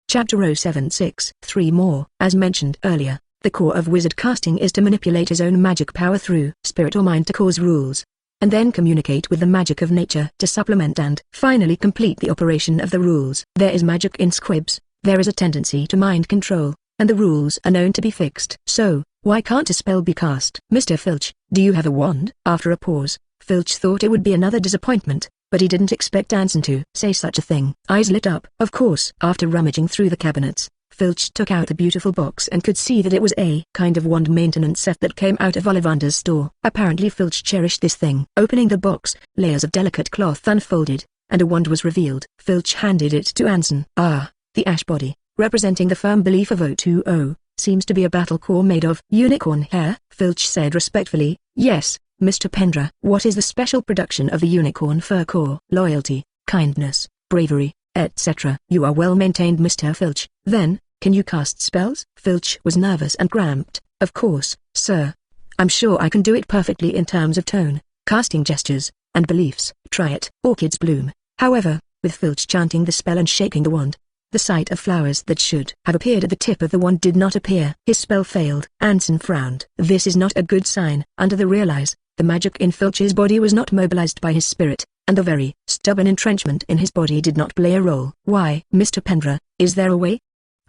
Chapter 076, 3 more. As mentioned earlier, the core of wizard casting is to manipulate his own magic power through spirit or mind to cause rules, and then communicate with the magic of nature to supplement and finally complete the operation of the rules. There is magic in squibs, there is a tendency to mind control, and the rules are known to be fixed. So, why can't a spell be cast? Mr. Filch, do you have a wand? After a pause, Filch thought it would be another disappointment, but he didn't expect Anson to say such a thing. Eyes lit up. Of course. After rummaging through the cabinets, Filch took out a beautiful box and could see that it was a kind of wand maintenance set that came out of Ollivander's store. Apparently Filch cherished this thing. Opening the box, layers of delicate cloth unfolded, and a wand was revealed. Filch handed it to Anson. Ah, the ash body, representing the firm belief of 020, seems to be a battle core made of unicorn hair. Filch said respectfully, yes, Mr. Pendra. What is the special production of the unicorn fur core? Loyalty, kindness, bravery, etc. You are well maintained, Mr. Filch. Then, can you cast spells? Filch was nervous and cramped. Of course, sir. I'm sure I can do it perfectly in terms of tone, casting gestures, and beliefs. Try it. Orchids bloom. However, with Filch chanting the spell and shaking the wand, the sight of flowers that should have appeared at the tip of the wand did not appear. His spell failed. Anson frowned. This is not a good sign. Under the realize, the magic in Filch's body was not mobilized by his spirit, and the very stubborn entrenchment in his body did not play a role. Why, Mr. Pendra, is there a way?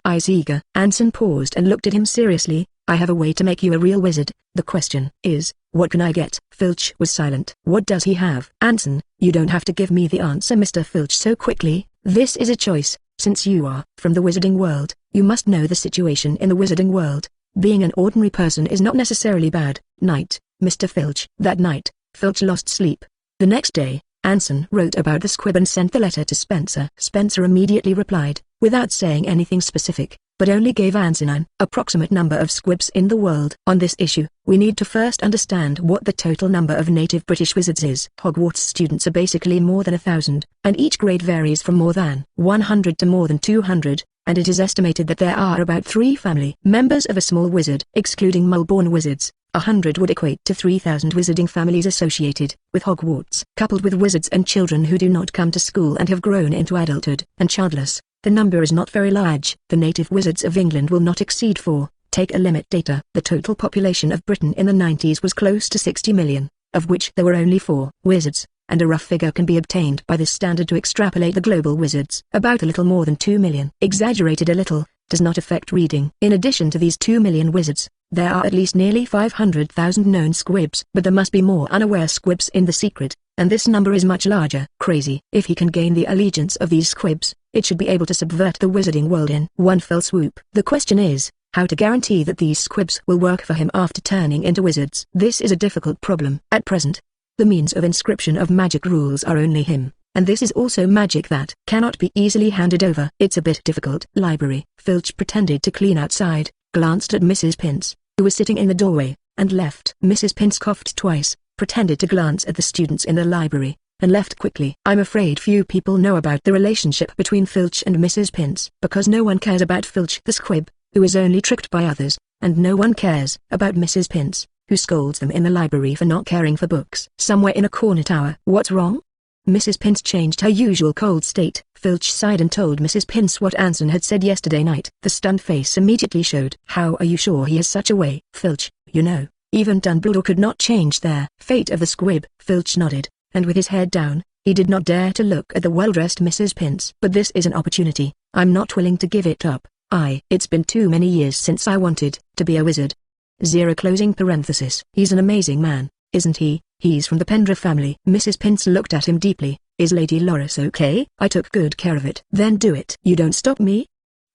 Eyes eager. Anson paused and looked at him seriously. I have a way to make you a real wizard. The question is, what can I get? Filch was silent. What does he have? Anson, you don't have to give me the answer, Mr. Filch, so quickly. This is a choice. Since you are from the wizarding world, you must know the situation in the wizarding world. Being an ordinary person is not necessarily bad. Night, Mr. Filch. That night, Filch lost sleep. The next day, Anson wrote about the squib and sent the letter to Spencer. Spencer immediately replied, without saying anything specific, but only gave Anson an approximate number of squibs in the world. On this issue, we need to first understand what the total number of native British wizards is. Hogwarts students are basically more than 1,000, and each grade varies from more than 100 to more than 200, and it is estimated that there are about 3 family members of a small wizard. Excluding Mulborn wizards, 100 would equate to 3,000 wizarding families associated with Hogwarts. Coupled with wizards and children who do not come to school and have grown into adulthood and childless, the number is not very large. The native wizards of England will not exceed 4. Take a limit data. The total population of Britain in the 90s was close to 60 million, of which there were only 4 wizards, and a rough figure can be obtained by this standard to extrapolate the global wizards. About a little more than 2 million. Exaggerated a little, does not affect reading. In addition to these 2 million wizards, there are at least nearly 500,000 known squibs. But there must be more unaware squibs in the secret, and this number is much larger. Crazy. If he can gain the allegiance of these squibs, it should be able to subvert the wizarding world in one fell swoop. The question is, how to guarantee that these squibs will work for him after turning into wizards. This is a difficult problem. At present, the means of inscription of magic rules are only him, and this is also magic that cannot be easily handed over. It's a bit difficult. Library. Filch pretended to clean outside, glanced at Mrs. Pince, who was sitting in the doorway, and left. Mrs. Pince coughed twice, pretended to glance at the students in the library, and left quickly. I'm afraid few people know about the relationship between Filch and Mrs. Pince, because no one cares about Filch the squib, who is only tricked by others, and no one cares about Mrs. Pince, who scolds them in the library for not caring for books. Somewhere in a corner tower. What's wrong? Mrs. Pince changed her usual cold state. Filch sighed and told Mrs. Pince what Anson had said yesterday night. The stunned face immediately showed. How are you sure he has such a way? Filch, you know, even Dumbledore could not change their fate of the squib. Filch nodded, and with his head down, he did not dare to look at the well-dressed Mrs. Pince. But this is an opportunity. I'm not willing to give it up. It's been too many years since I wanted to be a wizard. Closing parenthesis. He's an amazing man, isn't he? He's from the Pendra family. Mrs. Pince looked at him deeply. Is Lady Loris okay? I took good care of it. Then do it. You don't stop me?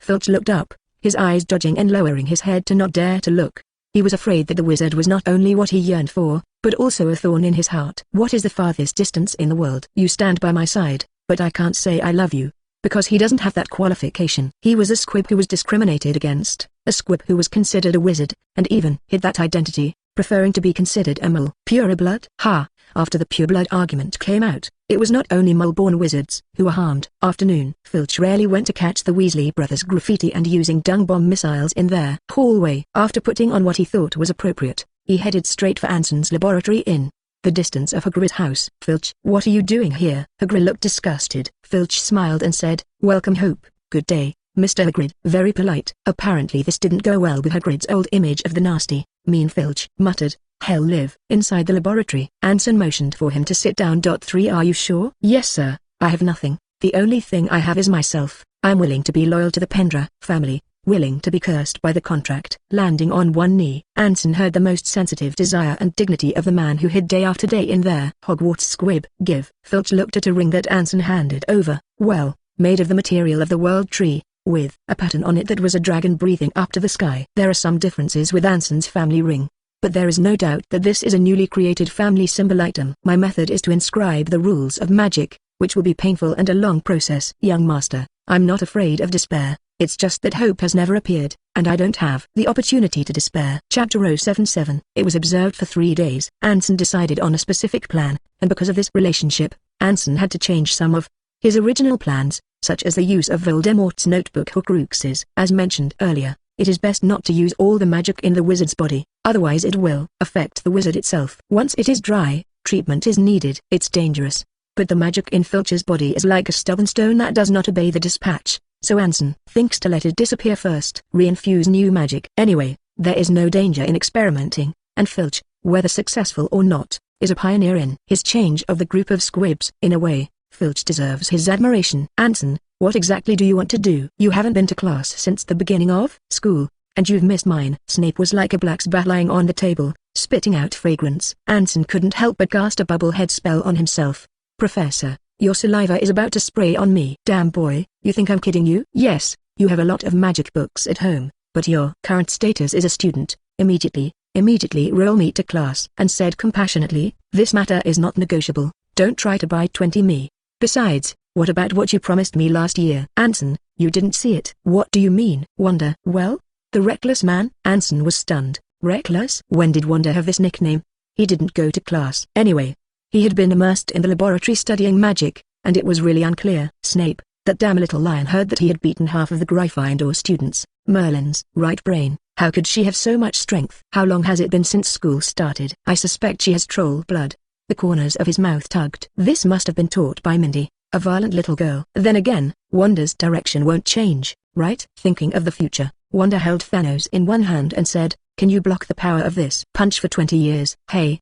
Filch looked up, his eyes dodging and lowering his head to not dare to look. He was afraid that the wizard was not only what he yearned for, but also a thorn in his heart. What is the farthest distance in the world? You stand by my side, but I can't say I love you, because he doesn't have that qualification. He was a squib who was discriminated against, a squib who was considered a wizard, and even hid that identity, preferring to be considered a mole. Pureblood? Ha! After the pureblood argument came out, it was not only mole-born wizards who were harmed. Afternoon. Filch rarely went to catch the Weasley brothers graffiti and using dung bomb missiles in their hallway. After putting on what he thought was appropriate, he headed straight for Anson's laboratory in the distance of Hagrid's house. Filch, what are you doing here? Hagrid looked disgusted. Filch smiled and said, welcome Hope, good day. Mr. Hagrid. Very polite. Apparently this didn't go well with Hagrid's old image of the nasty, mean Filch. Muttered, "Hell live." Inside the laboratory, Anson motioned for him to sit down. 3 Are you sure? Yes sir, I have nothing. The only thing I have is myself. I'm willing to be loyal to the Pendra family, willing to be cursed by the contract. Landing on one knee, Anson heard the most sensitive desire and dignity of the man who hid day after day in their Hogwarts squib. Give. Filch looked at a ring that Anson handed over. Well, made of the material of the world tree, with a pattern on it that was a dragon breathing up to the sky. There are some differences with Anson's family ring, but there is no doubt that this is a newly created family symbol item. My method is to inscribe the rules of magic, which will be painful and a long process. Young master, I'm not afraid of despair, it's just that hope has never appeared, and I don't have the opportunity to despair. Chapter 077. It was observed for 3 days. Anson decided on a specific plan, and because of this relationship, Anson had to change some of his original plans, such as the use of Voldemort's notebook Horcruxes. As mentioned earlier, it is best not to use all the magic in the wizard's body, otherwise it will affect the wizard itself. Once it is dry, treatment is needed. It's dangerous, but the magic in Filch's body is like a stubborn stone that does not obey the dispatch, so Anson thinks to let it disappear first. Reinfuse new magic. Anyway, there is no danger in experimenting, and Filch, whether successful or not, is a pioneer in his change of the group of squibs. In a way, Filch deserves his admiration. Anson, what exactly do you want to do? You haven't been to class since the beginning of school, and you've missed mine. Snape was like a black bat lying on the table, spitting out fragrance. Anson couldn't help but cast a bubblehead spell on himself. Professor, your saliva is about to spray on me. Damn boy, you think I'm kidding you? Yes, you have a lot of magic books at home, but your current status is a student. Immediately roll me to class. And said compassionately, this matter is not negotiable. Don't try to buy 20 me. Besides, what about what you promised me last year? Anson, you didn't see it. What do you mean? Wanda. Well, the reckless man. Anson was stunned. Reckless? When did Wanda have this nickname? He didn't go to class. Anyway, he had been immersed in the laboratory studying magic, and it was really unclear. Snape, that damn little lion, heard that he had beaten half of the Gryffindor students. Merlin's right brain. How could she have so much strength? How long has it been since school started? I suspect she has troll blood. The corners of his mouth tugged. This must have been taught by Mindy, a violent little girl. Then again, Wanda's direction won't change, right? Thinking of the future, Wanda held Thanos in one hand and said, can you block the power of this punch for 20 years? Hey,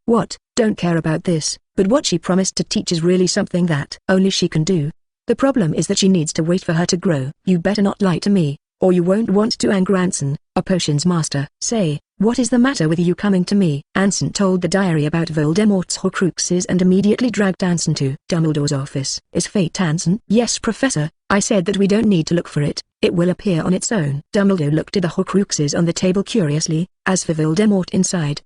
what? Don't care about this, but what she promised to teach is really something that only she can do. The problem is that she needs to wait for her to grow. You better not lie to me, or you won't want to anger Anson, a potions master. Say, what is the matter with you coming to me? Anson told the diary about Voldemort's Horcruxes and immediately dragged Anson to Dumbledore's office. Is fate, Anson? Yes, Professor, I said that we don't need to look for it, it will appear on its own. Dumbledore looked at the Horcruxes on the table curiously. As for Voldemort inside,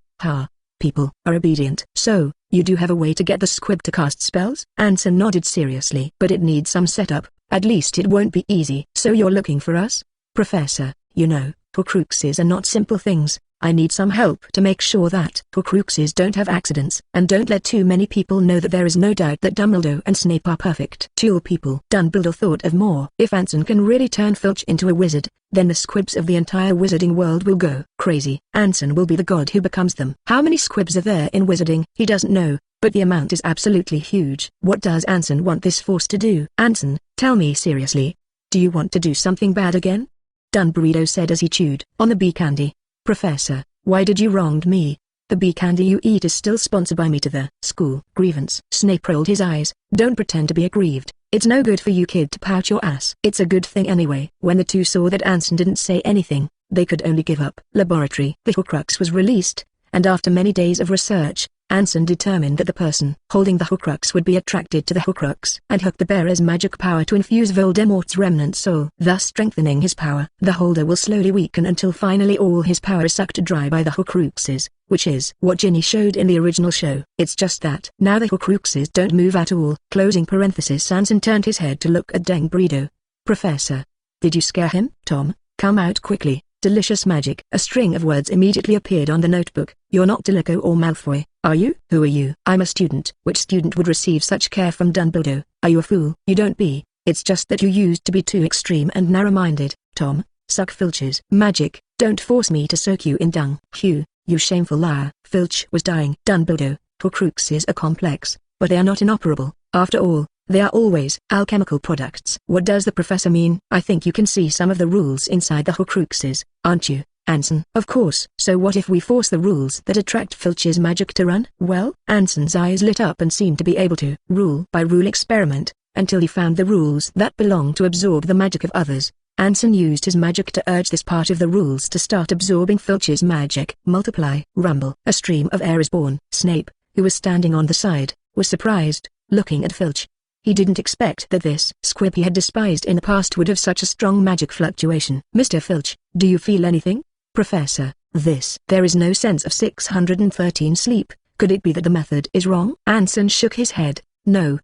people are obedient. So, you do have a way to get the squib to cast spells? Anson nodded seriously. But it needs some setup, at least it won't be easy. So you're looking for us? Professor, you know, Horcruxes are not simple things. I need some help to make sure that Horcruxes don't have accidents. And don't let too many people know that there is no doubt that Dumbledore and Snape are perfect. Tool people. Dumbledore thought of more. If Anson can really turn Filch into a wizard, then the squibs of the entire wizarding world will go crazy. Anson will be the god who becomes them. How many squibs are there in wizarding? He doesn't know, but the amount is absolutely huge. What does Anson want this force to do? Anson, tell me seriously. Do you want to do something bad again? Dumbledore said as he chewed on the bee candy. Professor, why did you wrong me? The bee candy you eat is still sponsored by me to the school. Grievance. Snape rolled his eyes. Don't pretend to be aggrieved. It's no good for you kid to pout your ass. It's a good thing anyway. When the two saw that Anson didn't say anything, they could only give up. Laboratory. The Horcrux was released, and after many days of research, Anson determined that the person holding the Horcrux would be attracted to the Horcrux and hook the bearer's magic power to infuse Voldemort's remnant soul, thus strengthening his power. The holder will slowly weaken until finally all his power is sucked dry by the Horcruxes, which is what Ginny showed in the original show. It's just that now the Horcruxes don't move at all. Closing parenthesis. Anson turned his head to look at Dumbledore. Professor, did you scare him? Tom, come out quickly. Delicious magic. A string of words immediately appeared on the notebook. You're not Draco or Malfoy, are you? Who are you? I'm a student. Which student would receive such care from Dumbledore? Are you a fool? You don't be. It's just that you used to be too extreme and narrow-minded. Tom, suck Filch's magic. Don't force me to soak you in dung. Hugh, you shameful liar. Filch was dying. Dumbledore, Horcruxes are complex, but they are not inoperable. After all, They are always alchemical products. What does the professor mean? I think you can see some of the rules inside the Horcruxes, aren't you, Anson? Of course. So what if we force the rules that attract Filch's magic to run? Well, Anson's eyes lit up and seemed to be able to rule by rule experiment, until he found the rules that belong to absorb the magic of others. Anson used his magic to urge this part of the rules to start absorbing Filch's magic. Multiply, rumble. A stream of air is born. Snape, who was standing on the side, was surprised, looking at Filch. He didn't expect that this squib he had despised in the past would have such a strong magic fluctuation. Mr. Filch, do you feel anything? Professor, there is no sense of 613 sleep. Could it be that the method is wrong? Anson shook his head. No,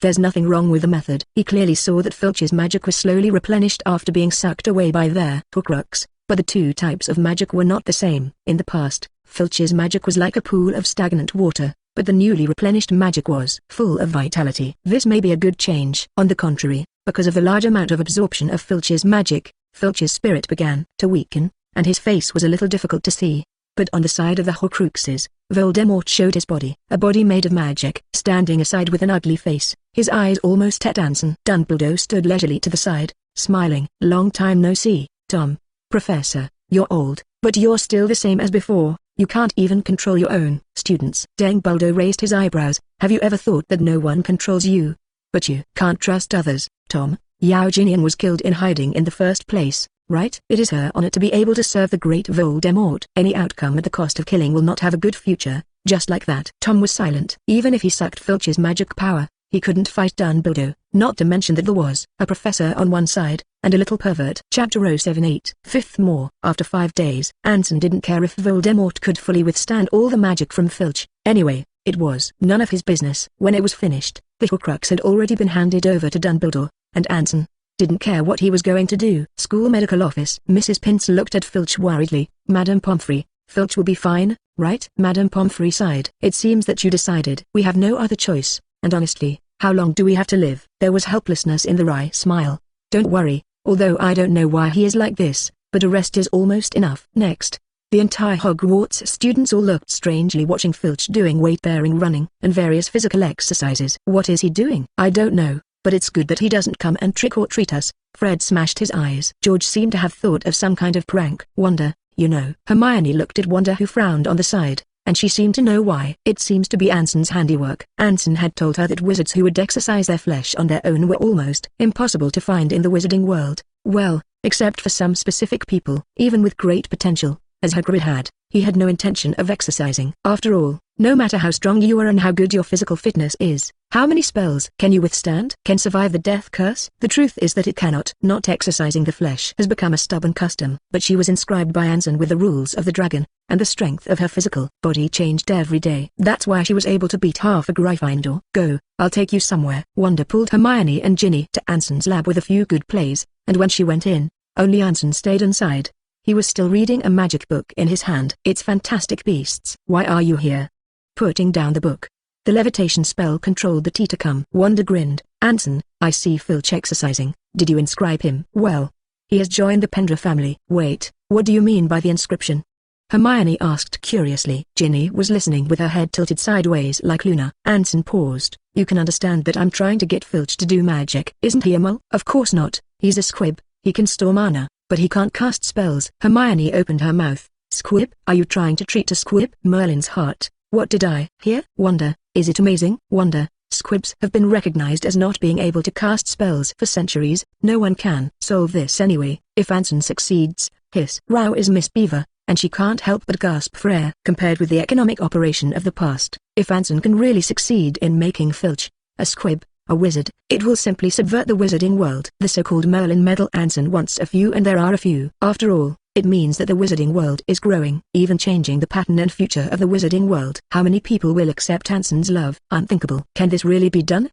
there's nothing wrong with the method. He clearly saw that Filch's magic was slowly replenished after being sucked away by their Horcrux, but the two types of magic were not the same. In the past, Filch's magic was like a pool of stagnant water, but the newly replenished magic was full of vitality. This may be a good change. On the contrary, because of the large amount of absorption of Filch's magic, Filch's spirit began to weaken, and his face was a little difficult to see. But on the side of the Horcruxes, Voldemort showed his body, a body made of magic, standing aside with an ugly face, his eyes almost at Anson. Dumbledore stood leisurely to the side, smiling. Long time no see, Tom. Professor, you're old, but you're still the same as before. You can't even control your own students. Dumbledore raised his eyebrows. Have you ever thought that no one controls you? But you can't trust others, Tom. Yao Jinian was killed in hiding in the first place, right? It is her honor to be able to serve the great Voldemort. Any outcome at the cost of killing will not have a good future, just like that. Tom was silent. Even if he sucked Filch's magic power, he couldn't fight Dumbledore, not to mention that there was a professor on one side, and a little pervert. Chapter 078. Fifth More. After 5 days, Anson didn't care if Voldemort could fully withstand all the magic from Filch. Anyway, it was none of his business. When it was finished, the Horcrux had already been handed over to Dumbledore, and Anson didn't care what he was going to do. School medical office. Mrs. Pince looked at Filch worriedly. Madame Pomfrey, Filch will be fine, right? Madame Pomfrey sighed. It seems that you decided. We have no other choice, and honestly, how long do we have to live? There was helplessness in the wry smile. Don't worry, although I don't know why he is like this, but a rest is almost enough. Next, the entire Hogwarts students all looked strangely watching Filch doing weight-bearing, running, and various physical exercises. What is he doing? I don't know, but it's good that he doesn't come and trick or treat us. Fred smashed his eyes. George seemed to have thought of some kind of prank. Wanda, you know. Hermione looked at Wanda, who frowned on the side, and she seemed to know why. It seems to be Anson's handiwork. Anson had told her that wizards who would exercise their flesh on their own were almost impossible to find in the wizarding world. Well, except for some specific people. Even with great potential, as Hagrid had, he had no intention of exercising. After all, no matter how strong you are and how good your physical fitness is, how many spells can you withstand? Can survive the death curse? The truth is that it cannot. Not exercising the flesh has become a stubborn custom. But she was inscribed by Anson with the rules of the dragon, and the strength of her physical body changed every day. That's why she was able to beat half a Gryffindor. Go, I'll take you somewhere. Wanda pulled Hermione and Ginny to Anson's lab with a few good plays, and when she went in, only Anson stayed inside. He was still reading a magic book in his hand. It's Fantastic Beasts. Why are you here? Putting down the book. The levitation spell controlled the tea to come. Wanda grinned. Anson, I see Filch exercising. Did you inscribe him? Well, he has joined the Pendra family. Wait, what do you mean by the inscription? Hermione asked curiously. Ginny was listening with her head tilted sideways like Luna. Anson paused. You can understand that I'm trying to get Filch to do magic. Isn't he a mole? Of course not. He's a squib. He can store mana, but he can't cast spells. Hermione opened her mouth. Squib? Are you trying to treat a squib? Merlin's heart. What did I hear? Wanda, is it amazing? Wanda, squibs have been recognized as not being able to cast spells for centuries. No one can solve this anyway. If Anson succeeds, his Rao is Miss Beaver, and she can't help but gasp for air. Compared with the economic operation of the past, if Anson can really succeed in making Filch a squib, a wizard, it will simply subvert the wizarding world. The so-called Merlin medal. Anson wants a few, and there are a few. After all, it means that the wizarding world is growing, even changing the pattern and future of the wizarding world. How many people will accept Anson's love? Unthinkable. Can this really be done?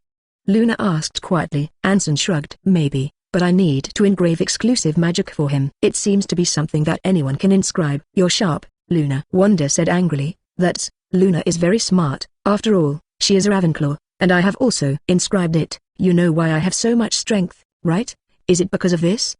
Luna asked quietly. Anson shrugged. Maybe, but I need to engrave exclusive magic for him. It seems to be something that anyone can inscribe. You're sharp, Luna. Wanda said angrily. That's, Luna is very smart. After all, she is a Ravenclaw, and I have also inscribed it. You know why I have so much strength, right? Is it because of this?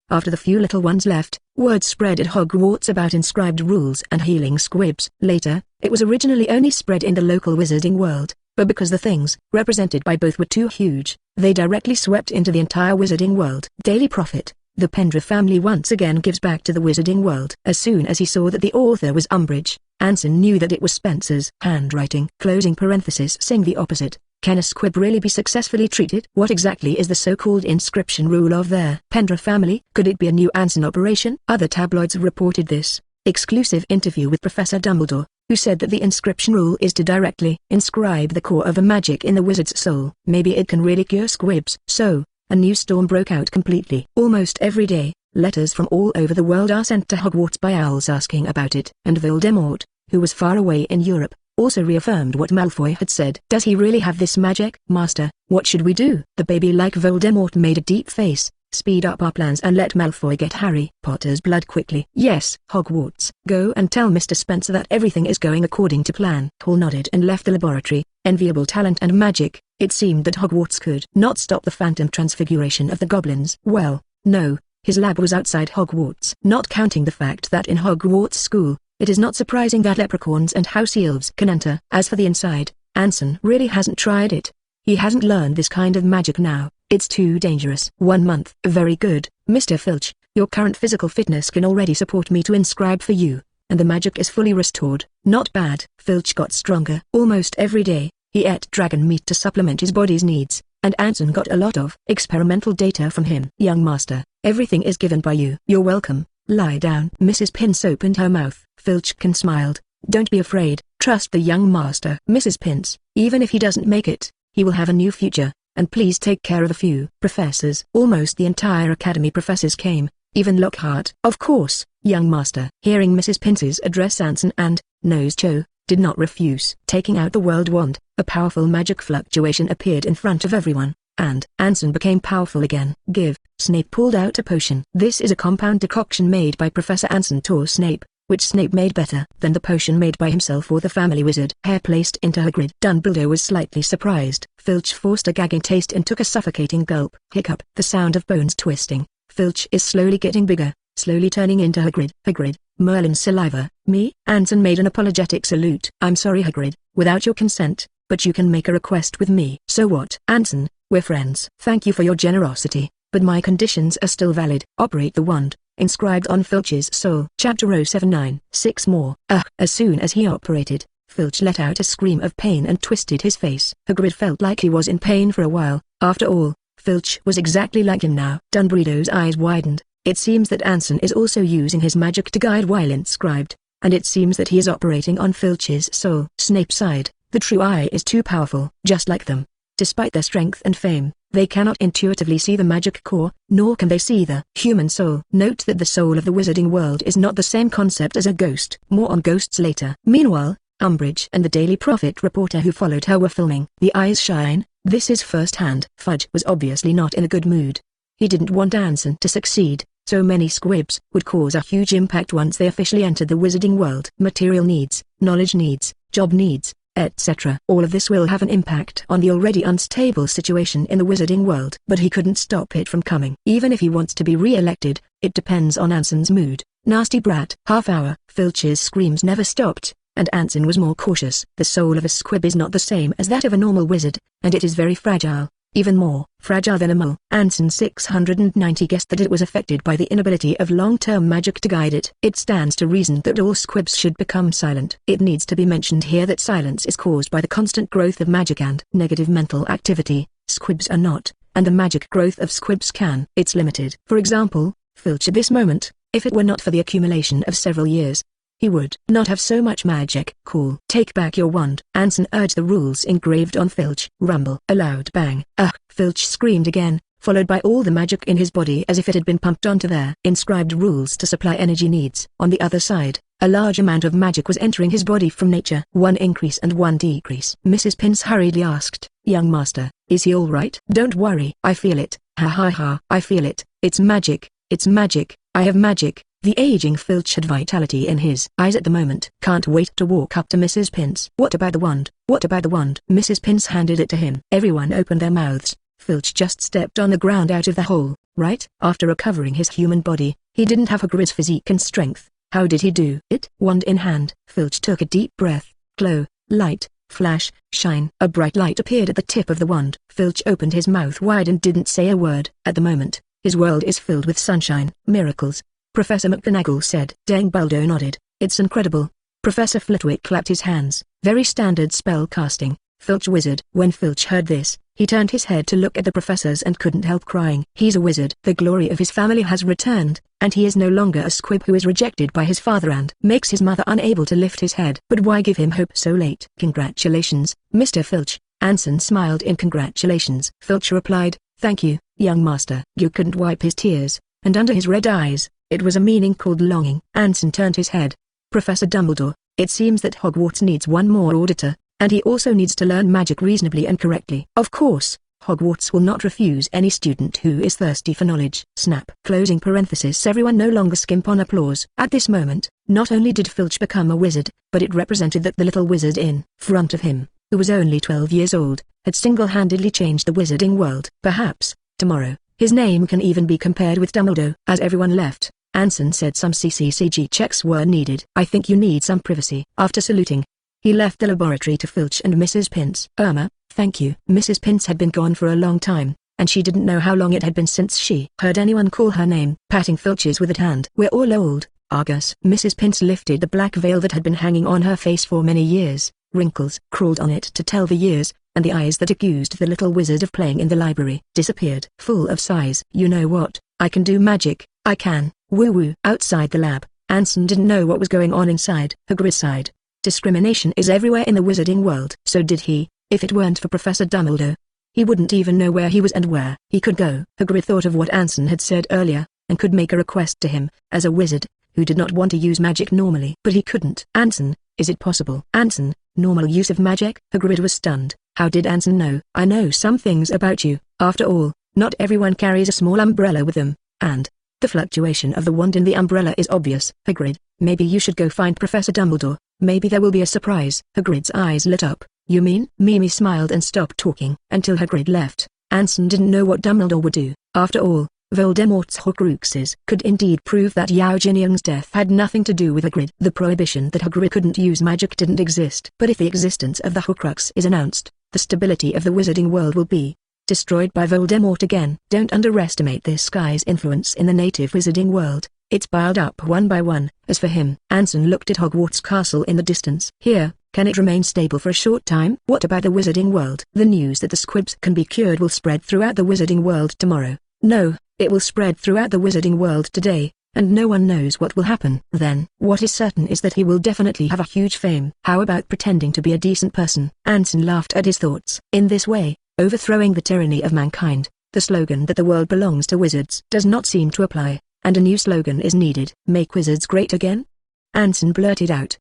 After the few little ones left, word spread at Hogwarts about inscribed rules and healing squibs. Later, it was originally only spread in the local wizarding world, but because the things represented by both were too huge, they directly swept into the entire wizarding world. Daily Prophet. The Pendragon family once again gives back to the wizarding world. As soon as he saw that the author was Umbridge, Anson knew that it was Spencer's handwriting. Closing parenthesis saying the opposite. Can a squib really be successfully treated? What exactly is the so-called inscription rule of their Pendragon family? Could it be a new Anson operation? Other tabloids reported this. Exclusive interview with Professor Dumbledore, who said that the inscription rule is to directly inscribe the core of a magic in the wizard's soul. Maybe it can really cure squibs. So, a new storm broke out completely. Almost every day, letters from all over the world are sent to Hogwarts by owls asking about it. And Voldemort, who was far away in Europe, also reaffirmed what Malfoy had said. Does he really have this magic? Master, what should we do? The baby-like Voldemort made a deep face. Speed up our plans and let Malfoy get Harry Potter's blood quickly. Yes, Hogwarts. Go and tell Mr. Spencer that everything is going according to plan. Hall nodded and left the laboratory. Enviable talent and magic. It seemed that Hogwarts could not stop the phantom transfiguration of the goblins. Well, no, his lab was outside Hogwarts. Not counting the fact that in Hogwarts school, it is not surprising that leprechauns and house elves can enter. As for the inside, Anson really hasn't tried it. He hasn't learned this kind of magic now. It's too dangerous. 1 month. Very good, Mr. Filch. Your current physical fitness can already support me to inscribe for you, and the magic is fully restored. Not bad. Filch got stronger. Almost every day, he ate dragon meat to supplement his body's needs, and Anson got a lot of experimental data from him. Young master, everything is given by you. You're welcome. Lie down. Mrs. Pince opened her mouth. Filchkin smiled. Don't be afraid. Trust the young master. Mrs. Pince, even if he doesn't make it, he will have a new future. And please take care of a few professors. Almost the entire academy professors came, even Lockhart. Of course, young master. Hearing Mrs. Pince's address, Anson and Nose Cho did not refuse. Taking out the world wand, a powerful magic fluctuation appeared in front of everyone, and Anson became powerful again. Give. Snape pulled out a potion. This is a compound decoction made by Professor Anson to Snape, which Snape made better than the potion made by himself or the family wizard. Hair placed into Hagrid. Dumbledore was slightly surprised. Filch forced a gagging taste and took a suffocating gulp. Hiccup. The sound of bones twisting. Filch is slowly getting bigger, slowly turning into Hagrid. Hagrid, Merlin's saliva. Me? Anson made an apologetic salute. I'm sorry Hagrid, without your consent, but you can make a request with me. So what? Anson, we're friends. Thank you for your generosity, but my conditions are still valid. Operate the wand. Inscribed on Filch's soul. Chapter 079. 6 more. As soon as he operated, Filch let out a scream of pain and twisted his face. Hagrid felt like he was in pain for a while. After all, Filch was exactly like him now. Dumbledore's eyes widened. It seems that Anson is also using his magic to guide while inscribed, and it seems that he is operating on Filch's soul. Snape sighed. The true eye is too powerful. Just like them, despite their strength and fame, they cannot intuitively see the magic core, nor can they see the human soul. Note that the soul of the wizarding world is not the same concept as a ghost. More on ghosts later. Meanwhile, Umbridge and the Daily Prophet reporter who followed her were filming. The eyes shine. This is first-hand. Fudge was obviously not in a good mood. He didn't want Anson to succeed. So many squibs would cause a huge impact once they officially entered the wizarding world. Material needs, knowledge needs, job needs, etc. All of this will have an impact on the already unstable situation in the wizarding world. But he couldn't stop it from coming. Even if he wants to be re-elected, it depends on Anson's mood. Nasty brat. Half hour. Filch's screams never stopped, and Anson was more cautious. The soul of a squib is not the same as that of a normal wizard, and it is very fragile. Even more fragile than a mole. Anson 690 guessed that it was affected by the inability of long-term magic to guide it. It stands to reason that all squibs should become silent. It needs to be mentioned here that silence is caused by the constant growth of magic and negative mental activity. Squibs are not, and the magic growth of squibs can. It's limited. For example, Filch at this moment, if it were not for the accumulation of several years, he would not have so much magic. Cool. Take back your wand. Anson urged the rules engraved on Filch. Rumble. A loud bang. Filch screamed again, followed by all the magic in his body as if it had been pumped onto their inscribed rules to supply energy needs. On the other side, a large amount of magic was entering his body from nature. One increase and one decrease. Mrs. Pince hurriedly asked, Young master, is he all right? Don't worry. I feel it. Ha ha ha. I feel it. It's magic. It's magic. I have magic. The aging Filch had vitality in his eyes at the moment. Can't wait to walk up to Mrs. Pince. What about the wand? What about the wand? Mrs. Pince handed it to him. Everyone opened their mouths. Filch just stepped on the ground out of the hole, right? After recovering his human body, he didn't have Hagrid's physique and strength. How did he do it? Wand in hand. Filch took a deep breath. Glow, light, Flash, shine. A bright light appeared at the tip of the wand. Filch opened his mouth wide and didn't say a word. At the moment, his world is filled with sunshine. Miracles, Professor McGonagall said. Dumbledore nodded. It's incredible. Professor Flitwick clapped his hands. Very standard spell casting. Filch wizard. When Filch heard this, he turned his head to look at the professors and couldn't help crying. He's a wizard. The glory of his family has returned, and he is no longer a squib who is rejected by his father and makes his mother unable to lift his head. But why give him hope so late? Congratulations, Mr. Filch. Anson smiled in congratulations. Filch replied, thank you, young master. You couldn't wipe his tears, and under his red eyes, it was a meaning called longing. Anson turned his head. Professor Dumbledore, it seems that Hogwarts needs one more auditor, and he also needs to learn magic reasonably and correctly. Of course, Hogwarts will not refuse any student who is thirsty for knowledge. Snap. Closing parenthesis. Everyone no longer skimp on applause. At this moment, not only did Filch become a wizard, but it represented that the little wizard in front of him, who was only 12 years old, had single-handedly changed the wizarding world. Perhaps, tomorrow, his name can even be compared with Dumbledore. As everyone left, Anson said some CCCG checks were needed. I think you need some privacy. After saluting, he left the laboratory to Filch and Mrs. Pince. Irma, thank you. Mrs. Pince had been gone for a long time, and she didn't know how long it had been since she heard anyone call her name. Patting Filch's withered hand. We're all old, Argus. Mrs. Pince lifted the black veil that had been hanging on her face for many years. Wrinkles crawled on it to tell the years, and the eyes that accused the little wizard of playing in the library disappeared. Full of sighs. You know what? I can do magic. I can. Woo-woo. Outside the lab, Anson didn't know what was going on inside. Hagrid sighed. Discrimination is everywhere in the wizarding world. So did he. If it weren't for Professor Dumbledore, he wouldn't even know where he was and where he could go. Hagrid thought of what Anson had said earlier, and could make a request to him, as a wizard, who did not want to use magic normally. But he couldn't. Anson, is it possible? Anson, normal use of magic? Hagrid was stunned. How did Anson know? I know some things about you. After all, not everyone carries a small umbrella with them, and the fluctuation of the wand in the umbrella is obvious. Hagrid, maybe you should go find Professor Dumbledore. Maybe there will be a surprise. Hagrid's eyes lit up. You mean? Mimi smiled and stopped talking. Until Hagrid left, Anson didn't know what Dumbledore would do. After all, Voldemort's Horcruxes could indeed prove that Yao Jinyang's death had nothing to do with Hagrid. The prohibition that Hagrid couldn't use magic didn't exist. But if the existence of the Horcrux is announced, the stability of the wizarding world will be destroyed by Voldemort again. Don't underestimate this sky's influence in the native wizarding world. It's piled up one by one. As for him, Anson looked at Hogwarts Castle in the distance. Here, can it remain stable for a short time? What about the wizarding world? The news that the squibs can be cured will spread throughout the wizarding world tomorrow. No, it will spread throughout the wizarding world today, and no one knows what will happen. Then, what is certain is that he will definitely have a huge fame. How about pretending to be a decent person? Anson laughed at his thoughts. In this way, overthrowing the tyranny of mankind, the slogan that the world belongs to wizards does not seem to apply, and a new slogan is needed. Make wizards great again? Anson blurted out.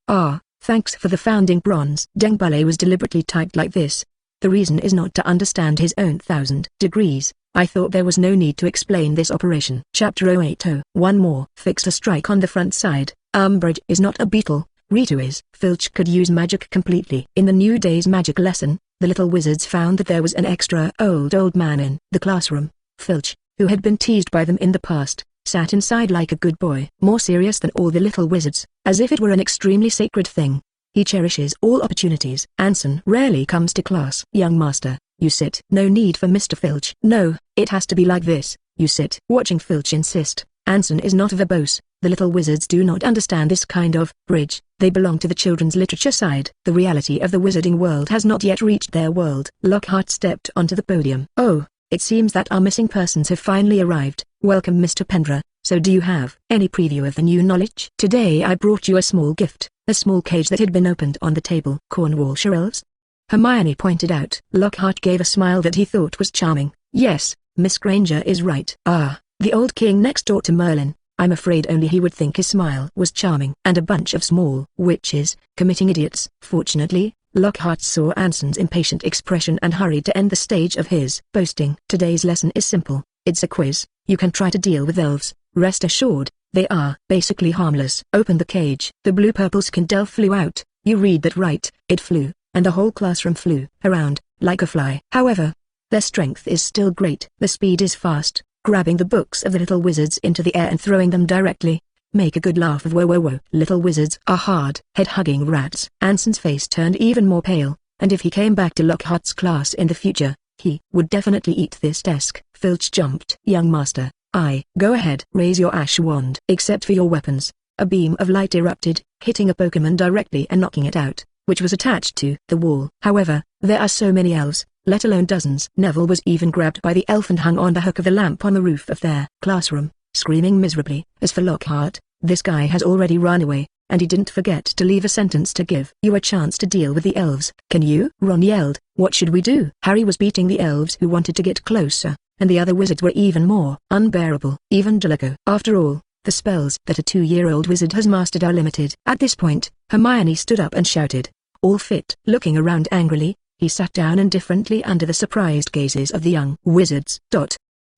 Thanks for the founding bronze. Dengbale was deliberately typed like this. The reason is not to understand his own 1,000 degrees. I thought there was no need to explain this operation. Chapter 080. One more. Fixed a strike on the front side. Umbridge is not a beetle, Rita is. Filch could use magic completely. In the new day's magic lesson, the little wizards found that there was an extra old man in the classroom. Filch, who had been teased by them in the past, sat inside like a good boy. More serious than all the little wizards, as if it were an extremely sacred thing. He cherishes all opportunities. Anson rarely comes to class. Young master, you sit. No need for Mr. Filch. No, it has to be like this. You sit. Watching Filch insist, Anson is not verbose. The little wizards do not understand this kind of bridge. They belong to the children's literature side. The reality of the wizarding world has not yet reached their world. Lockhart stepped onto the podium. Oh, it seems that our missing persons have finally arrived. Welcome, Mr. Pendra. So do you have any preview of the new knowledge? Today I brought you a small gift, a small cage that had been opened on the table. Cornwallshire elves? Hermione pointed out. Lockhart gave a smile that he thought was charming. Yes, Miss Granger is right. The old king next door to Merlin. I'm afraid only he would think his smile was charming. And a bunch of small witches, committing idiots. Fortunately, Lockhart saw Anson's impatient expression and hurried to end the stage of his boasting. Today's lesson is simple. It's a quiz. You can try to deal with elves. Rest assured, they are basically harmless. Open the cage. The blue-purple Skindel flew out. You read that right. It flew, and the whole classroom flew around like a fly. However, their strength is still great. The speed is fast, grabbing the books of the little wizards into the air and throwing them directly. Make a good laugh of whoa whoa whoa. Little wizards are hard, head-hugging rats. Anson's face turned even more pale. and if he came back to Lockhart's class in the future, he would definitely eat this desk. Filch jumped. Young master, go ahead. Raise your ash wand. Except for your weapons. A beam of light erupted, hitting a Pokemon directly and knocking it out, which was attached to the wall. However, there are so many elves, let alone dozens. Neville was even grabbed by the elf and hung on the hook of the lamp on the roof of their classroom, screaming miserably. As for Lockhart, this guy has already run away, and he didn't forget to leave a sentence to give you a chance to deal with the elves. Can you? Ron yelled. What should we do? Harry was beating the elves who wanted to get closer, and the other wizards were even more unbearable. Even Draco. After all, the spells that a 2-year-old wizard has mastered are limited. At this point, Hermione stood up and shouted, "All fit." Looking around angrily, he sat down indifferently under the surprised gazes of the young wizards.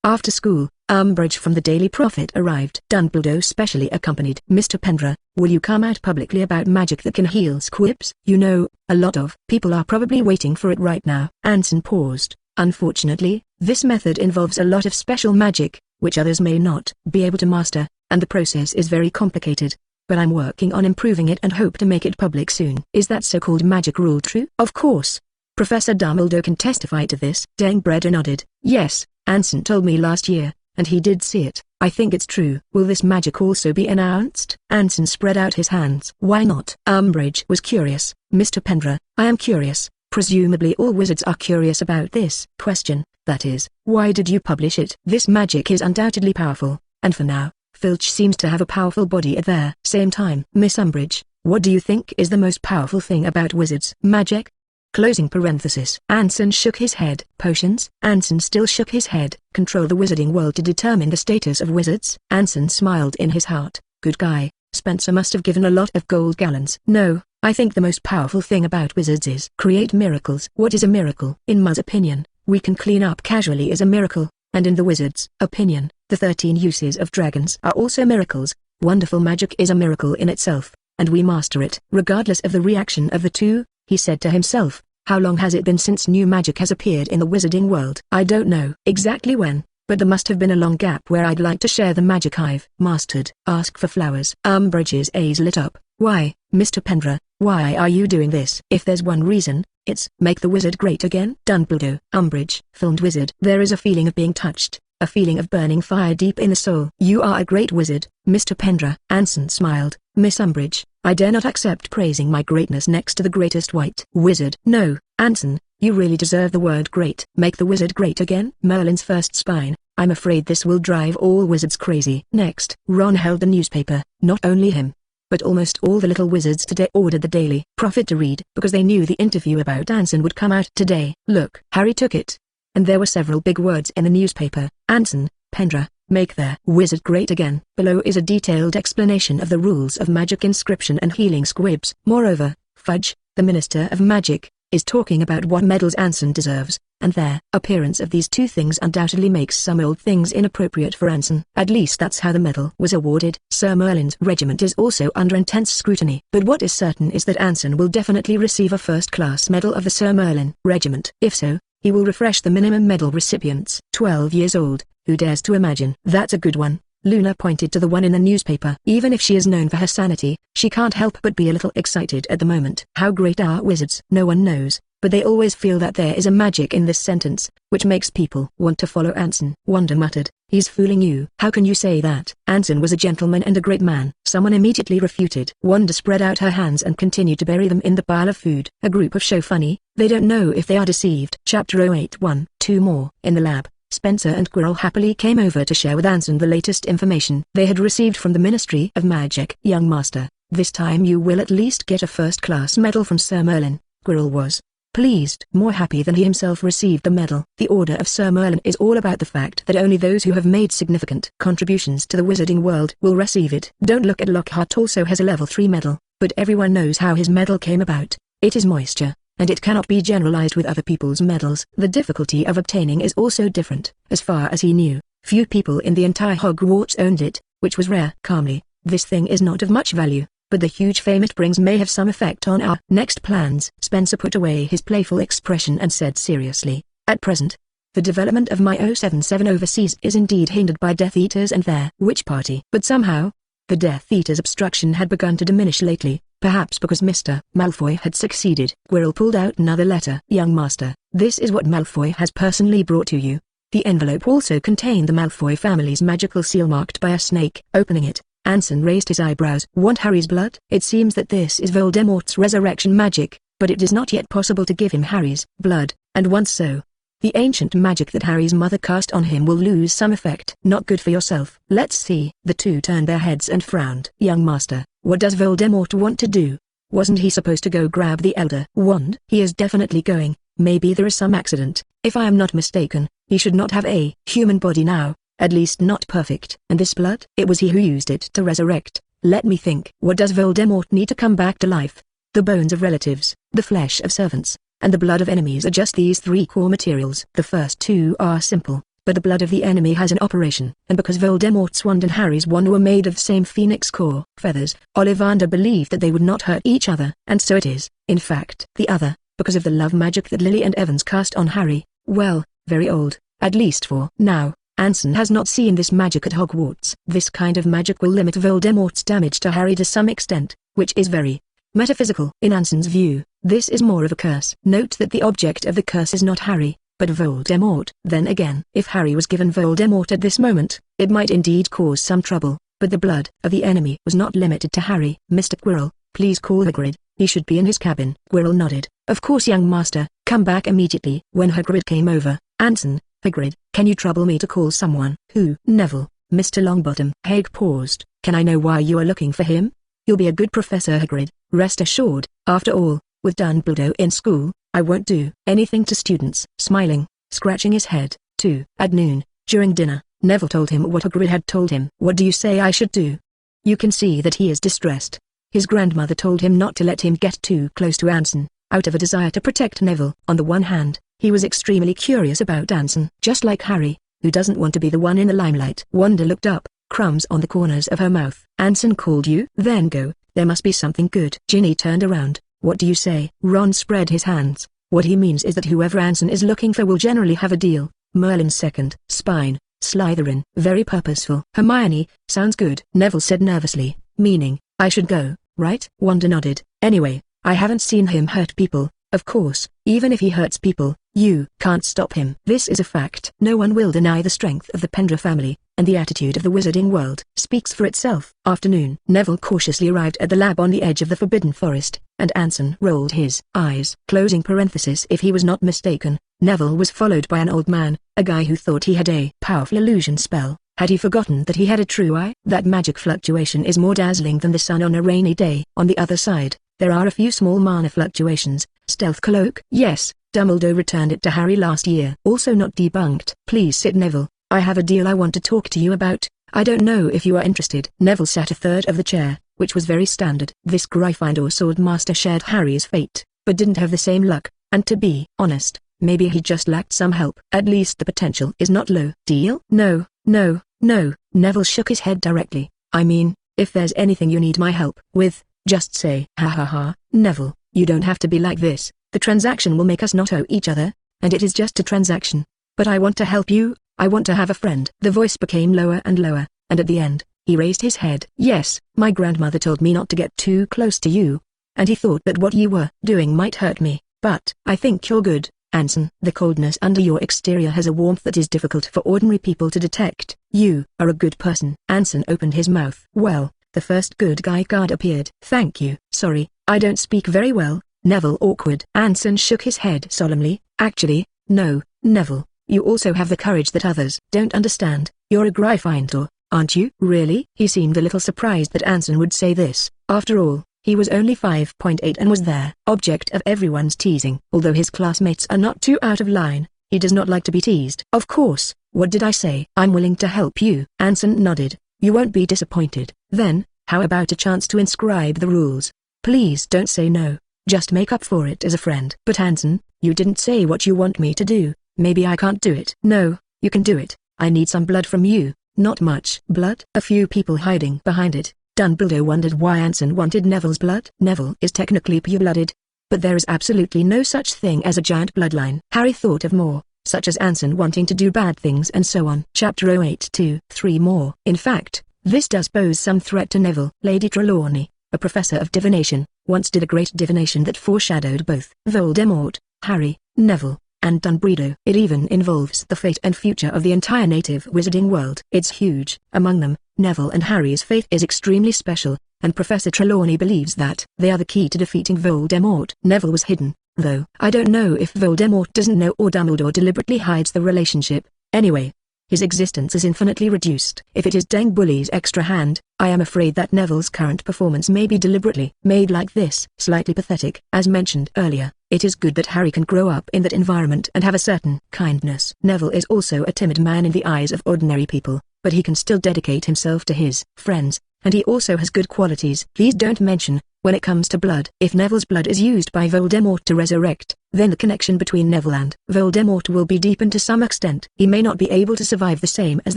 After school, Umbridge from the Daily Prophet arrived. Dumbledore specially accompanied. Mr. Pendra, will you come out publicly about magic that can heal squibs? You know, a lot of people are probably waiting for it right now. Anson paused. Unfortunately, this method involves a lot of special magic, which others may not be able to master, and the process is very complicated. But I'm working on improving it and hope to make it public soon. Is that so-called magic rule true? Of course. Professor Dumbledore can testify to this. Dumbledore nodded. Yes, Anson told me last year, and he did see it. I think it's true. Will this magic also be announced? Anson spread out his hands. Why not? Umbridge was curious. Mr. Pendra, I am curious. Presumably all wizards are curious about this question, that is, why did you publish it? This magic is undoubtedly powerful, and for now, Filch seems to have a powerful body at their same time. Miss Umbridge, what do you think is the most powerful thing about wizards? Magic? Closing parenthesis. Anson shook his head. Potions? Anson still shook his head. Control the wizarding world to determine the status of wizards? Anson smiled in his heart. Good guy, Spencer must have given a lot of gold gallons. No, I think the most powerful thing about wizards is create miracles. What is a miracle? In Muz's opinion, we can clean up casually is a miracle, and in the wizard's opinion, the 13 uses of dragons are also miracles. Wonderful magic is a miracle in itself, and we master it. Regardless of the reaction of the two, he said to himself, how long has it been since new magic has appeared in the wizarding world? I don't know exactly when, but there must have been a long gap where I'd like to share the magic I've mastered. Ask for flowers. Umbridge's eyes lit up. Why, Mr. Pendra, why are you doing this? If there's one reason, it's make the wizard great again. Dumbledore. Umbridge, filmed wizard. There is a feeling of being touched, a feeling of burning fire deep in the soul. You are a great wizard, Mr. Pendra. Anson smiled. Miss Umbridge, I dare not accept praising my greatness next to the greatest white wizard. No, Anson, you really deserve the word great. Make the wizard great again? Merlin's first spine. I'm afraid this will drive all wizards crazy. Next, Ron held the newspaper. Not only him, but almost all the little wizards today ordered the Daily Prophet to read because they knew the interview about Anson would come out today. Look. Harry took it, and there were several big words in the newspaper. Anson, Pendra, make their wizard great again. Below is a detailed explanation of the rules of magic inscription and healing squibs. Moreover, Fudge, the Minister of Magic, is talking about what medals Anson deserves, and their appearance of these two things undoubtedly makes some old things inappropriate for Anson. At least that's how the medal was awarded. Sir Merlin's regiment is also under intense scrutiny. But what is certain is that Anson will definitely receive a first-class medal of the Sir Merlin regiment. If so, he will refresh the minimum medal recipients. 12 years old, who dares to imagine? That's a good one. Luna pointed to the one in the newspaper. Even if she is known for her sanity, she can't help but be a little excited at the moment. How great are wizards? No one knows, but they always feel that there is a magic in this sentence, which makes people want to follow Anson. Wanda muttered, he's fooling you. How can you say that? Anson was a gentleman and a great man. Someone immediately refuted. Wanda spread out her hands and continued to bury them in the pile of food. A group of show funny, they don't know if they are deceived. Chapter 081. Two more. In the lab, Spencer and Quirrell happily came over to share with Anson the latest information they had received from the Ministry of Magic. Young master, this time you will at least get a first-class medal from Sir Merlin. Quirrell was pleased, more happy than he himself received the medal. The Order of Sir Merlin is all about the fact that only those who have made significant contributions to the wizarding world will receive it. Don't look at Lockhart also has a level 3 medal, but everyone knows how his medal came about. It is moisture, and it cannot be generalized with other people's medals. The difficulty of obtaining is also different. As far as he knew, few people in the entire Hogwarts owned it, which was rare. Calmly, this thing is not of much value, but the huge fame it brings may have some effect on our next plans. Spencer put away his playful expression and said seriously, at present, the development of my 077 overseas is indeed hindered by Death Eaters and their witch party. But somehow, the Death Eaters' obstruction had begun to diminish lately. Perhaps because Mr. Malfoy had succeeded. Quirrell pulled out another letter. Young master, this is what Malfoy has personally brought to you. The envelope also contained the Malfoy family's magical seal marked by a snake. Opening it, Anson raised his eyebrows. Want Harry's blood? It seems that this is Voldemort's resurrection magic, but it is not yet possible to give him Harry's blood, and once so, the ancient magic that Harry's mother cast on him will lose some effect. Not good for yourself. Let's see. The two turned their heads and frowned. Young master, what does Voldemort want to do? Wasn't he supposed to go grab the Elder Wand? He is definitely going. Maybe there is some accident. If I am not mistaken, he should not have a human body now, at least not perfect. And this blood? It was he who used it to resurrect. Let me think. What does Voldemort need to come back to life? The bones of relatives, the flesh of servants, and the blood of enemies are just these three core materials. The first two are simple, but the blood of the enemy has an operation. And because Voldemort's wand and Harry's wand were made of the same phoenix core feathers, Ollivander believed that they would not hurt each other. And so it is. In fact, the other, because of the love magic that Lily and Evans cast on Harry, well, very old, at least for now. Anson has not seen this magic at Hogwarts. This kind of magic will limit Voldemort's damage to Harry to some extent, which is very metaphysical. In Anson's view, this is more of a curse. Note that the object of the curse is not Harry, but Voldemort. Then again, if Harry was given Voldemort at this moment, it might indeed cause some trouble, but the blood of the enemy was not limited to Harry. Mr. Quirrell, please call Hagrid. He should be in his cabin. Quirrell nodded. Of course, young master. Come back immediately. When Hagrid came over, Anson, Hagrid, can you trouble me to call someone? Who? Neville, Mr. Longbottom. Hag paused. Can I know why you are looking for him? You'll be a good professor, Hagrid. Rest assured. After all, with Dumbledore in school, I won't do anything to students. Smiling, scratching his head, too. At noon, during dinner, Neville told him what Hagrid had told him. What do you say I should do? You can see that he is distressed. His grandmother told him not to let him get too close to Anson, out of a desire to protect Neville. On the one hand, he was extremely curious about Anson, just like Harry, who doesn't want to be the one in the limelight. Wanda looked up, crumbs on the corners of her mouth. Anson called you? Then go, there must be something good. Ginny turned around. What do you say? Ron spread his hands. What he means is that whoever Anson is looking for will generally have a deal. Merlin's second spine, Slytherin. Very purposeful. Hermione, sounds good. Neville said nervously, meaning, I should go, right? Wanda nodded. Anyway, I haven't seen him hurt people. Of course, even if he hurts people, you can't stop him. This is a fact. No one will deny the strength of the Pendra family, and the attitude of the wizarding world speaks for itself. Afternoon. Neville cautiously arrived at the lab on the edge of the Forbidden Forest, and Anson rolled his eyes. Closing parenthesis. If he was not mistaken, Neville was followed by an old man, a guy who thought he had a powerful illusion spell. Had he forgotten that he had a true eye? That magic fluctuation is more dazzling than the sun on a rainy day. On the other side, there are a few small mana fluctuations. Stealth cloak? Yes, Dumbledore returned it to Harry last year. Also not debunked. Please sit, Neville. I have a deal I want to talk to you about. I don't know if you are interested. Neville sat a third of the chair, which was very standard. This Gryffindor sword master shared Harry's fate, but didn't have the same luck, and to be honest, maybe he just lacked some help. At least the potential is not low. Deal? No, no, no. Neville shook his head directly. I mean, if there's anything you need my help with, just say. Ha ha ha. Neville, you don't have to be like this. The transaction will make us not owe each other, and it is just a transaction. But I want to help you. I want to have a friend. The voice became lower and lower, and at the end, he raised his head. Yes, my grandmother told me not to get too close to you, and he thought that what you were doing might hurt me, but I think you're good, Anson. The coldness under your exterior has a warmth that is difficult for ordinary people to detect. You are a good person. Anson opened his mouth. Well, the first good guy card appeared. Thank you. Sorry, I don't speak very well. Neville awkward. Anson shook his head solemnly. Actually, no, Neville. You also have the courage that others don't understand. You're a Gryffindor, aren't you? Really? He seemed a little surprised that Anson would say this. After all, he was only 5.8 and was the object of everyone's teasing. Although his classmates are not too out of line, he does not like to be teased. Of course, what did I say? I'm willing to help you. Anson nodded. You won't be disappointed. Then, how about a chance to inscribe the rules? Please don't say no. Just make up for it as a friend. But Anson, you didn't say what you want me to do. Maybe I can't do it. No, you can do it. I need some blood from you. Not much. Blood? A few people hiding behind it. Dumbledore wondered why Anson wanted Neville's blood. Neville is technically pure-blooded, but there is absolutely no such thing as a giant bloodline. Harry thought of more, such as Anson wanting to do bad things and so on. Chapter 082. 3 more. In fact, this does pose some threat to Neville. Lady Trelawney, a professor of divination, once did a great divination that foreshadowed both Voldemort, Harry, Neville, and Dumbledore. It even involves the fate and future of the entire native wizarding world. It's huge. Among them, Neville and Harry's fate is extremely special, and Professor Trelawney believes that they are the key to defeating Voldemort. Neville was hidden, though I don't know if Voldemort doesn't know or Dumbledore deliberately hides the relationship. Anyway, his existence is infinitely reduced. If it is Deng Bully's extra hand, I am afraid that Neville's current performance may be deliberately made like this. Slightly pathetic. As mentioned earlier, it is good that Harry can grow up in that environment and have a certain kindness. Neville is also a timid man in the eyes of ordinary people, but he can still dedicate himself to his friends, and he also has good qualities. Please don't mention, when it comes to blood. If Neville's blood is used by Voldemort to resurrect, then the connection between Neville and Voldemort will be deepened to some extent. He may not be able to survive the same as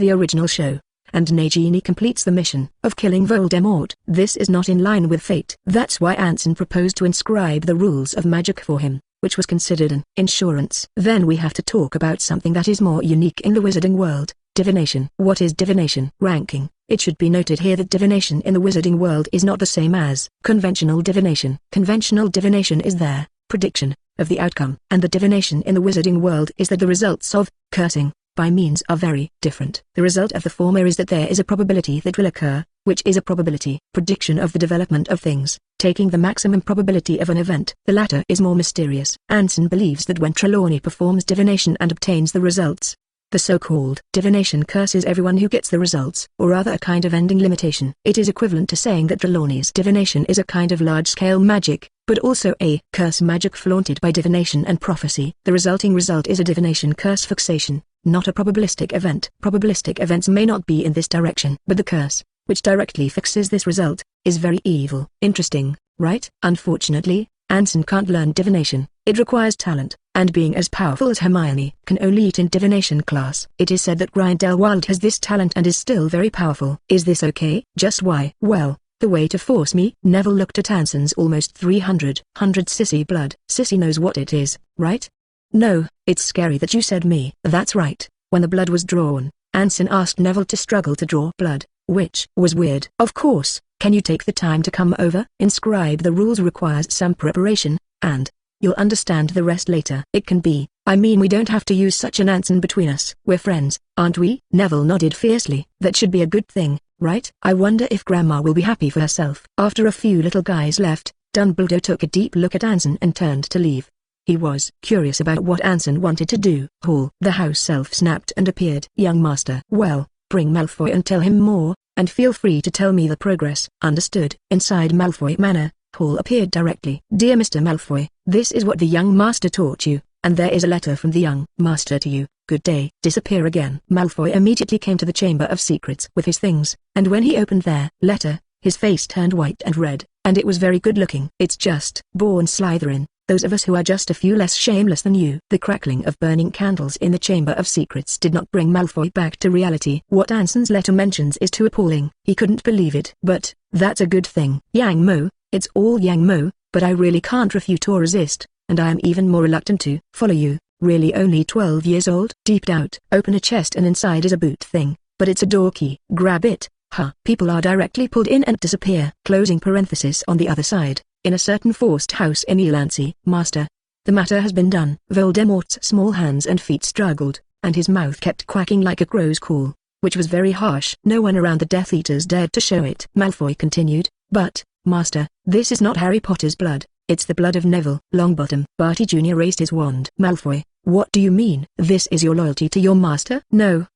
the original show, and Nagini completes the mission of killing Voldemort. This is not in line with fate. That's why Anson proposed to inscribe the rules of magic for him, which was considered an insurance. Then we have to talk about something that is more unique in the wizarding world: divination. What is divination? Ranking. It should be noted here that divination in the wizarding world is not the same as conventional divination. Conventional divination is their prediction of the outcome, and the divination in the wizarding world is that the results of cursing by means are very different. The result of the former is that there is a probability that will occur, which is a probability prediction of the development of things, taking the maximum probability of an event. The latter is more mysterious. Anson believes that when Trelawney performs divination and obtains the results, the so-called divination curses everyone who gets the results, or rather a kind of ending limitation. It is equivalent to saying that Trelawney's divination is a kind of large-scale magic, but also a curse magic flaunted by divination and prophecy. The resulting result is a divination curse fixation, not a probabilistic event. Probabilistic events may not be in this direction, but the curse, which directly fixes this result, is very evil. Interesting, right? Unfortunately, Anson can't learn divination. It requires talent, and being as powerful as Hermione can only eat in divination class. It is said that Grindelwald has this talent and is still very powerful. Is this okay? Just why? Well, the way to force me. Neville looked at Anson's almost 300 sissy blood. Sissy knows what it is, right? No, it's scary that you said me. That's right. When the blood was drawn, Anson asked Neville to struggle to draw blood, which was weird. Of course. Can you take the time to come over? Inscribe the rules requires some preparation, and you'll understand the rest later. It can be. I mean, we don't have to use such an Anson between us. We're friends, aren't we? Neville nodded fiercely. That should be a good thing, right? I wonder if Grandma will be happy for herself. After a few little guys left, Dumbledore took a deep look at Anson and turned to leave. He was curious about what Anson wanted to do. Hall. The house elf snapped and appeared. Young master. Well, bring Malfoy and tell him more, and feel free to tell me the progress. Understood. Inside Malfoy Manor, Hall appeared directly. Dear Mr. Malfoy, this is what the young master taught you, and there is a letter from the young master to you. Good day. Disappear again. Malfoy immediately came to the Chamber of Secrets with his things, and when he opened their letter, his face turned white and red, and it was very good looking. It's just born Slytherin, those of us who are just a few less shameless than you. The crackling of burning candles in the Chamber of Secrets did not bring Malfoy back to reality. What Anson's letter mentions is too appalling. He couldn't believe it. But, that's a good thing. Yang Mo, it's all Yang Mo, but I really can't refute or resist, and I am even more reluctant to follow you. Really only 12 years old? Deep out. Open a chest and inside is a boot thing, but it's a door key. Grab it. Huh. People are directly pulled in and disappear. Closing parenthesis on the other side. In a certain forced house in Elancy. Master, the matter has been done. Voldemort's small hands and feet struggled, and his mouth kept quacking like a crow's call, which was very harsh. No one around the Death Eaters dared to show it. Malfoy continued, but, Master, this is not Harry Potter's blood, it's the blood of Neville Longbottom. Barty Jr. raised his wand. Malfoy, what do you mean? This is your loyalty to your master? No,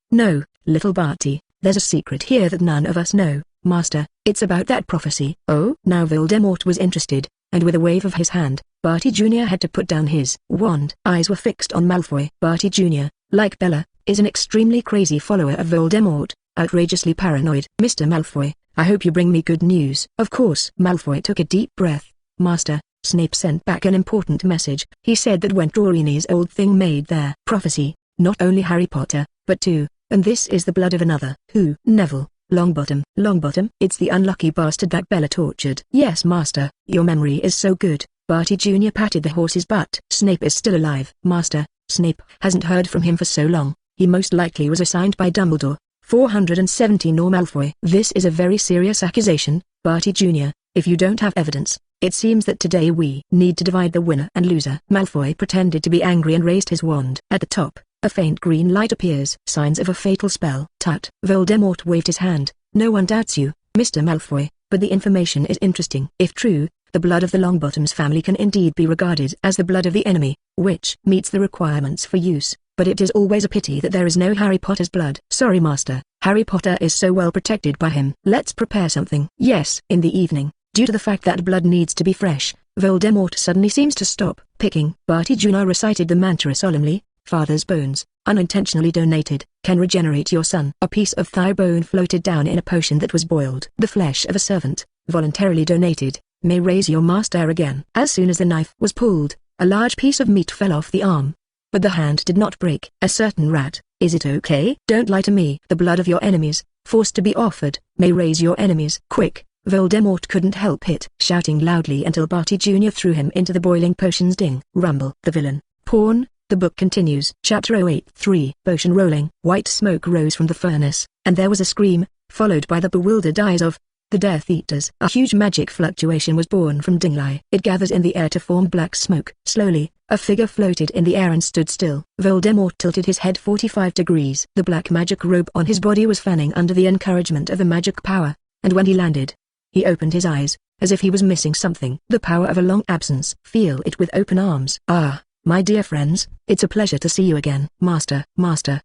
little Barty, there's a secret here that none of us know. Master, it's about that prophecy. Oh? Now Voldemort was interested, and with a wave of his hand, Barty Jr. had to put down his wand. Eyes were fixed on Malfoy. Barty Jr., like Bella, is an extremely crazy follower of Voldemort, outrageously paranoid. Mr. Malfoy, I hope you bring me good news. Of course. Malfoy took a deep breath. Master, Snape sent back an important message. He said that when Dorini's old thing made their prophecy, not only Harry Potter, but two, and this is the blood of another. Who? Neville Longbottom. Longbottom? It's the unlucky bastard that Bella tortured. Yes, Master, your memory is so good. Barty Jr. patted the horse's butt. Snape is still alive. Master, Snape hasn't heard from him for so long. He most likely was assigned by Dumbledore. 470 nor Malfoy. This is a very serious accusation, Barty Jr., if you don't have evidence, it seems that today we need to divide the winner and loser. Malfoy pretended to be angry and raised his wand. At the top, a faint green light appears. Signs of a fatal spell. Tut. Voldemort waved his hand. No one doubts you, Mr. Malfoy, but the information is interesting. If true, the blood of the Longbottoms family can indeed be regarded as the blood of the enemy, which meets the requirements for use, but it is always a pity that there is no Harry Potter's blood. Sorry Master, Harry Potter is so well protected by him. Let's prepare something. Yes. In the evening, due to the fact that blood needs to be fresh, Voldemort suddenly seems to stop picking. Barty Jr. recited the mantra solemnly. Father's bones, unintentionally donated, can regenerate your son. A piece of thigh bone floated down in a potion that was boiled. The flesh of a servant, voluntarily donated, may raise your master again. As soon as the knife was pulled, a large piece of meat fell off the arm. But the hand did not break. A certain rat, is it okay? Don't lie to me. The blood of your enemies, forced to be offered, may raise your enemies. Quick! Voldemort couldn't help it, shouting loudly until Barty Jr. threw him into the boiling potions. Ding! Rumble. The villain. Pawn. The book continues. Chapter 083. Potion rolling. White smoke rose from the furnace, and there was a scream, followed by the bewildered eyes of the Death Eaters. A huge magic fluctuation was born from Dingley. It gathered in the air to form black smoke. Slowly, a figure floated in the air and stood still. Voldemort tilted his head 45 degrees. The black magic robe on his body was fanning under the encouragement of the magic power, and when he landed, he opened his eyes, as if he was missing something. The power of a long absence. Feel it with open arms. Ah! My dear friends, it's a pleasure to see you again. Master,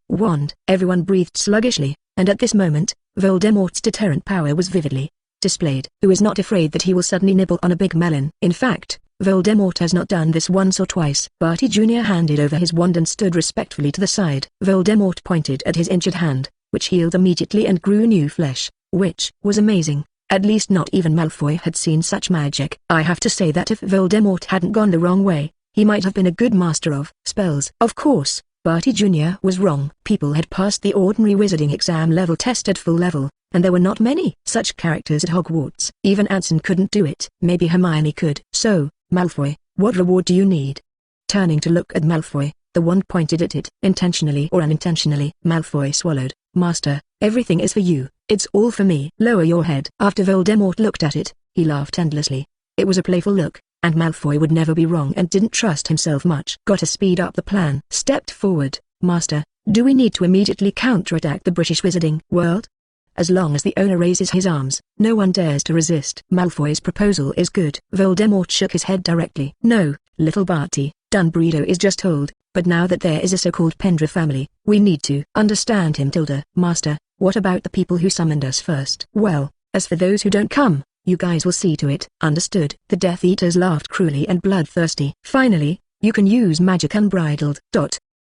wand. Everyone breathed sluggishly, and at this moment, Voldemort's deterrent power was vividly displayed. Who is not afraid that he will suddenly nibble on a big melon? In fact, Voldemort has not done this once or twice. Barty Jr. handed over his wand and stood respectfully to the side. Voldemort pointed at his injured hand, which healed immediately and grew new flesh, which was amazing. At least not even Malfoy had seen such magic. I have to say that if Voldemort hadn't gone the wrong way, he might have been a good master of spells. Of course, Barty Jr. was wrong. People had passed the ordinary wizarding exam level test at full level, and there were not many such characters at Hogwarts. Even Anson couldn't do it. Maybe Hermione could. So, Malfoy, what reward do you need? Turning to look at Malfoy, the wand pointed at it. Intentionally or unintentionally, Malfoy swallowed. Master, everything is for you. It's all for me. Lower your head. After Voldemort looked at it, he laughed endlessly. It was a playful look, and Malfoy would never be wrong and didn't trust himself much. Gotta speed up the plan. Stepped forward. Master, do we need to immediately counterattack the British Wizarding World? As long as the owner raises his arms, no one dares to resist. Malfoy's proposal is good. Voldemort shook his head directly. No, little Barty, Dumbledore is just told, but now that there is a so-called Pendra family, we need to understand him. Tilda. Master, what about the people who summoned us first? Well, as for those who don't come, you guys will see to it. Understood. The Death Eaters laughed cruelly and bloodthirsty. Finally, you can use magic unbridled.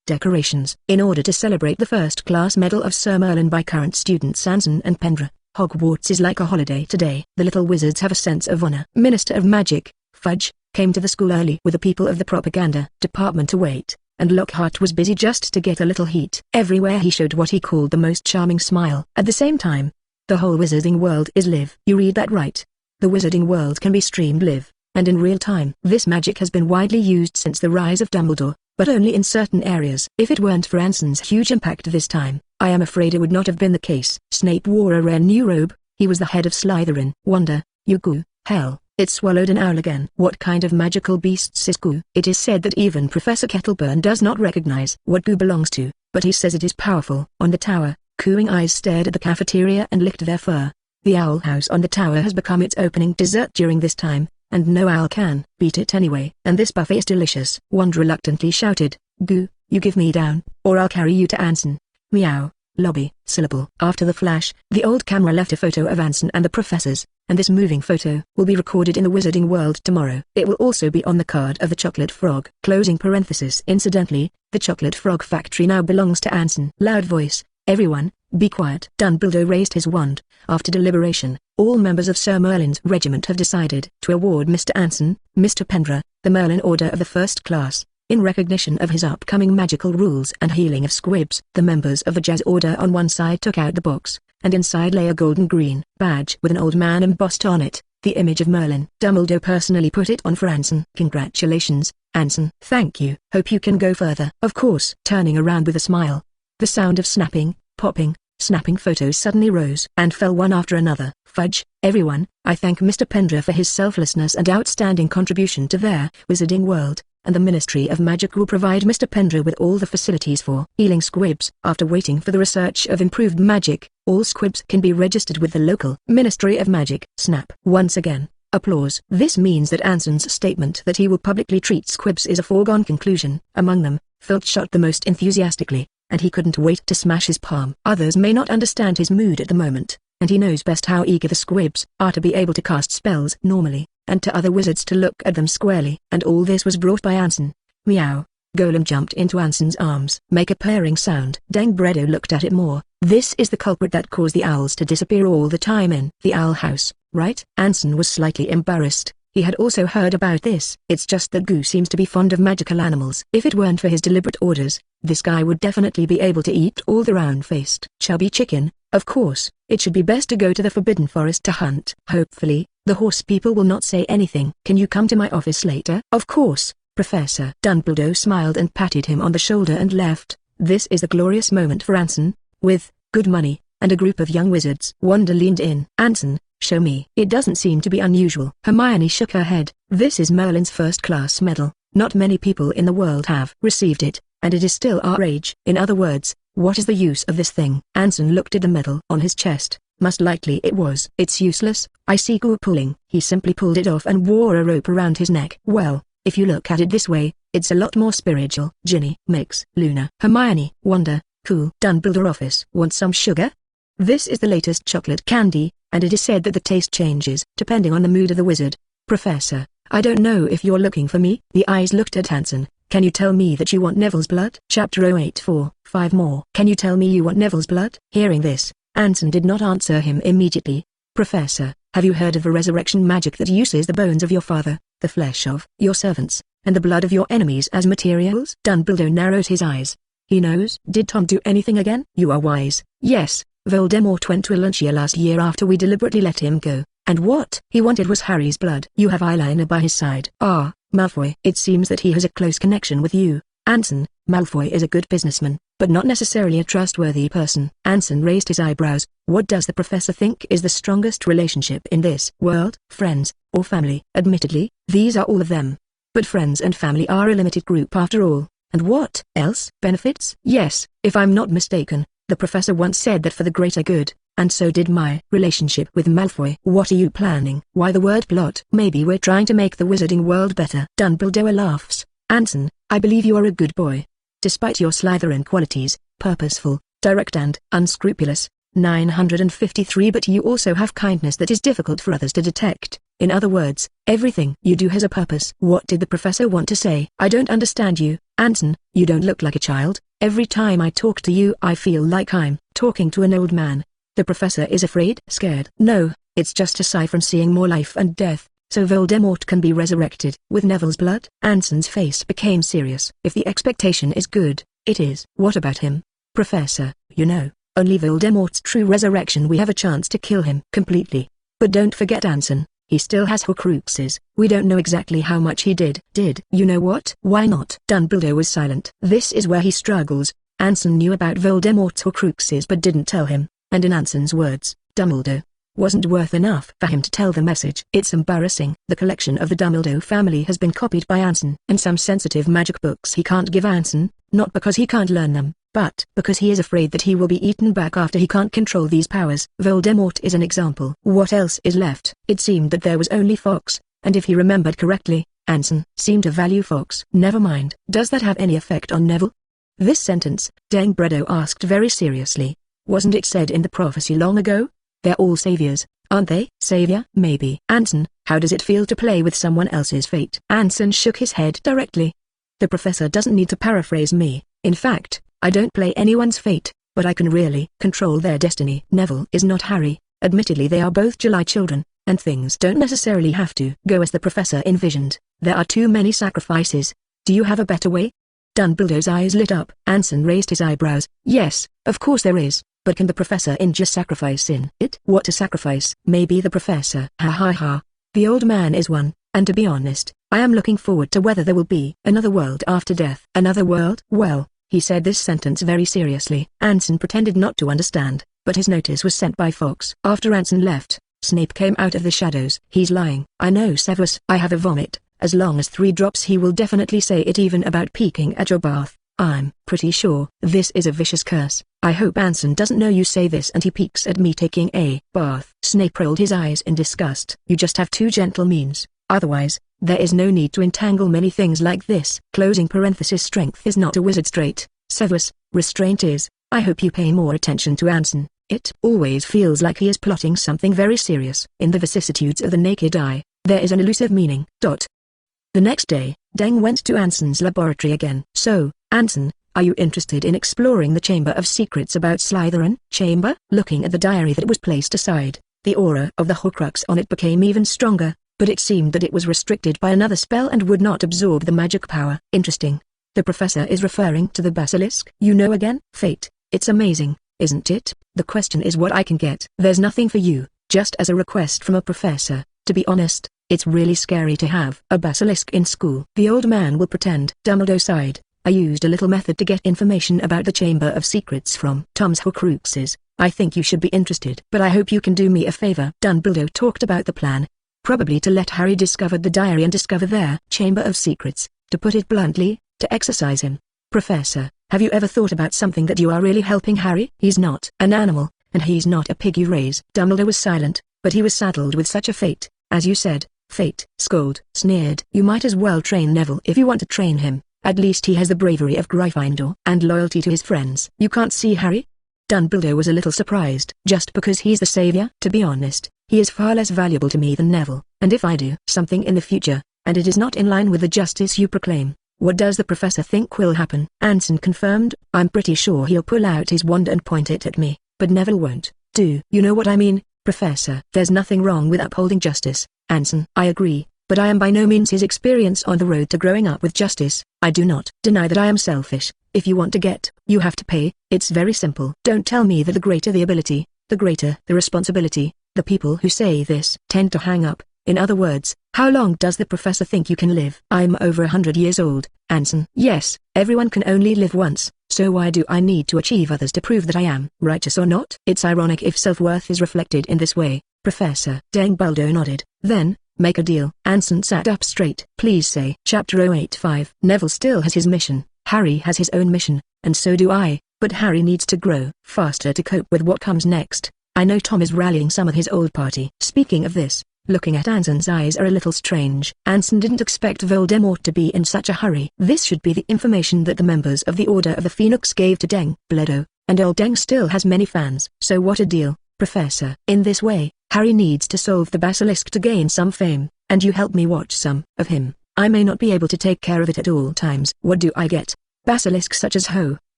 Decorations. In order to celebrate the first-class medal of Sir Merlin by current students Anson and Pendra, Hogwarts is like a holiday today. The little wizards have a sense of honor. Minister of Magic, Fudge, came to the school early with the people of the propaganda department to wait, and Lockhart was busy just to get a little heat. Everywhere he showed what he called the most charming smile. At the same time, the whole wizarding world is live. You read that right. The wizarding world can be streamed live, and in real time. This magic has been widely used since the rise of Dumbledore, but only in certain areas. If it weren't for Anson's huge impact this time, I am afraid it would not have been the case. Snape wore a rare new robe. He was the head of Slytherin. Wonder, you goo. Hell, it swallowed an owl again. What kind of magical beasts is goo? It is said that even Professor Kettleburn does not recognize what goo belongs to, but he says it is powerful. On the tower, cooing eyes stared at the cafeteria and licked their fur. The owl house on the tower has become its opening dessert during this time, and no owl can beat it anyway. And this buffet is delicious. Wand reluctantly shouted, Goo, you give me down, or I'll carry you to Anson. Meow. Lobby. Syllable. After the flash, the old camera left a photo of Anson and the professors, and this moving photo will be recorded in the Wizarding World tomorrow. It will also be on the card of the Chocolate Frog. Closing parenthesis. Incidentally, the Chocolate Frog factory now belongs to Anson. Loud voice. Everyone, be quiet. Dumbledore raised his wand. After deliberation, all members of Sir Merlin's regiment have decided to award Mr. Anson, Mr. Pendra, the Merlin Order of the First Class, in recognition of his upcoming magical rules and healing of squibs. The members of the Jazz Order on one side took out the box, and inside lay a golden-green badge with an old man embossed on it, the image of Merlin. Dumbledore personally put it on for Anson. Congratulations, Anson. Thank you. Hope you can go further. Of course. Turning around with a smile. The sound of snapping, popping, snapping photos suddenly rose and fell one after another. Fudge, everyone, I thank Mr. Pendra for his selflessness and outstanding contribution to their wizarding world, and the Ministry of Magic will provide Mr. Pendra with all the facilities for healing squibs. After waiting for the research of improved magic, all squibs can be registered with the local Ministry of Magic. Snap. Once again, applause. This means that Anson's statement that he will publicly treat squibs is a foregone conclusion. Among them, Filch shot the most enthusiastically, and he couldn't wait to smash his palm. Others may not understand his mood at the moment, and he knows best how eager the squibs are to be able to cast spells normally, and to other wizards to look at them squarely. And all this was brought by Anson. Meow. Golem jumped into Anson's arms. Make a purring sound. Dangbredo looked at it more. This is the culprit that caused the owls to disappear all the time in the owl house, right? Anson was slightly embarrassed. He had also heard about this. It's just that Goo seems to be fond of magical animals. If it weren't for his deliberate orders, this guy would definitely be able to eat all the round-faced chubby chicken. Of course, it should be best to go to the Forbidden Forest to hunt. Hopefully, the horse people will not say anything. Can you come to my office later? Of course, Professor. Dumbledore smiled and patted him on the shoulder and left. This is the glorious moment for Anson, with good money, and a group of young wizards. Wanda leaned in. Anson, show me. It doesn't seem to be unusual. Hermione shook her head. This is Merlin's first-class medal. Not many people in the world have received it, and it is still our age. In other words, what is the use of this thing? Anson looked at the medal on his chest. Most likely it was. It's useless. I see Goo pulling. He simply pulled it off and wore a rope around his neck. Well, if you look at it this way, it's a lot more spiritual. Ginny, Mix, Luna, Hermione, Wanda, cool. Dumbledore office. Want some sugar? This is the latest chocolate candy, and it is said that the taste changes depending on the mood of the wizard. Professor, I don't know if you're looking for me. The eyes looked at Anson. Can you tell me that you want Neville's blood? Chapter 084, 5 more. Can you tell me you want Neville's blood? Hearing this, Anson did not answer him immediately. Professor, have you heard of a resurrection magic that uses the bones of your father, the flesh of your servants, and the blood of your enemies as materials? Dumbledore narrowed his eyes. He knows. Did Tom do anything again? You are wise. Yes, Voldemort went to Aluncia last year after we deliberately let him go, and what he wanted was Harry's blood. You have eyeliner by his side. Ah, Malfoy. It seems that he has a close connection with you, Anson. Malfoy is a good businessman, but not necessarily a trustworthy person. Anson raised his eyebrows. What does the professor think is the strongest relationship in this world? Friends, or family? Admittedly, these are all of them. But friends and family are a limited group after all. And what else? Benefits? Yes, if I'm not mistaken, the professor once said that for the greater good, and so did my relationship with Malfoy. What are you planning? Why the word plot? Maybe we're trying to make the wizarding world better. Dumbledore laughs. Anson, I believe you are a good boy. Despite your Slytherin qualities, purposeful, direct and unscrupulous. 953. But you also have kindness that is difficult for others to detect. In other words, everything you do has a purpose. What did the professor want to say? I don't understand you, Anson. You don't look like a child. Every time I talk to you I feel like I'm talking to an old man. The professor is afraid? Scared? No, it's just aside from seeing more life and death, so Voldemort can be resurrected. With Neville's blood? Anson's face became serious. If the expectation is good, it is. What about him? Professor, you know, only Voldemort's true resurrection we have a chance to kill him completely. But don't forget Anson, he still has Horcruxes. We don't know exactly how much he did. You know what? Why not? Dumbledore was silent. This is where he struggles. Anson knew about Voldemort's Horcruxes but didn't tell him, and in Anson's words, Dumbledore wasn't worth enough for him to tell the message. It's embarrassing. The collection of the Dumbledore family has been copied by Anson, and some sensitive magic books he can't give Anson, not because he can't learn them, but because he is afraid that he will be eaten back after he can't control these powers. Voldemort is an example. What else is left? It seemed that there was only Fox, and if he remembered correctly, Anson seemed to value Fox. Never mind. Does that have any effect on Neville? This sentence, Dangbredo asked very seriously. Wasn't it said in the prophecy long ago? They're all saviors, aren't they? Savior? Maybe. Anson, how does it feel to play with someone else's fate? Anson shook his head directly. The professor doesn't need to paraphrase me. In fact, I don't play anyone's fate, but I can really control their destiny. Neville is not Harry. Admittedly they are both July children, and things don't necessarily have to go as the professor envisioned. There are too many sacrifices. Do you have a better way? Dumbledore's eyes lit up. Anson raised his eyebrows. Yes, of course there is. But can the professor inject sacrifice in it? What a sacrifice? Maybe the professor. Ha ha ha. The old man is one, and to be honest, I am looking forward to whether there will be another world after death. Another world? Well, he said this sentence very seriously. Anson pretended not to understand, but his notice was sent by Fox. After Anson left, Snape came out of the shadows. He's lying. I know, Severus. I have a vomit. As long as 3 drops he will definitely say it, even about peeking at your bath. I'm pretty sure this is a vicious curse. I hope Anson doesn't know you say this and he peeks at me taking a bath. Snape rolled his eyes in disgust. You just have 2 gentle means. Otherwise, there is no need to entangle many things like this. Closing parenthesis. Strength is not a wizard's trait, Severus. Restraint is. I hope you pay more attention to Anson. It always feels like he is plotting something very serious. In the vicissitudes of the naked eye, there is an elusive meaning. The next day, Deng went to Anson's laboratory again. So, Anson, are you interested in exploring the Chamber of Secrets about Slytherin? Chamber? Looking at the diary that was placed aside, the aura of the Horcrux on it became even stronger, but it seemed that it was restricted by another spell and would not absorb the magic power. Interesting. The professor is referring to the basilisk. You know again? Fate. It's amazing, isn't it? The question is what I can get. There's nothing for you, just as a request from a professor. To be honest, it's really scary to have a basilisk in school. The old man will pretend. Dumbledore sighed. I used a little method to get information about the Chamber of Secrets from Tom's Horcruxes. I think you should be interested. But I hope you can do me a favor. Dumbledore talked about the plan. Probably to let Harry discover the diary and discover their Chamber of Secrets. To put it bluntly, to exercise him. Professor, have you ever thought about something that you are really helping Harry? He's not an animal, and he's not a pig you raise. Dumbledore was silent, but he was saddled with such a fate. As you said, fate. Scold sneered. You might as well train Neville if you want to train him. At least he has the bravery of Gryffindor and loyalty to his friends. You can't see Harry? Dumbledore was a little surprised. Just because he's the savior? To be honest, he is far less valuable to me than Neville. And if I do something in the future, and it is not in line with the justice you proclaim, what does the professor think will happen? Anson confirmed. I'm pretty sure he'll pull out his wand and point it at me, but Neville won't. Do you know what I mean, Professor? There's nothing wrong with upholding justice, Anson. I agree, but I am by no means his experience on the road to growing up with justice. I do not deny that I am selfish. If you want to get, you have to pay. It's very simple. Don't tell me that the greater the ability, the greater the responsibility. The people who say this tend to hang up. In other words, how long does the professor think you can live? I'm over 100 years old, Anson. Yes, everyone can only live once, so why do I need to achieve others to prove that I am righteous or not? It's ironic if self-worth is reflected in this way, Professor. Dumbledore nodded. Then, make a deal. Anson sat up straight. Please say. Chapter 085. Neville still has his mission. Harry has his own mission, and so do I, but Harry needs to grow faster to cope with what comes next. I know Tom is rallying some of his old party. Speaking of this, looking at Anson's eyes are a little strange. Anson didn't expect Voldemort to be in such a hurry. This should be the information that the members of the Order of the Phoenix gave to Deng. Bledo, and old Deng still has many fans. So what a deal, Professor. In this way, Harry needs to solve the basilisk to gain some fame, and you help me watch some of him. I may not be able to take care of it at all times. What do I get? Basilisk such as Ho.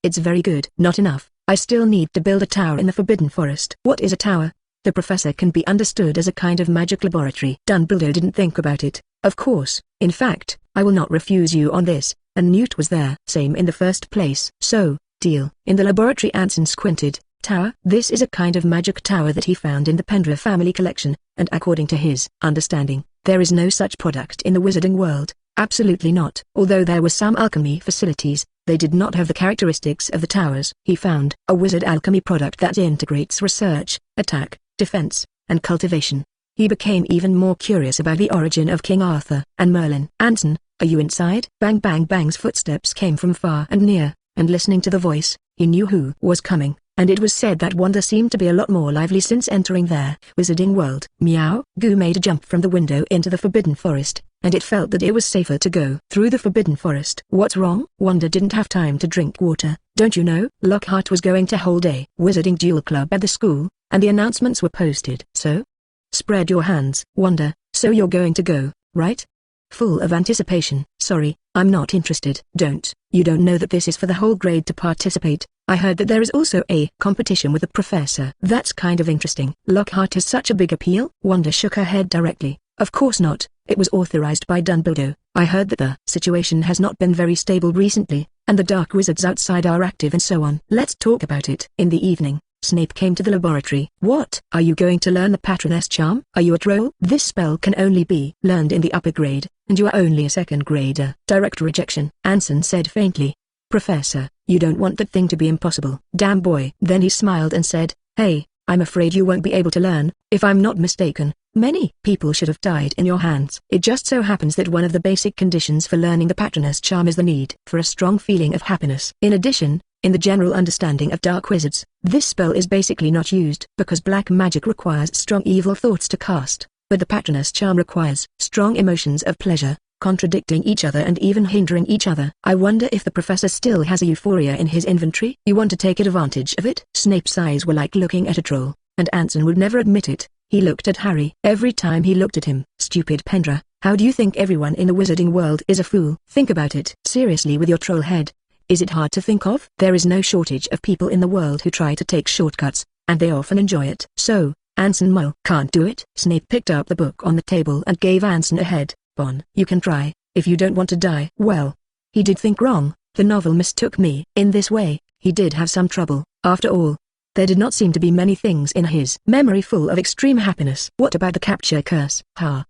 It's very good. Not enough. I still need to build a tower in the Forbidden Forest. What is a tower? The professor can be understood as a kind of magic laboratory. Dumbledore didn't think about it. Of course. In fact, I will not refuse you on this, and Newt was there. Same in the first place. So, deal. In the laboratory Anson squinted. Tower? This is a kind of magic tower that he found in the Pendra family collection, and according to his understanding, there is no such product in the wizarding world. Absolutely not. Although there were some alchemy facilities, they did not have the characteristics of the towers. He found a wizard alchemy product that integrates research, attack, defense, and cultivation. He became even more curious about the origin of King Arthur and Merlin. Anson, are you inside? Bang bang bang's footsteps came from far and near, and listening to the voice, he knew who was coming, and it was said that Wanda seemed to be a lot more lively since entering their wizarding world. Meow. Goo made a jump from the window into the Forbidden Forest, and it felt that it was safer to go through the Forbidden Forest. What's wrong? Wanda didn't have time to drink water. Don't you know? Lockhart was going to hold a wizarding duel club at the school, and the announcements were posted. So? Spread your hands. Wanda, so you're going to go, right? Full of anticipation. Sorry, I'm not interested. You don't know that this is for the whole grade to participate. I heard that there is also a competition with the professor. That's kind of interesting. Lockhart has such a big appeal? Wanda shook her head directly. Of course not. It was authorized by Dumbledore. I heard that the situation has not been very stable recently, and the dark wizards outside are active and so on. Let's talk about it. In the evening, Snape came to the laboratory. What? Are you going to learn the Patroness charm? Are you a troll? This spell can only be learned in the upper grade, and you are only a second grader. Direct rejection. Anson said faintly. Professor, you don't want that thing to be impossible. Damn boy. Then he smiled and said, hey, I'm afraid you won't be able to learn. If I'm not mistaken, many people should have died in your hands. It just so happens that one of the basic conditions for learning the Patronus charm is the need for a strong feeling of happiness. In addition, in the general understanding of dark wizards, this spell is basically not used because black magic requires strong evil thoughts to cast, but the Patronus charm requires strong emotions of pleasure, contradicting each other and even hindering each other. I wonder if the professor still has a euphoria in his inventory. You want to take advantage of it? Snape's eyes were like looking at a troll, and Anson would never admit it. He looked at Harry every time he looked at him. Stupid Pendra, how do you think everyone in the wizarding world is a fool? Think about it seriously with your troll head. Is it hard to think of? There is no shortage of people in the world who try to take shortcuts, and they often enjoy it. So, Anson Mull can't do it? Snape picked up the book on the table and gave Anson a head. Bon, you can try, if you don't want to die. Well, he did think wrong. The novel mistook me. In this way, he did have some trouble. After all, there did not seem to be many things in his memory full of extreme happiness. What about the capture curse?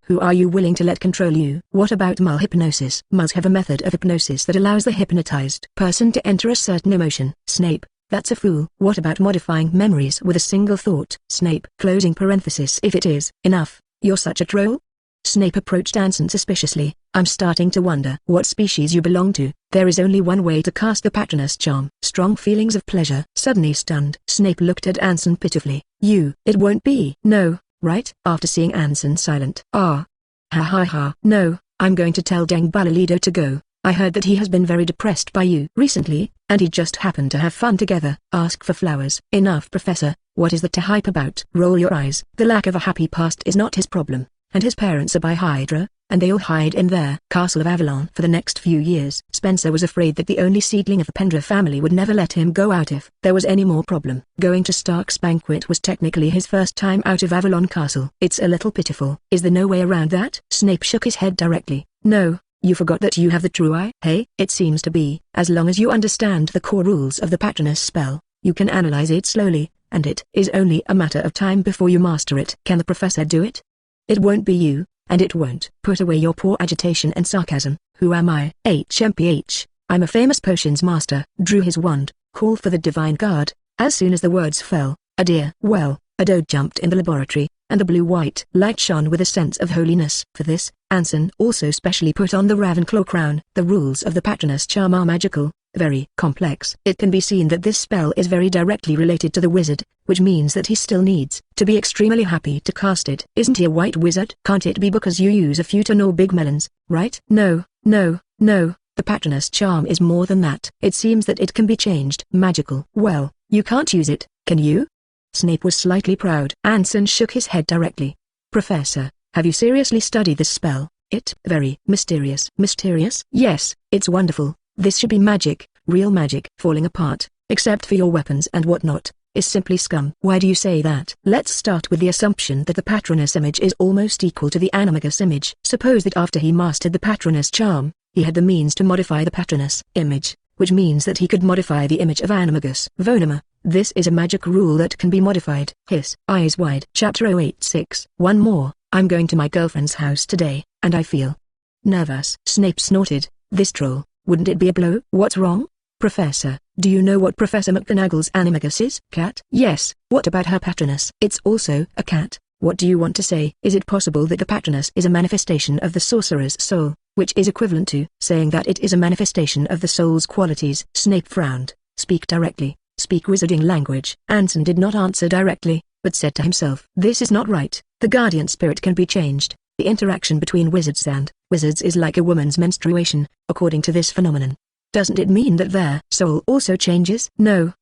Who are you willing to let control you? What about Mull hypnosis? Mulls have a method of hypnosis that allows the hypnotized person to enter a certain emotion. Snape, that's a fool. What about modifying memories with a single thought? Snape, closing parenthesis. If it is enough, you're such a troll? Snape approached Anson suspiciously. I'm starting to wonder what species you belong to. There is only one way to cast the Patronus charm. Strong feelings of pleasure. Suddenly stunned, Snape looked at Anson pitifully. It won't be. No, right? After seeing Anson silent. Ha ha ha. No, I'm going to tell Dangbalalido to go. I heard that he has been very depressed by you recently, and he just happened to have fun together. Ask for flowers. Enough, Professor. What is that to hype about? Roll your eyes. The lack of a happy past is not his problem. And his parents are by Hydra, and they'll hide in their Castle of Avalon for the next few years. Spencer was afraid that the only seedling of the Pendra family would never let him go out if there was any more problem. Going to Stark's banquet was technically his first time out of Avalon Castle. It's a little pitiful. Is there no way around that? Snape shook his head directly. No, you forgot that you have the true eye. Hey, it seems to be. As long as you understand the core rules of the Patronus spell, you can analyze it slowly, and it is only a matter of time before you master it. Can the professor do it? It won't be you, and it won't. Put away your poor agitation and sarcasm. Who am I? HMPH, I'm a famous potions master. Drew his wand, call for the divine guard. As soon as the words fell, a dode jumped in the laboratory, and the blue-white light shone with a sense of holiness. For this, Anson also specially put on the Ravenclaw crown. The rules of the Patronus charm are magical, very complex. It can be seen that this spell is very directly related to the wizard, which means that he still needs to be extremely happy to cast it. Isn't he a white wizard? Can't it be because you use a few or big melons, right? No, the Patronus charm is more than that. It seems that it can be changed. Magical. Well, you can't use it, can you? Snape was slightly proud. Anson shook his head directly. Professor, have you seriously studied this spell? It's very mysterious. Mysterious? Yes, it's wonderful. This should be magic, real magic. Falling apart, except for your weapons and whatnot, is simply scum. Why do you say that? Let's start with the assumption that the Patronus image is almost equal to the Animagus image. Suppose that after he mastered the Patronus charm, he had the means to modify the Patronus image, which means that he could modify the image of Animagus. Vonema, this is a magic rule that can be modified. His eyes wide. Chapter 086. One more. I'm going to my girlfriend's house today, and I feel nervous. Snape snorted. This troll. Wouldn't it be a blow? What's wrong? Professor, do you know what Professor McGonagall's Animagus is? Cat? Yes. What about her Patronus? It's also a cat. What do you want to say? Is it possible that the Patronus is a manifestation of the sorcerer's soul, which is equivalent to saying that it is a manifestation of the soul's qualities? Snape frowned. Speak directly. Speak wizarding language. Anson did not answer directly, but said to himself, this is not right. The guardian spirit can be changed. The interaction between wizards and wizards is like a woman's menstruation, according to this phenomenon. Doesn't it mean that their soul also changes? No,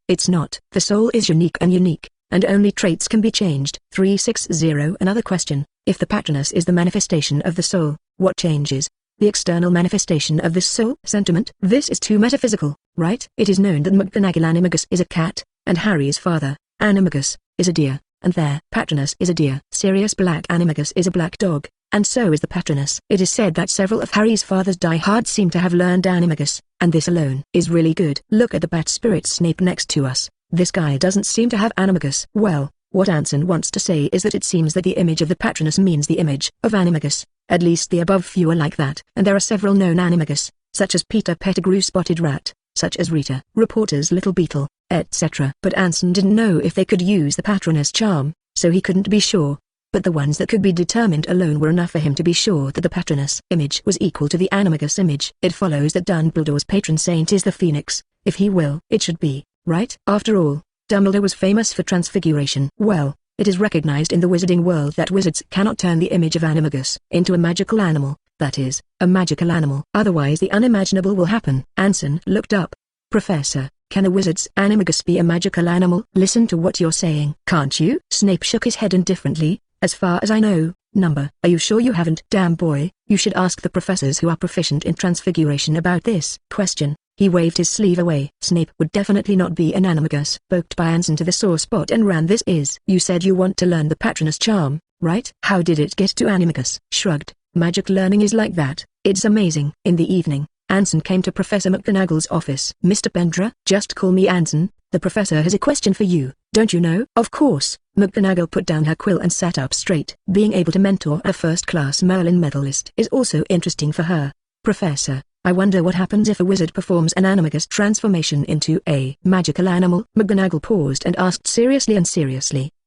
it's not. The soul is unique, and only traits can be changed. 360. Another question. If the Patronus is the manifestation of the soul, what changes? The external manifestation of this soul sentiment? This is too metaphysical, right? It is known that McGonagall Animagus is a cat, and Harry's father, Animagus, is a deer, and their Patronus is a deer. Sirius Black Animagus is a black dog, and so is the Patronus. It is said that several of Harry's father's diehards seem to have learned Animagus, and this alone is really good. Look at the bat spirit Snape next to us. This guy doesn't seem to have Animagus. Well, what Anson wants to say is that it seems that the image of the Patronus means the image of Animagus. At least the above few are like that. And there are several known Animagus, such as Peter Pettigrew Spotted Rat, such as Rita, Reporter's Little Beetle, etc. But Anson didn't know if they could use the Patronus charm, so he couldn't be sure. But the ones that could be determined alone were enough for him to be sure that the Patronus image was equal to the Animagus image. It follows that Dumbledore's patron saint is the Phoenix. If he will, it should be, right? After all, Dumbledore was famous for transfiguration. Well, it is recognized in the wizarding world that wizards cannot turn the image of Animagus into a magical animal, that is, a magical animal. Otherwise the unimaginable will happen. Anson looked up. Professor, can a wizard's Animagus be a magical animal? Listen to what you're saying. Can't you? Snape shook his head indifferently. As far as I know, number. Are you sure you haven't? Damn boy, you should ask the professors who are proficient in transfiguration about this question. He waved his sleeve away. Snape would definitely not be an Animagus. Poked by Anson to the sore spot and ran. This is. You said you want to learn the Patronus charm, right? How did it get to Animagus? Shrugged. Magic learning is like that. It's amazing. In the evening, Anson came to Professor McGonagall's office. Mr. Pendra, just call me Anson. The professor has a question for you, don't you know? Of course. McGonagall put down her quill and sat up straight. Being able to mentor a first-class Merlin medalist is also interesting for her. Professor, I wonder what happens if a wizard performs an Animagus transformation into a magical animal. McGonagall paused and asked seriously,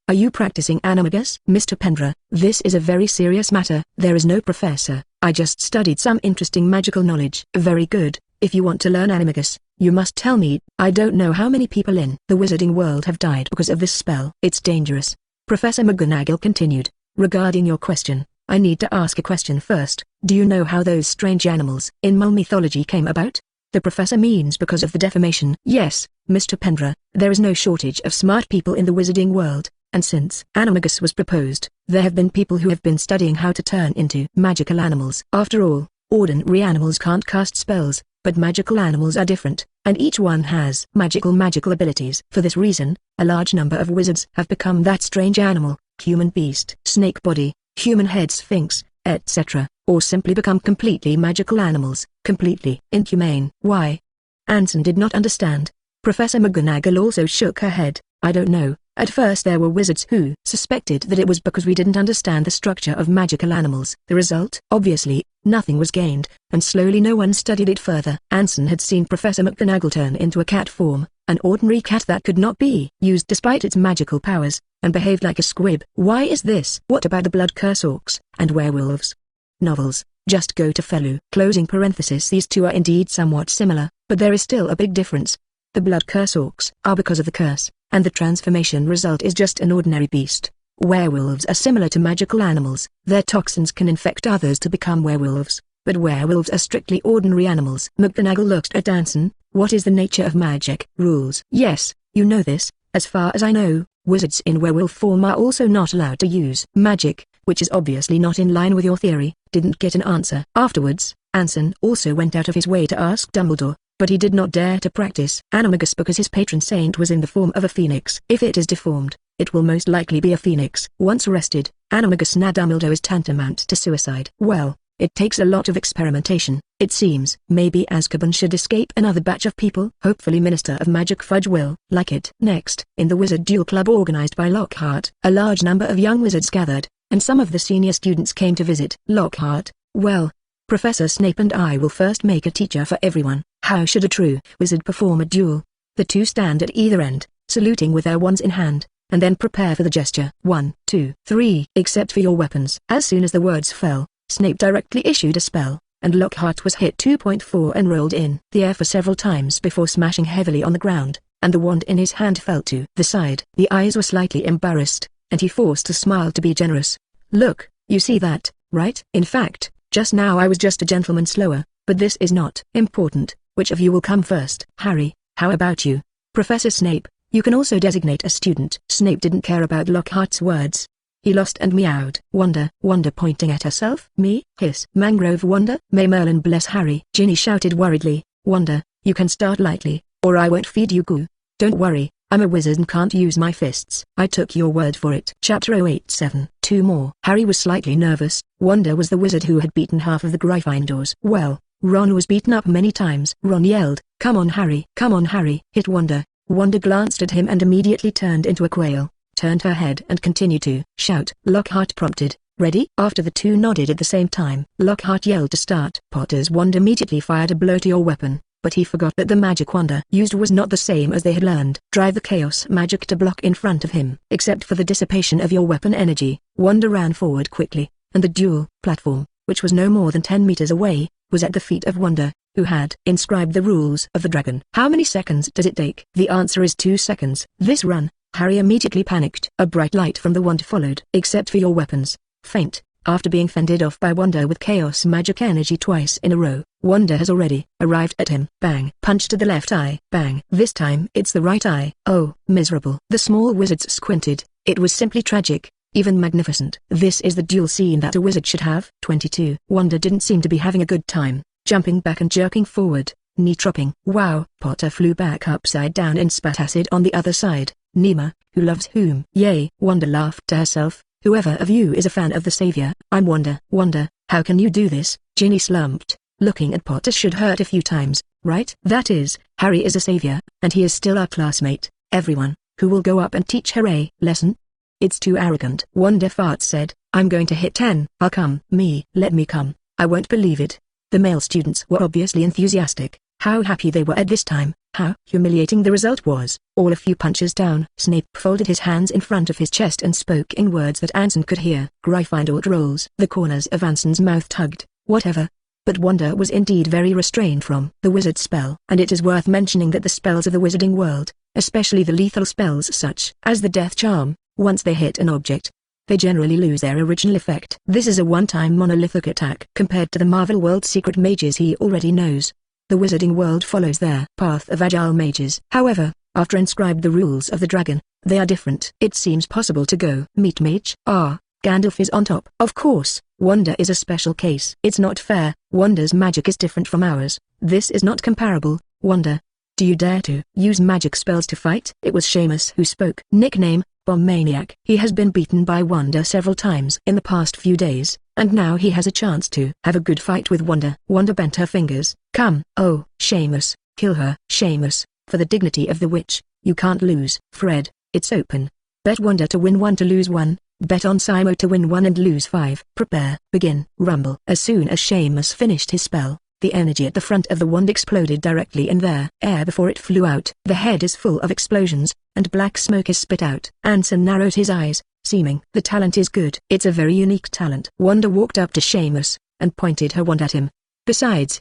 are you practicing Animagus? Mr. Pendra, this is a very serious matter. There is no professor. I just studied some interesting magical knowledge. Very good. If you want to learn Animagus, you must tell me. I don't know how many people in the wizarding world have died because of this spell. It's dangerous. Professor McGonagall continued. Regarding your question, I need to ask a question first. Do you know how those strange animals in Mole mythology came about? The professor means because of the deformation. Yes, Mr. Pendra, there is no shortage of smart people in the wizarding world, and since Animagus was proposed, there have been people who have been studying how to turn into magical animals. After all, ordinary animals can't cast spells, but magical animals are different, and each one has magical abilities. For this reason, a large number of wizards have become that strange animal, human beast, snake body, human head sphinx, etc., or simply become completely magical animals, completely inhumane. Why? Anson did not understand. Professor McGonagall also shook her head. I don't know. At first there were wizards who suspected that it was because we didn't understand the structure of magical animals. The result? Obviously, nothing was gained, and slowly no one studied it further. Anson had seen Professor McGonagall turn into a cat form, an ordinary cat that could not be used despite its magical powers, and behaved like a squib. Why is this? What about the blood curse orcs, and werewolves? Novels. Just go to Felu. Closing parenthesis. These two are indeed somewhat similar, but there is still a big difference. The blood curse orcs are because of the curse, and the transformation result is just an ordinary beast. Werewolves are similar to magical animals. Their toxins can infect others to become werewolves, but werewolves are strictly ordinary animals. McGonagall looked at Anson. What is the nature of magic? Rules. Yes, you know this. As far as I know, wizards in werewolf form are also not allowed to use magic, which is obviously not in line with your theory. Didn't get an answer. Afterwards, Anson also went out of his way to ask Dumbledore, but he did not dare to practice Animagus because his patron saint was in the form of a phoenix. If it is deformed, it will most likely be a phoenix. Once arrested, Animagus na Dumbledore is tantamount to suicide. Well, it takes a lot of experimentation, it seems. Maybe Azkaban should escape another batch of people. Hopefully Minister of Magic Fudge will like it. Next, in the Wizard Duel Club organized by Lockhart, a large number of young wizards gathered, and some of the senior students came to visit. Lockhart, well, Professor Snape and I will first make a teacher for everyone. How should a true wizard perform a duel? The two stand at either end, saluting with their wands in hand, and then prepare for the gesture. 1, 2, 3. Except for your weapons. As soon as the words fell, Snape directly issued a spell, and Lockhart was hit 2.4 and rolled in the air for several times before smashing heavily on the ground, and the wand in his hand fell to the side. The eyes were slightly embarrassed, and he forced a smile to be generous. Look, you see that, right? In fact, just now I was just a gentleman slower, but this is not important. Which of you will come first? Harry, how about you? Professor Snape, you can also designate a student. Snape didn't care about Lockhart's words. He lost and meowed. Wanda pointing at herself. Me? Hiss. Mangrove Wanda? May Merlin bless Harry. Ginny shouted worriedly. Wanda, you can start lightly, or I won't feed you goo. Don't worry, I'm a wizard and can't use my fists. I took your word for it. Chapter 087. 2 more. Harry was slightly nervous. Wanda was the wizard who had beaten half of the Gryffindors. Well, Ron was beaten up many times. Ron yelled, come on Harry, hit Wanda. Wanda glanced at him and immediately turned into a quail, turned her head and continued to shout. Lockhart prompted, ready? After the two nodded at the same time, Lockhart yelled to start. Potter's wand immediately fired a blow to your weapon. but he forgot that the magic Wanda used was not the same as they had learned. Drive the chaos magic to block in front of him. Except for the dissipation of your weapon energy, Wanda ran forward quickly, and the dual platform, which was no more than 10 meters away, was at the feet of Wanda, who had inscribed the rules of the dragon. How many seconds does it take? The answer is 2 seconds. This run, Harry immediately panicked. A bright light from the wand followed. Except for your weapons. Faint. After being fended off by Wanda with chaos magic energy twice in a row, Wanda has already arrived at him. Bang. Punch to the left eye. Bang. This time it's the right eye. Oh, miserable. The small wizards squinted. It was simply tragic, even magnificent. This is the duel scene that a wizard should have. 22. Wanda didn't seem to be having a good time, jumping back and jerking forward, knee dropping. Wow. Potter flew back upside down and spat acid on the other side. Nima, who loves whom? Yay. Wanda laughed to herself. Whoever of you is a fan of the savior? I'm Wanda. Wanda, how can you do this? Ginny slumped. Looking at Potter should hurt a few times, right? That is, Harry is a savior, and he is still our classmate. Everyone, who will go up and teach her a lesson? It's too arrogant. Wanda Fart said, I'm going to hit 10. I'll come. Me. Let me come. I won't believe it. The male students were obviously enthusiastic. How happy they were at this time. How humiliating the result was. All a few punches down. Snape folded his hands in front of his chest and spoke in words that Anson could hear. Gryffindor rolls. The corners of Anson's mouth tugged. Whatever. But Wanda was indeed very restrained from the wizard spell. And it is worth mentioning that the spells of the wizarding world, especially the lethal spells such as the death charm, once they hit an object, they generally lose their original effect. This is a one-time monolithic attack compared to the Marvel World secret mages he already knows. The wizarding world follows their path of agile mages. However, after inscribed the rules of the dragon, they are different. It seems possible to go meet mage. Gandalf is on top. Of course, Wanda is a special case. It's not fair. Wanda's magic is different from ours. This is not comparable. Wanda, do you dare to use magic spells to fight? It was Seamus who spoke. Nickname, Bomb Maniac. He has been beaten by Wanda several times in the past few days, and now he has a chance to have a good fight with Wanda. Wanda bent her fingers. Come. Oh, Seamus, kill her. Seamus, for the dignity of the witch, you can't lose. Fred, it's open. Bet Wanda to win 1 to lose 1. Bet on Simo to win 1 and lose 5. Prepare. Begin. Rumble. As soon as Seamus finished his spell, the energy at the front of the wand exploded directly in their air before it flew out. The head is full of explosions, and black smoke is spit out. Anson narrowed his eyes, seeming the talent is good. It's a very unique talent. Wanda walked up to Seamus, and pointed her wand at him. Besides,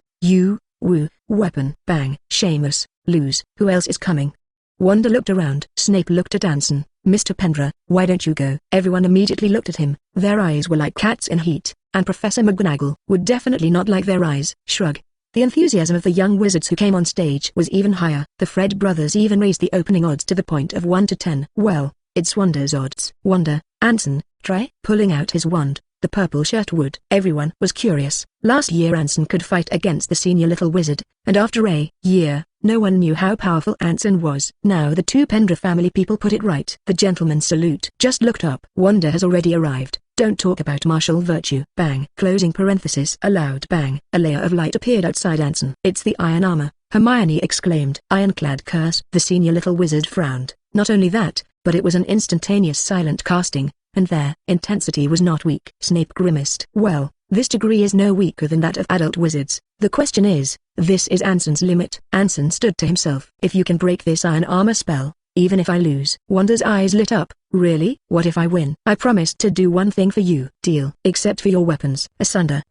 weapon. Bang. Seamus, lose. Who else is coming? Wanda looked around. Snape looked at Anson. Mr. Pendra, why don't you go? Everyone immediately looked at him. Their eyes were like cats in heat, and Professor McGonagall would definitely not like their eyes. Shrug. The enthusiasm of the young wizards who came on stage was even higher. The Fred brothers even raised the opening odds to the point of 1 to 10. Well, it's Wanda's odds. Wanda, Anson, try. Pulling out his wand, the purple shirt would. Everyone was curious. Last year Anson could fight against the senior little wizard, and after a year, no one knew how powerful Anson was. Now the two Pendra family people put it right. The gentleman's salute just looked up. Wanda has already arrived. Don't talk about martial virtue. Bang. Closing parenthesis. A loud bang. A layer of light appeared outside Anson. It's the iron armor, Hermione exclaimed. Ironclad curse. The senior little wizard frowned. Not only that, but it was an instantaneous silent casting, and their intensity was not weak. Snape grimaced. Well, this degree is no weaker than that of adult wizards. The question is, this is Anson's limit. Anson stood to himself. If you can break this iron armor spell, even if I lose. Wanda's eyes lit up. Really? What if I win? I promised to do one thing for you. Deal. Except for your weapons. Asunder.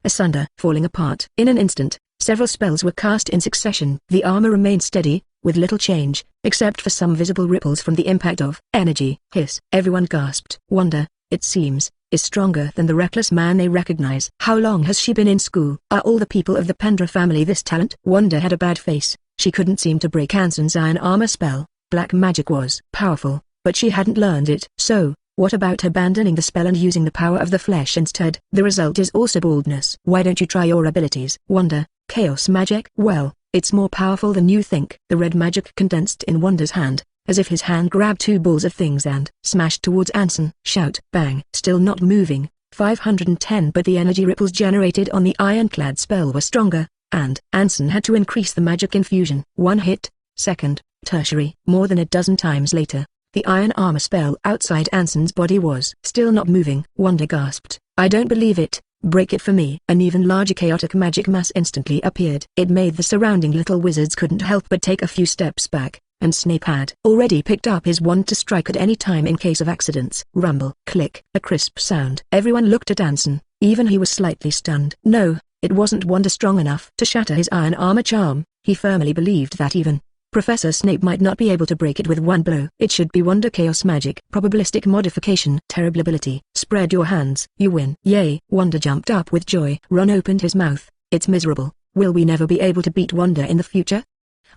Falling apart. In an instant, several spells were cast in succession. The armor remained steady, with little change, except for some visible ripples from the impact of energy. Hiss. Everyone gasped. Wanda, it seems, is stronger than the reckless man they recognize. How long has she been in school? Are all the people of the Pendra family this talent? Wanda had a bad face. She couldn't seem to break Anson's iron armor spell. Black magic was powerful, but she hadn't learned it. So, what about abandoning the spell and using the power of the flesh instead? The result is also baldness. Why don't you try your abilities? Wanda, chaos magic? Well, it's more powerful than you think. The red magic condensed in Wanda's hand, as if his hand grabbed two balls of things and smashed towards Anson. Shout. Bang. Still not moving. 510. But the energy ripples generated on the ironclad spell were stronger, and Anson had to increase the magic infusion. One hit, second, tertiary. More than a dozen times later, the iron armor spell outside Anson's body was still not moving. Wanda gasped. I don't believe it. break it for me." An even larger chaotic magic mass instantly appeared. It made the surrounding little wizards couldn't help but take a few steps back, and Snape had already picked up his wand to strike at any time in case of accidents. Rumble, click, a crisp sound. Everyone looked at Anson, even he was slightly stunned. No, it wasn't wand strong enough to shatter his iron armor charm. He firmly believed that even Professor Snape might not be able to break it with one blow. It should be Wonder Chaos Magic. Probabilistic modification. Terrible ability. Spread your hands. You win. Yay! Wanda jumped up with joy. Ron opened his mouth. It's miserable. Will we never be able to beat Wanda in the future?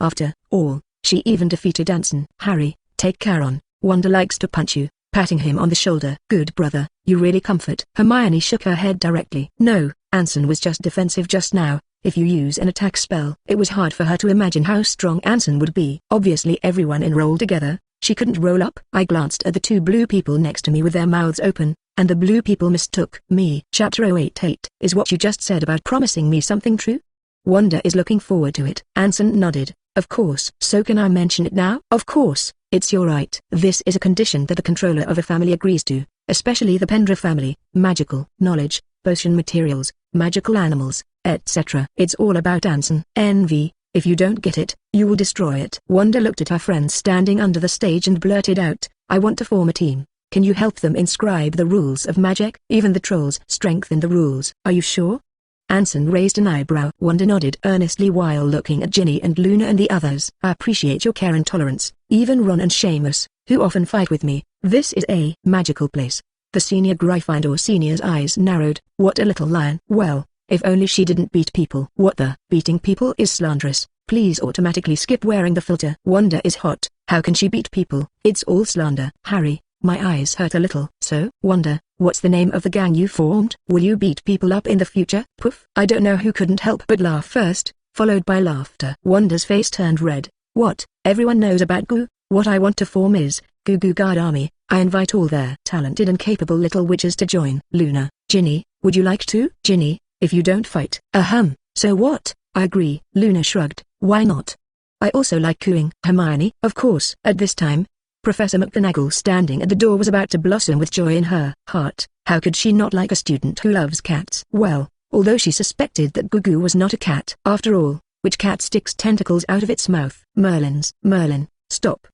After all, she even defeated Anson. Harry, take care on. Wanda likes to punch you. Patting him on the shoulder. Good brother, you really comfort. Hermione shook her head directly. No, Anson was just defensive just now. If you use an attack spell. It was hard for her to imagine how strong Anson would be. Obviously everyone enrolled together. She couldn't roll up. I glanced at the two blue people next to me with their mouths open, and the blue people mistook me. Chapter 088. Is what you just said about promising me something true? Wanda is looking forward to it. Anson nodded. Of course. So can I mention it now? Of course, it's your right. This is a condition that the controller of a family agrees to, especially the Pendra family. Magical knowledge, potion materials, magical animals, etc. It's all about Anson. Envy. If you don't get it, you will destroy it. Wanda looked at her friends standing under the stage and blurted out, I want to form a team. Can you help them inscribe the rules of magic? Even the trolls strengthen the rules. Are you sure? Anson raised an eyebrow. Wanda nodded earnestly while looking at Ginny and Luna and the others. I appreciate your care and tolerance. Even Ron and Seamus, who often fight with me. This is a magical place. The senior Gryffindor senior's eyes narrowed. What a little lion. Well, if only she didn't beat people. What the? Beating people is slanderous. Please automatically skip wearing the filter. Wanda is hot. How can she beat people? It's all slander. Harry, my eyes hurt a little. So, Wanda, what's the name of the gang you formed? Will you beat people up in the future? Poof. I don't know who couldn't help but laugh first, followed by laughter. Wanda's face turned red. What? Everyone knows about Goo. What I want to form is Goo Goo Guard Army. I invite all their talented and capable little witches to join. Luna, Ginny, would you like to? Ginny, if you don't fight. So what? I agree. Luna shrugged. Why not? I also like cooing. Hermione, of course. At this time, Professor McGonagall standing at the door was about to blossom with joy in her heart. How could she not like a student who loves cats? Well, although she suspected that Goo Goo was not a cat. After all, which cat sticks tentacles out of its mouth? Merlin's. Merlin, stop,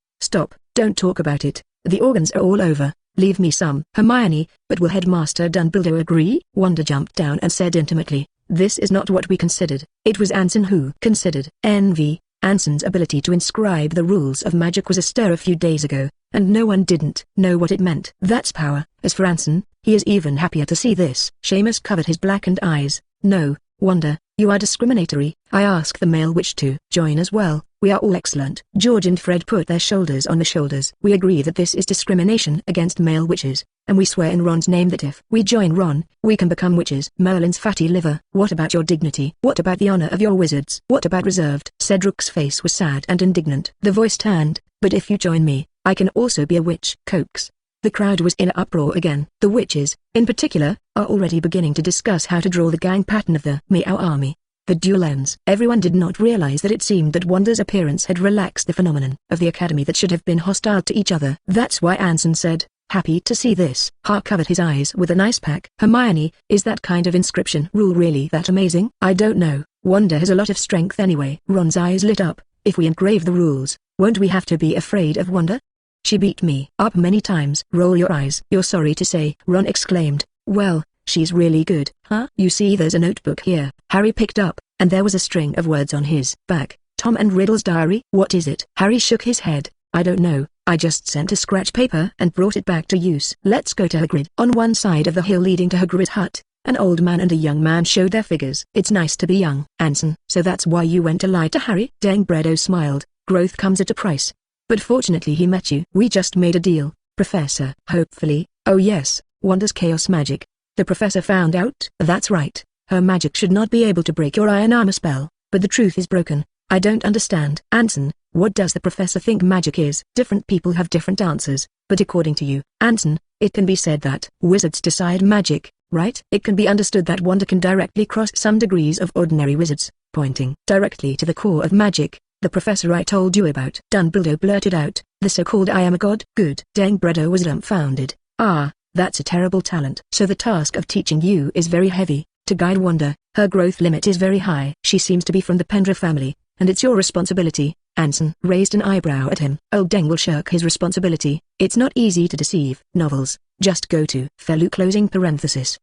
don't talk about it. The organs are all over. Leave me some. Hermione, but will Headmaster Dumbledore agree? Wanda jumped down and said intimately, this is not what we considered. It was Anson who considered. Envy. Anson's ability to inscribe the rules of magic was astir a few days ago, and no one didn't know what it meant. That's power. As for Anson, he is even happier to see this. Seamus covered his blackened eyes. No, Wanda, you are discriminatory. I ask the male witch to join as well. We are all excellent. George and Fred put their shoulders on the shoulders. We agree that this is discrimination against male witches, and we swear in Ron's name that if we join Ron, we can become witches. Merlin's fatty liver. What about your dignity? What about the honor of your wizards? What about reserved? Cedric's face was sad and indignant. The voice turned, but if you join me, I can also be a witch. Coax. The crowd was in uproar again. The witches, in particular, are already beginning to discuss how to draw the gang pattern of the Meow Army. The dual ends. Everyone did not realize that it seemed that Wanda's appearance had relaxed the phenomenon of the academy that should have been hostile to each other. That's why Anson said, happy to see this. Hark covered his eyes with an ice pack. Hermione, is that kind of inscription rule really that amazing? I don't know. Wanda has a lot of strength anyway. Ron's eyes lit up. If we engrave the rules, won't we have to be afraid of Wanda? She beat me up many times. Roll your eyes. You're sorry to say, Ron exclaimed. Well, she's really good. Huh? You see there's a notebook here. Harry picked up, and there was a string of words on his back. Tom and Riddle's diary. What is it? Harry shook his head. I don't know. I just sent a scratch paper and brought it back to use. Let's go to Hagrid. On one side of the hill leading to Hagrid's hut, an old man and a young man showed their figures. It's nice to be young, Anson. So that's why you went to lie to Harry? Dang, Bredo smiled. Growth comes at a price. But fortunately he met you. We just made a deal, Professor. Hopefully. Oh yes, Wanda's chaos magic. The professor found out? That's right. Her magic should not be able to break your iron armor spell, but the truth is broken. I don't understand. Anson, what does the professor think magic is? Different people have different answers, but according to you, Anson, it can be said that wizards decide magic, right? It can be understood that Wanda can directly cross some degrees of ordinary wizards, pointing directly to the core of magic. The professor I told you about. Dumbledore blurted out, the so-called I am a god. Good. Dang, Bredo was dumbfounded. Ah, That's a terrible talent. So the task of teaching you is very heavy. To guide Wanda, her growth limit is very high. She seems to be from the Pendra family, and it's your responsibility. Anson raised an eyebrow at him. Old Deng will shirk his responsibility. It's not easy to deceive. Novels. Just go to Felu closing parenthesis.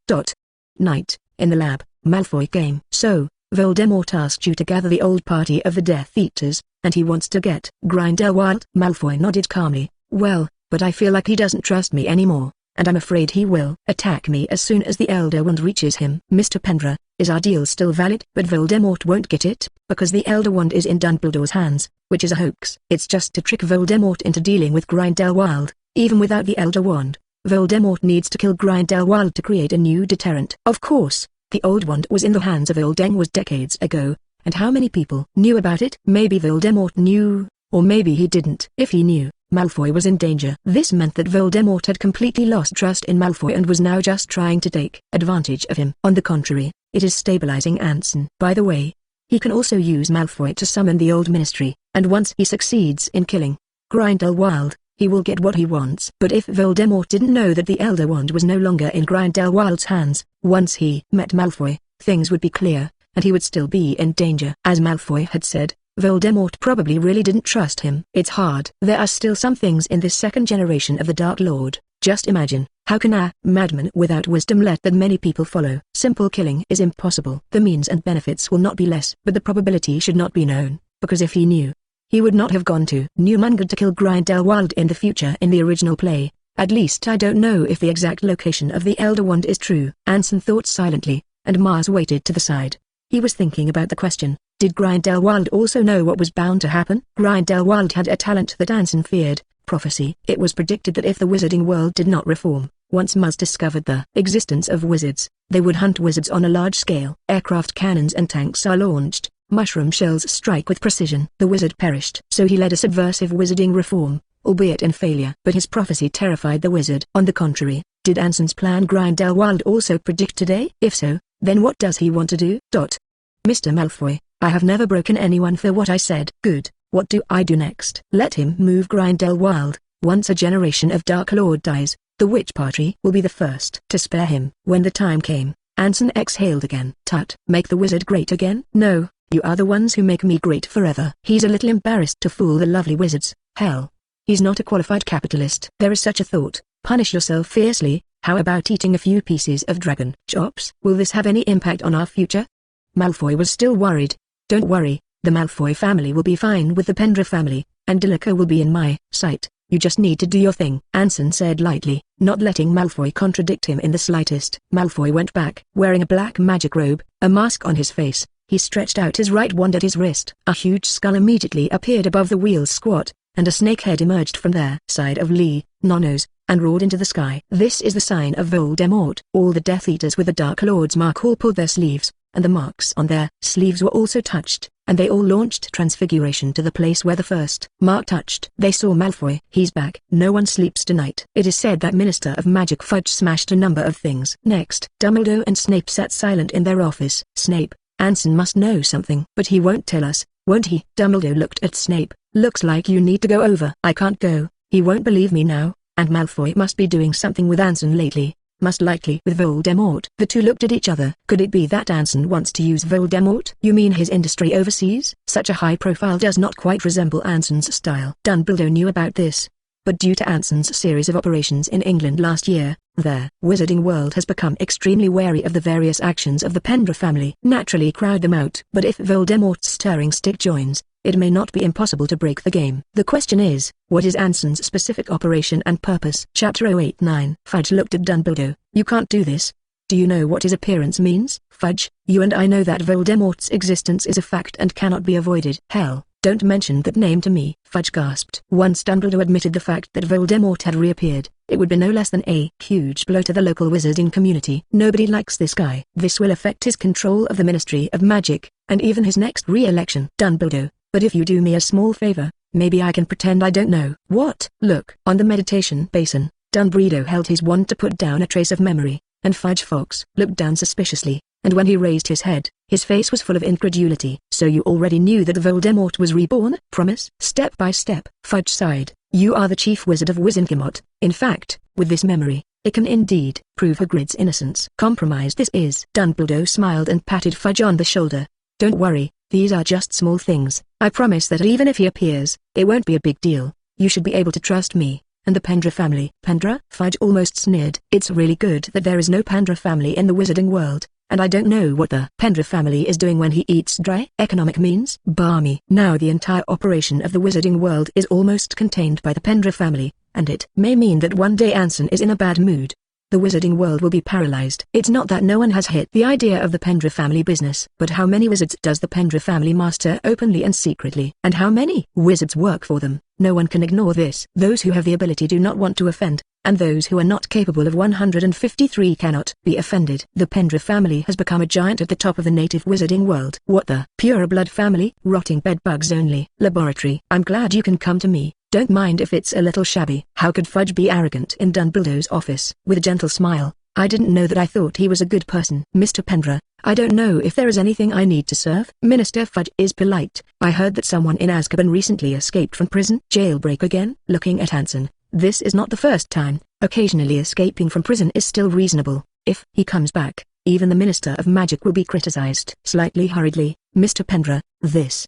Night, in the lab, Malfoy came. So, Voldemort asked you to gather the old party of the Death Eaters, and he wants to get Grindelwald. Malfoy nodded calmly. Well, but I feel like he doesn't trust me anymore, and I'm afraid he will attack me as soon as the Elder Wand reaches him. Mr. Pendra, is our deal still valid? But Voldemort won't get it, because the Elder Wand is in Dumbledore's hands, which is a hoax. It's just to trick Voldemort into dealing with Grindelwald. Even without the Elder Wand, Voldemort needs to kill Grindelwald to create a new deterrent. Of course, the old wand was in the hands of Old Deng was decades ago, and how many people knew about it? Maybe Voldemort knew, or maybe he didn't. If he knew, Malfoy was in danger. This meant that Voldemort had completely lost trust in Malfoy and was now just trying to take advantage of him. On the contrary, it is stabilizing Anson. By the way, he can also use Malfoy to summon the old ministry, and once he succeeds in killing Grindelwald, he will get what he wants. But if Voldemort didn't know that the Elder Wand was no longer in Grindelwald's hands, once he met Malfoy, things would be clear, and he would still be in danger. As Malfoy had said, Voldemort probably really didn't trust him. It's hard. There are still some things in this second generation of the Dark Lord. Just imagine, how can a madman without wisdom let that many people follow? Simple killing is impossible. The means and benefits will not be less, but the probability should not be known, because if he knew, he would not have gone to New Mungard to kill Grindelwald in the future in the original play. At least I don't know if the exact location of the Elder Wand is true. Anson thought silently, and Mars waited to the side. He was thinking about the question, did Grindelwald also know what was bound to happen? Grindelwald had a talent that Anson feared, prophecy. It was predicted that if the wizarding world did not reform, once Mars discovered the existence of wizards, they would hunt wizards on a large scale. Aircraft cannons and tanks are launched. Mushroom shells strike with precision. The wizard perished. So he led a subversive wizarding reform, albeit in failure. But his prophecy terrified the wizard. On the contrary, did Anson's plan Grindelwald also predict today? If so, then what does he want to do? Mr. Malfoy, I have never broken anyone for what I said. Good. What do I do next? Let him move Grindelwald. Once a generation of Dark Lord dies, the Witch Party will be the first to spare him. When the time came, Anson exhaled again. Tut. Make the wizard great again? No. You are the ones who make me great forever. He's a little embarrassed to fool the lovely wizards. Hell. He's not a qualified capitalist. There is such a thought. Punish yourself fiercely. How about eating a few pieces of dragon chops? Will this have any impact on our future? Malfoy was still worried. Don't worry, the Malfoy family will be fine with the Pendra family, and Delica will be in my sight. You just need to do your thing, Anson said lightly, not letting Malfoy contradict him in the slightest. Malfoy went back. Wearing a black magic robe, a mask on his face, he stretched out his right wand at his wrist. A huge skull immediately appeared above the wheel's squat, and a snake head emerged from their side of Lee, Nonos, and roared into the sky. This is the sign of Voldemort. All the Death Eaters with the Dark Lord's mark all pulled their sleeves, and the marks on their sleeves were also touched, and they all launched Transfiguration to the place where the first mark touched. They saw Malfoy. He's back. No one sleeps tonight. It is said that Minister of Magic Fudge smashed a number of things. Next, Dumbledore and Snape sat silent in their office. Snape, Anson must know something. But he won't tell us, won't he? Dumbledore looked at Snape. Looks like you need to go over. I can't go. He won't believe me now, and Malfoy must be doing something with Anson lately. Most likely with Voldemort. The two looked at each other. Could it be that Anson wants to use Voldemort? You mean his industry overseas? Such a high profile does not quite resemble Anson's style. Dumbledore knew about this, but due to Anson's series of operations in England last year, their wizarding world has become extremely wary of the various actions of the Pendra family. Naturally crowd them out. But if Voldemort's stirring stick joins, it may not be impossible to break the game. The question is, what is Anson's specific operation and purpose? Chapter 089. Fudge looked at Dumbledore. You can't do this. Do you know what his appearance means? Fudge, you and I know that Voldemort's existence is a fact and cannot be avoided. Hell, don't mention that name to me. Fudge gasped. Once Dumbledore admitted the fact that Voldemort had reappeared, it would be no less than a huge blow to the local wizarding community. Nobody likes this guy. This will affect his control of the Ministry of Magic, and even his next re-election. Dumbledore. But if you do me a small favor, maybe I can pretend I don't know. What? Look. On the meditation basin, Dumbledore held his wand to put down a trace of memory, and Fudge Fox looked down suspiciously, and when he raised his head, his face was full of incredulity. So you already knew that Voldemort was reborn? Promise? Step by step. Fudge sighed. You are the chief wizard of Wizengamot. In fact, with this memory, It can indeed prove Hagrid's innocence. Compromised this is. Dumbledore smiled and patted Fudge on the shoulder. Don't worry, these are just small things. I promise that even if he appears, it won't be a big deal. You should be able to trust me. And the Pendra family. Pendra? Fudge almost sneered. It's really good that there is no Pendra family in the wizarding world, and I don't know what the Pendra family is doing when he eats dry economic means. Barmy. Now the entire operation of the wizarding world is almost contained by the Pendra family, and it may mean that one day Anson is in a bad mood. The wizarding world will be paralyzed. It's not that no one has hit the idea of the Pendra family business, but how many wizards does the Pendra family master openly and secretly? And how many wizards work for them? No one can ignore this. Those who have the ability do not want to offend, and those who are not capable of 153 cannot be offended. The Pendra family has become a giant at the top of the native wizarding world. What the? Pure blood family? Rotting bedbugs only. Laboratory. I'm glad you can come to me. Don't mind if it's a little shabby. How could Fudge be arrogant in Dumbledore's office? With a gentle smile. I didn't know that. I thought he was a good person. Mr. Pendra, I don't know if there is anything I need to serve. Minister Fudge is polite. I heard that someone in Azkaban recently escaped from prison. Jailbreak again? Looking at Anson. This is not the first time. Occasionally escaping from prison is still reasonable. If he comes back, even the Minister of Magic will be criticized. Slightly hurriedly, Mr. Pendra,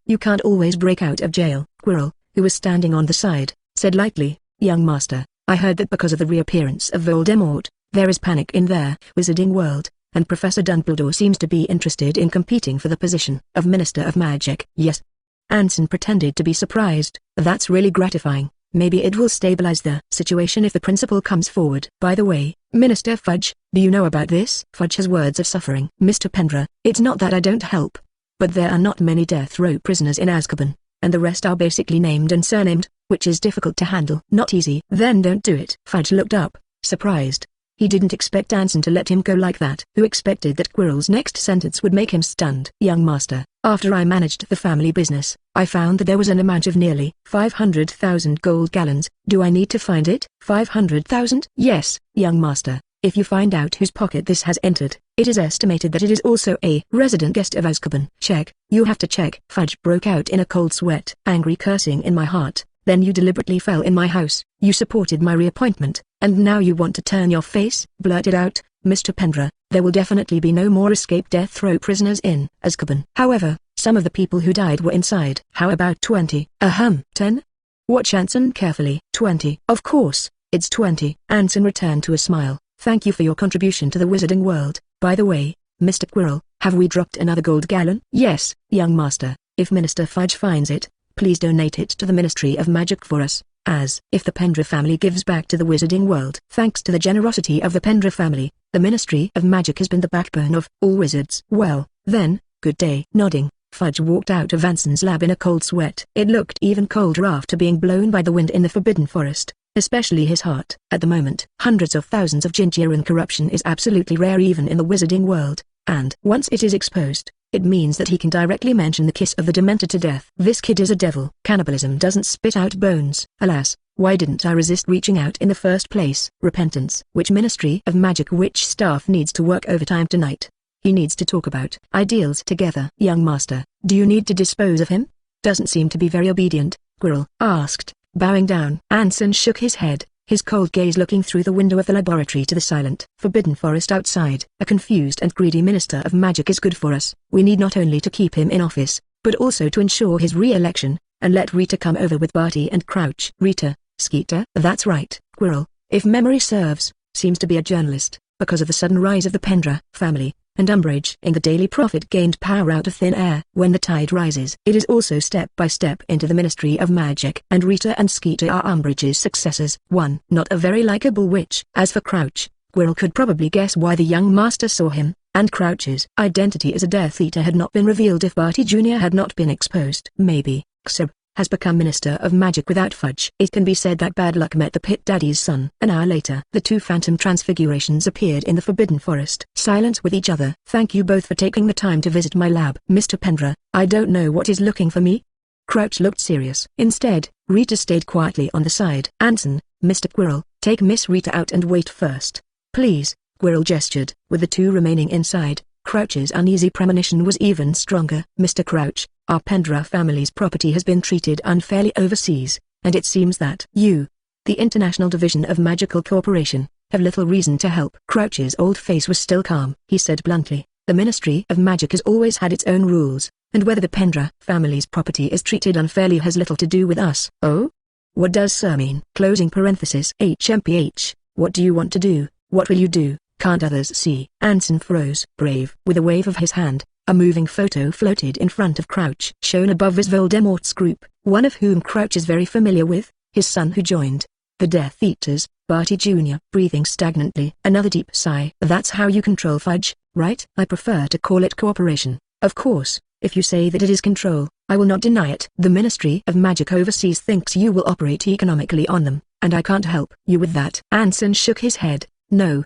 you can't always break out of jail. Quirrell, who was standing on the side, said lightly, young master, I heard that because of the reappearance of Voldemort, there is panic in their wizarding world, and Professor Dumbledore seems to be interested in competing for the position of Minister of Magic. Yes. Anson pretended to be surprised. That's really gratifying. Maybe it will stabilize the situation if the principal comes forward. By the way, Minister Fudge, do you know about this? Fudge has words of suffering. Mr. Pendra, it's not that I don't help. But there are not many death row prisoners in Azkaban, and the rest are basically named and surnamed, which is difficult to handle. Not easy. Then don't do it. Fudge looked up, surprised. He didn't expect Anson to let him go like that. Who expected that Quirrell's next sentence would make him stunned? Young master, after I managed the family business, I found that there was an amount of nearly 500,000 gold gallons. Do I need to find it? 500,000? Yes, young master. If you find out whose pocket this has entered, it is estimated that it is also a resident guest of Azkaban. Check. You have to check. Fudge broke out in a cold sweat. Angry cursing in my heart. Then you deliberately fell in my house. You supported my reappointment, and now you want to turn your face? Blurted out, Mr. Pendra, there will definitely be no more escaped death row prisoners in Azkaban. However, some of the people who died were inside. How about 20? 10? Watch Anson carefully. 20. Of course, it's 20. Anson returned to a smile. Thank you for your contribution to the wizarding world. By the way, Mr. Quirrell, have we dropped another gold gallon? Yes, young master. If Minister Fudge finds it, please donate it to the Ministry of Magic for us, as if the Pendra family gives back to the wizarding world. Thanks to the generosity of the Pendra family, the Ministry of Magic has been the backbone of all wizards. Well, then, good day. Nodding, Fudge walked out of Anson's lab in a cold sweat. It looked even colder after being blown by the wind in the Forbidden Forest, especially his heart. At the moment, hundreds of thousands of Jinjirin corruption is absolutely rare even in the wizarding world, and once it is exposed, it means that he can directly mention the kiss of the Dementor to death. This kid is a devil. Cannibalism doesn't spit out bones. Alas, why didn't I resist reaching out in the first place? Repentance. Which Ministry of Magic? Which staff needs to work overtime tonight? He needs to talk about ideals together. Young master, do you need to dispose of him? Doesn't seem to be very obedient, Quirrell asked, bowing down. Anson shook his head, his cold gaze looking through the window of the laboratory to the silent, forbidden forest outside. A confused and greedy Minister of Magic is good for us. We need not only to keep him in office, but also to ensure his re-election, and let Rita come over with Barty and Crouch. Rita, Skeeter? That's right, Quirrell, if memory serves, seems to be a journalist, because of the sudden rise of the Pendra family, and Umbridge in the Daily Prophet gained power out of thin air. When the tide rises, it is also step by step into the Ministry of Magic, and Rita and Skeeter are Umbridge's successors. 1. Not a very likable witch. As for Crouch, Quirrell could probably guess why the young master saw him, and Crouch's identity as a Death Eater had not been revealed if Barty Jr. had not been exposed. Maybe, Xeb has become Minister of Magic without Fudge. It can be said that bad luck met the Pit Daddy's son. An hour later, the two phantom transfigurations appeared in the Forbidden Forest. Silent with each other. Thank you both for taking the time to visit my lab. Mr. Pendra, I don't know what is looking for me. Crouch looked serious. Instead, Rita stayed quietly on the side. Anson, Mr. Quirrell, take Miss Rita out and wait first. Please, Quirrell gestured. With the two remaining inside, Crouch's uneasy premonition was even stronger. Mr. Crouch, our Pendra family's property has been treated unfairly overseas, and it seems that you, the International Division of Magical Corporation, have little reason to help. Crouch's old face was still calm. He said bluntly, the Ministry of Magic has always had its own rules, and whether the Pendra family's property is treated unfairly has little to do with us. Oh? What does sir mean? Closing parenthesis. HMPH, what do you want to do? What will you do? Can't others see? Anson froze. Brave. With a wave of his hand, a moving photo floated in front of Crouch. Shown above is Voldemort's group, one of whom Crouch is very familiar with, his son who joined the Death Eaters, Barty Jr. Breathing stagnantly. Another deep sigh. That's how you control Fudge, right? I prefer to call it cooperation. Of course, if you say that it is control, I will not deny it. The Ministry of Magic overseas thinks you will operate economically on them, and I can't help you with that. Anson shook his head. No,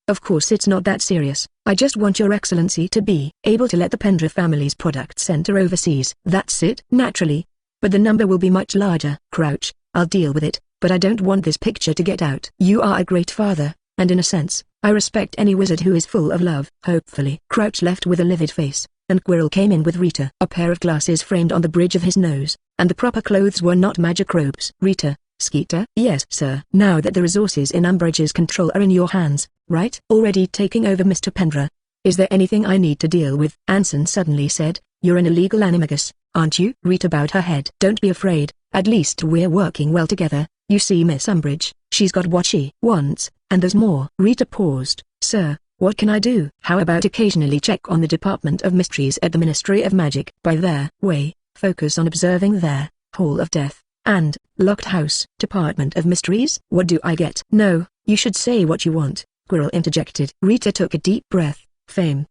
of course it's not that serious. I just want your excellency to be able to let the Pendra family's products enter overseas. That's it. Naturally. But the number will be much larger. Crouch, I'll deal with it, but I don't want this picture to get out. You are a great father, and in a sense, I respect any wizard who is full of love. Hopefully. Crouch left with a livid face, and Quirrell came in with Rita. A pair of glasses framed on the bridge of his nose, and the proper clothes were not magic robes. Rita, Skeeter? Yes, sir. Now that the resources in Umbridge's control are in your hands, right? Already taking over Mr. Pendra. Is there anything I need to deal with? Anson suddenly said, you're an illegal animagus, aren't you? Rita bowed her head. Don't be afraid, at least we're working well together. You see Miss Umbridge, she's got what she wants, and there's more. Rita paused. Sir, what can I do? How about occasionally check on the Department of Mysteries at the Ministry of Magic? By their way, focus on observing their Hall of Death and Locked House. Department of Mysteries? What do I get? No, you should say what you want, Quirrell interjected. Rita took a deep breath. Fame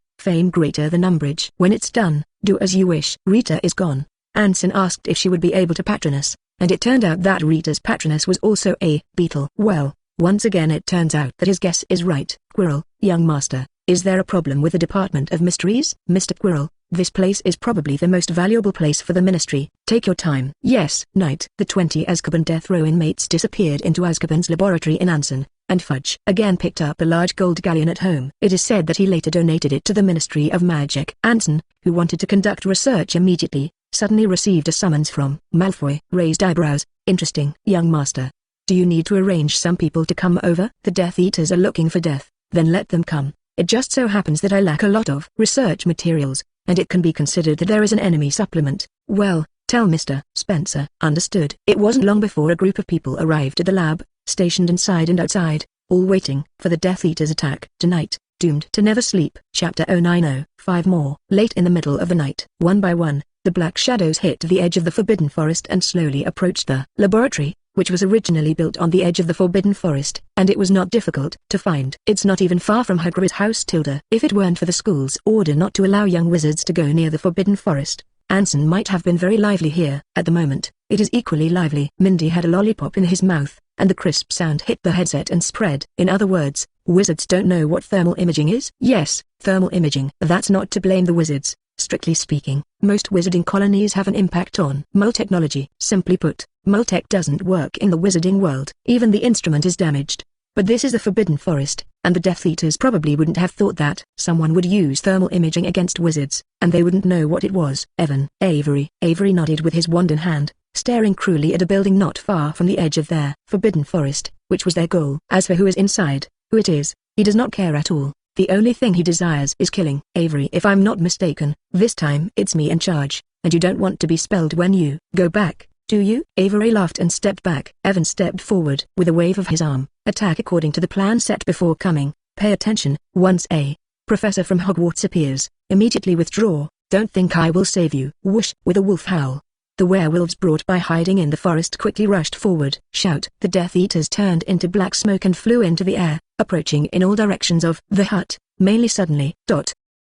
greater than Umbridge. When it's done, do as you wish. Rita is gone. Anson asked if she would be able to patronus, and it turned out that Rita's patronus was also a beetle. Well, once again it turns out that his guess is right. Quirrell, young master, is there a problem with the Department of Mysteries? Mr. Quirrell, this place is probably the most valuable place for the Ministry. Take your time. Yes, Knight. The 20 Azkaban death row inmates disappeared into Azkaban's laboratory in Anson, and Fudge again picked up a large gold galleon at home. It is said that he later donated it to the Ministry of Magic. Anson, who wanted to conduct research immediately, suddenly received a summons from Malfoy. Raised eyebrows. Interesting. Young master, do you need to arrange some people to come over? The Death Eaters are looking for death. Then let them come. It just so happens that I lack a lot of research materials, and it can be considered that there is an enemy supplement. Well, tell Mr. Spencer. Understood. It wasn't long before a group of people arrived at the lab, stationed inside and outside, all waiting for the Death Eaters' attack. Tonight, doomed to never sleep. Chapter 090. 5 more. Late in the middle of the night, one by one, the black shadows hit the edge of the Forbidden Forest and slowly approached the laboratory, which was originally built on the edge of the Forbidden Forest, and it was not difficult to find. It's not even far from Hagrid's house. If it weren't for the school's order not to allow young wizards to go near the Forbidden Forest, Anson might have been very lively here. At the moment, it is equally lively. Mindy had a lollipop in his mouth, and the crisp sound hit the headset and spread. In other words, wizards don't know what thermal imaging is? Yes, thermal imaging. That's not to blame the wizards. Strictly speaking, most wizarding colonies have an impact on mole technology. Simply put, mole tech doesn't work in the wizarding world. Even the instrument is damaged. But this is the Forbidden Forest, and the Death Eaters probably wouldn't have thought that someone would use thermal imaging against wizards, and they wouldn't know what it was. Avery nodded with his wand in hand, staring cruelly at a building not far from the edge of their Forbidden Forest, which was their goal. As for who is inside, who it is, he does not care at all. The only thing he desires is killing. Avery, if I'm not mistaken, this time it's me in charge, and you don't want to be spelled when you go back, do you? Avery laughed and stepped back. Evan stepped forward with a wave of his arm. Attack according to the plan set before coming. Pay attention. Once a professor from Hogwarts appears, immediately withdraw. Don't think I will save you. Whoosh! With a wolf howl, the werewolves brought by hiding in the forest quickly rushed forward. Shout! The Death Eaters turned into black smoke and flew into the air, approaching in all directions of the hut, mainly suddenly.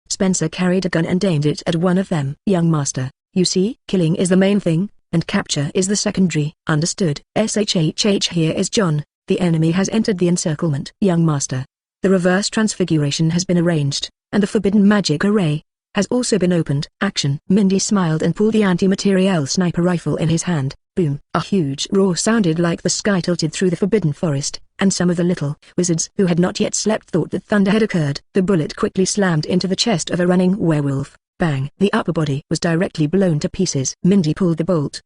Spencer carried a gun and aimed it at one of them. Young master, you see, killing is the main thing, and capture is the secondary. Understood. SHHH. Here is John. The enemy has entered the encirclement. Young master, the reverse transfiguration has been arranged, and the forbidden magic array has also been opened. Action. Mindy smiled and pulled the anti-materiel sniper rifle in his hand. Boom. A huge roar sounded like the sky tilted through the Forbidden Forest, and some of the little wizards who had not yet slept thought that thunder had occurred. The bullet quickly slammed into the chest of a running werewolf. Bang. The upper body was directly blown to pieces. Mindy pulled the bolt.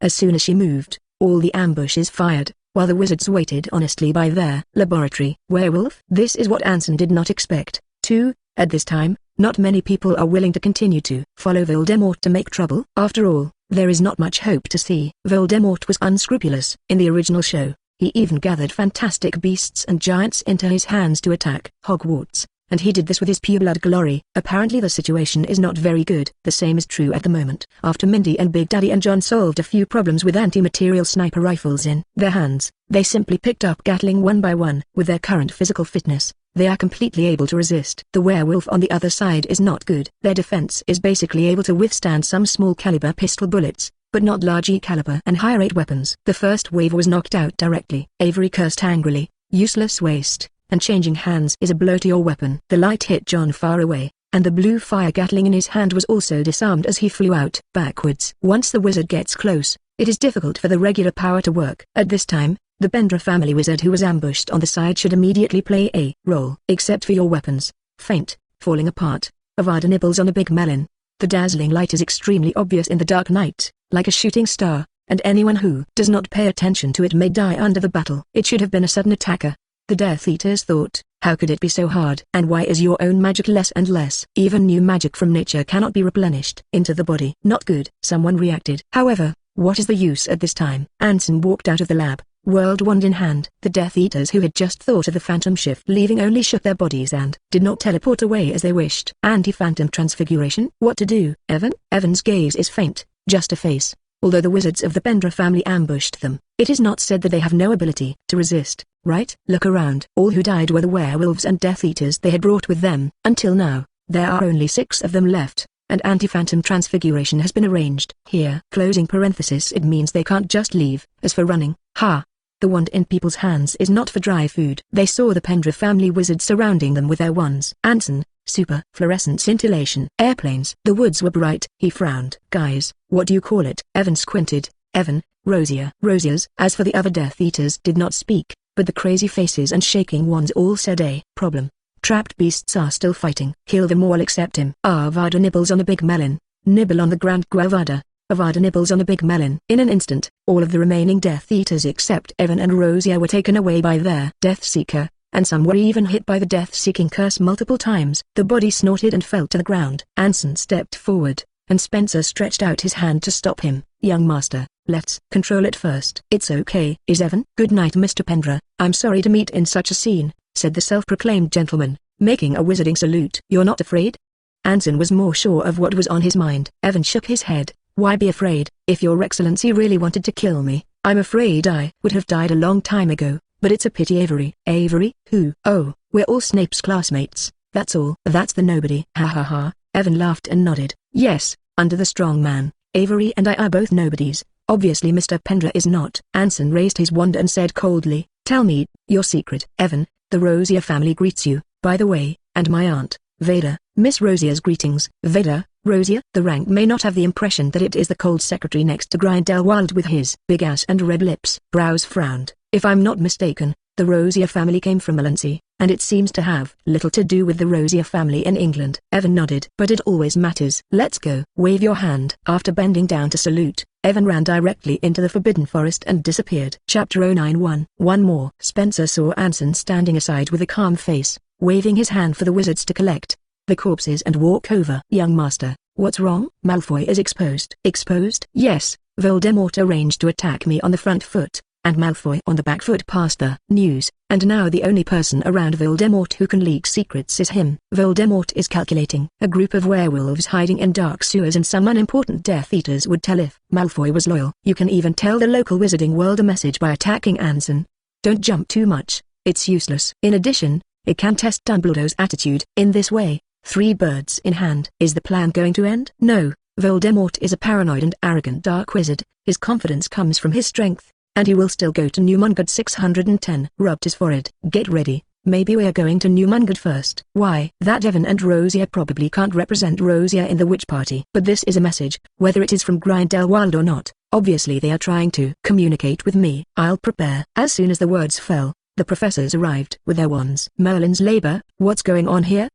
As soon as she moved, all the ambushes fired, while the wizards waited honestly by their laboratory. Werewolf? This is what Anson did not expect. 2. At this time, not many people are willing to continue to follow Voldemort to make trouble. After all, there is not much hope to see. Voldemort was unscrupulous. In the original show, he even gathered fantastic beasts and giants into his hands to attack Hogwarts, and he did this with his pureblood glory. Apparently the situation is not very good. The same is true at the moment. After Mindy and Big Daddy and John solved a few problems with anti-material sniper rifles in their hands, they simply picked up Gatling one by one. With their current physical fitness, they are completely able to resist. The werewolf on the other side is not good. Their defense is basically able to withstand some small caliber pistol bullets, but not large caliber and high rate weapons. The first wave was knocked out directly. Avery cursed angrily. Useless waste, and changing hands is a blow to your weapon. The light hit John far away, and the blue fire Gatling in his hand was also disarmed as he flew out backwards. Once the wizard gets close, it is difficult for the regular power to work. At this time, the Bendra family wizard who was ambushed on the side should immediately play a role. Except for your weapons, faint, falling apart, Avada nibbles on a big melon. The dazzling light is extremely obvious in the dark night, like a shooting star, and anyone who does not pay attention to it may die under the battle. It should have been a sudden attacker. The Death Eaters thought, how could it be so hard? And why is your own magic less and less? Even new magic from nature cannot be replenished into the body. Not good. Someone reacted. However, what is the use at this time? Anson walked out of the lab, whirled wand in hand. The Death Eaters who had just thought of the phantom shift leaving only shook their bodies and did not teleport away as they wished. Anti-phantom transfiguration? What to do? Evan's gaze is faint, just a face. Although the wizards of the Bendra family ambushed them, it is not said that they have no ability to resist, right? Look around. All who died were the werewolves and Death Eaters they had brought with them. Until now, there are only 6 of them left, and anti-phantom transfiguration has been arranged. Here, closing parenthesis, it means they can't just leave. As for running, the wand in people's hands is not for dry food. They saw the Pendra family wizards surrounding them with their wands. Anson, super fluorescent scintillation. Airplanes. The woods were bright. He frowned. Guys, what do you call it? Evan squinted. Evan, Rosiers. As for the other Death Eaters did not speak, but the crazy faces and shaking wands all said a problem. Trapped beasts are still fighting. Kill them all except him. Avada nibbles on a big melon. Nibble on the Grand Guavada. Avada nibbles on a big melon. In an instant, all of the remaining Death Eaters except Evan and Rosier were taken away by their Death Seeker, and some were even hit by the death-seeking curse multiple times. The body snorted and fell to the ground. Anson stepped forward, and Spencer stretched out his hand to stop him. Young master, let's control it first. It's okay. Is Evan? Good night, Mr. Pendra. I'm sorry to meet in such a scene, said the self-proclaimed gentleman, making a wizarding salute. You're not afraid? Anson was more sure of what was on his mind. Evan shook his head. Why be afraid? If your excellency really wanted to kill me, I'm afraid I would have died a long time ago, but it's a pity Avery. Avery? Who? Oh, we're all Snape's classmates, that's all. That's the nobody. Ha ha ha. Evan laughed and nodded. Yes, under the strong man, Avery and I are both nobodies. Obviously Mr. Pendra is not. Anson raised his wand and said coldly, tell me, your secret. Evan, the Rosier family greets you, by the way, and my aunt, Veda. Miss Rosier's greetings. Veda, Rosier. The rank may not have the impression that it is the cold secretary next to Grindelwald with his big ass and red lips. Brows frowned. If I'm not mistaken, the Rosier family came from Melancy, and it seems to have little to do with the Rosier family in England. Evan nodded. But it always matters. Let's go. Wave your hand. After bending down to salute, Evan ran directly into the Forbidden Forest and disappeared. Chapter 091. One more. Spencer saw Anson standing aside with a calm face, waving his hand for the wizards to collect the corpses and walk over. Young master, what's wrong? Malfoy is exposed. Exposed? Yes, Voldemort arranged to attack me on the front foot, and Malfoy on the back foot past the news, and now the only person around Voldemort who can leak secrets is him. Voldemort is calculating. A group of werewolves hiding in dark sewers and some unimportant Death Eaters would tell if Malfoy was loyal. You can even tell the local wizarding world a message by attacking Anson. Don't jump too much, it's useless. In addition, it can test Dumbledore's attitude. In this way, 3 birds in hand. Is the plan going to end? No, Voldemort is a paranoid and arrogant dark wizard. His confidence comes from his strength, and he will still go to Newmungard 610. Rubbed his forehead. Get ready, maybe we are going to Newmungard first. Why? That Evan and Rosier probably can't represent Rosier in the witch party. But this is a message, whether it is from Grindelwald or not. Obviously they are trying to communicate with me. I'll prepare. As soon as the words fell, the professors arrived with their wands. Merlin's labor, what's going on here?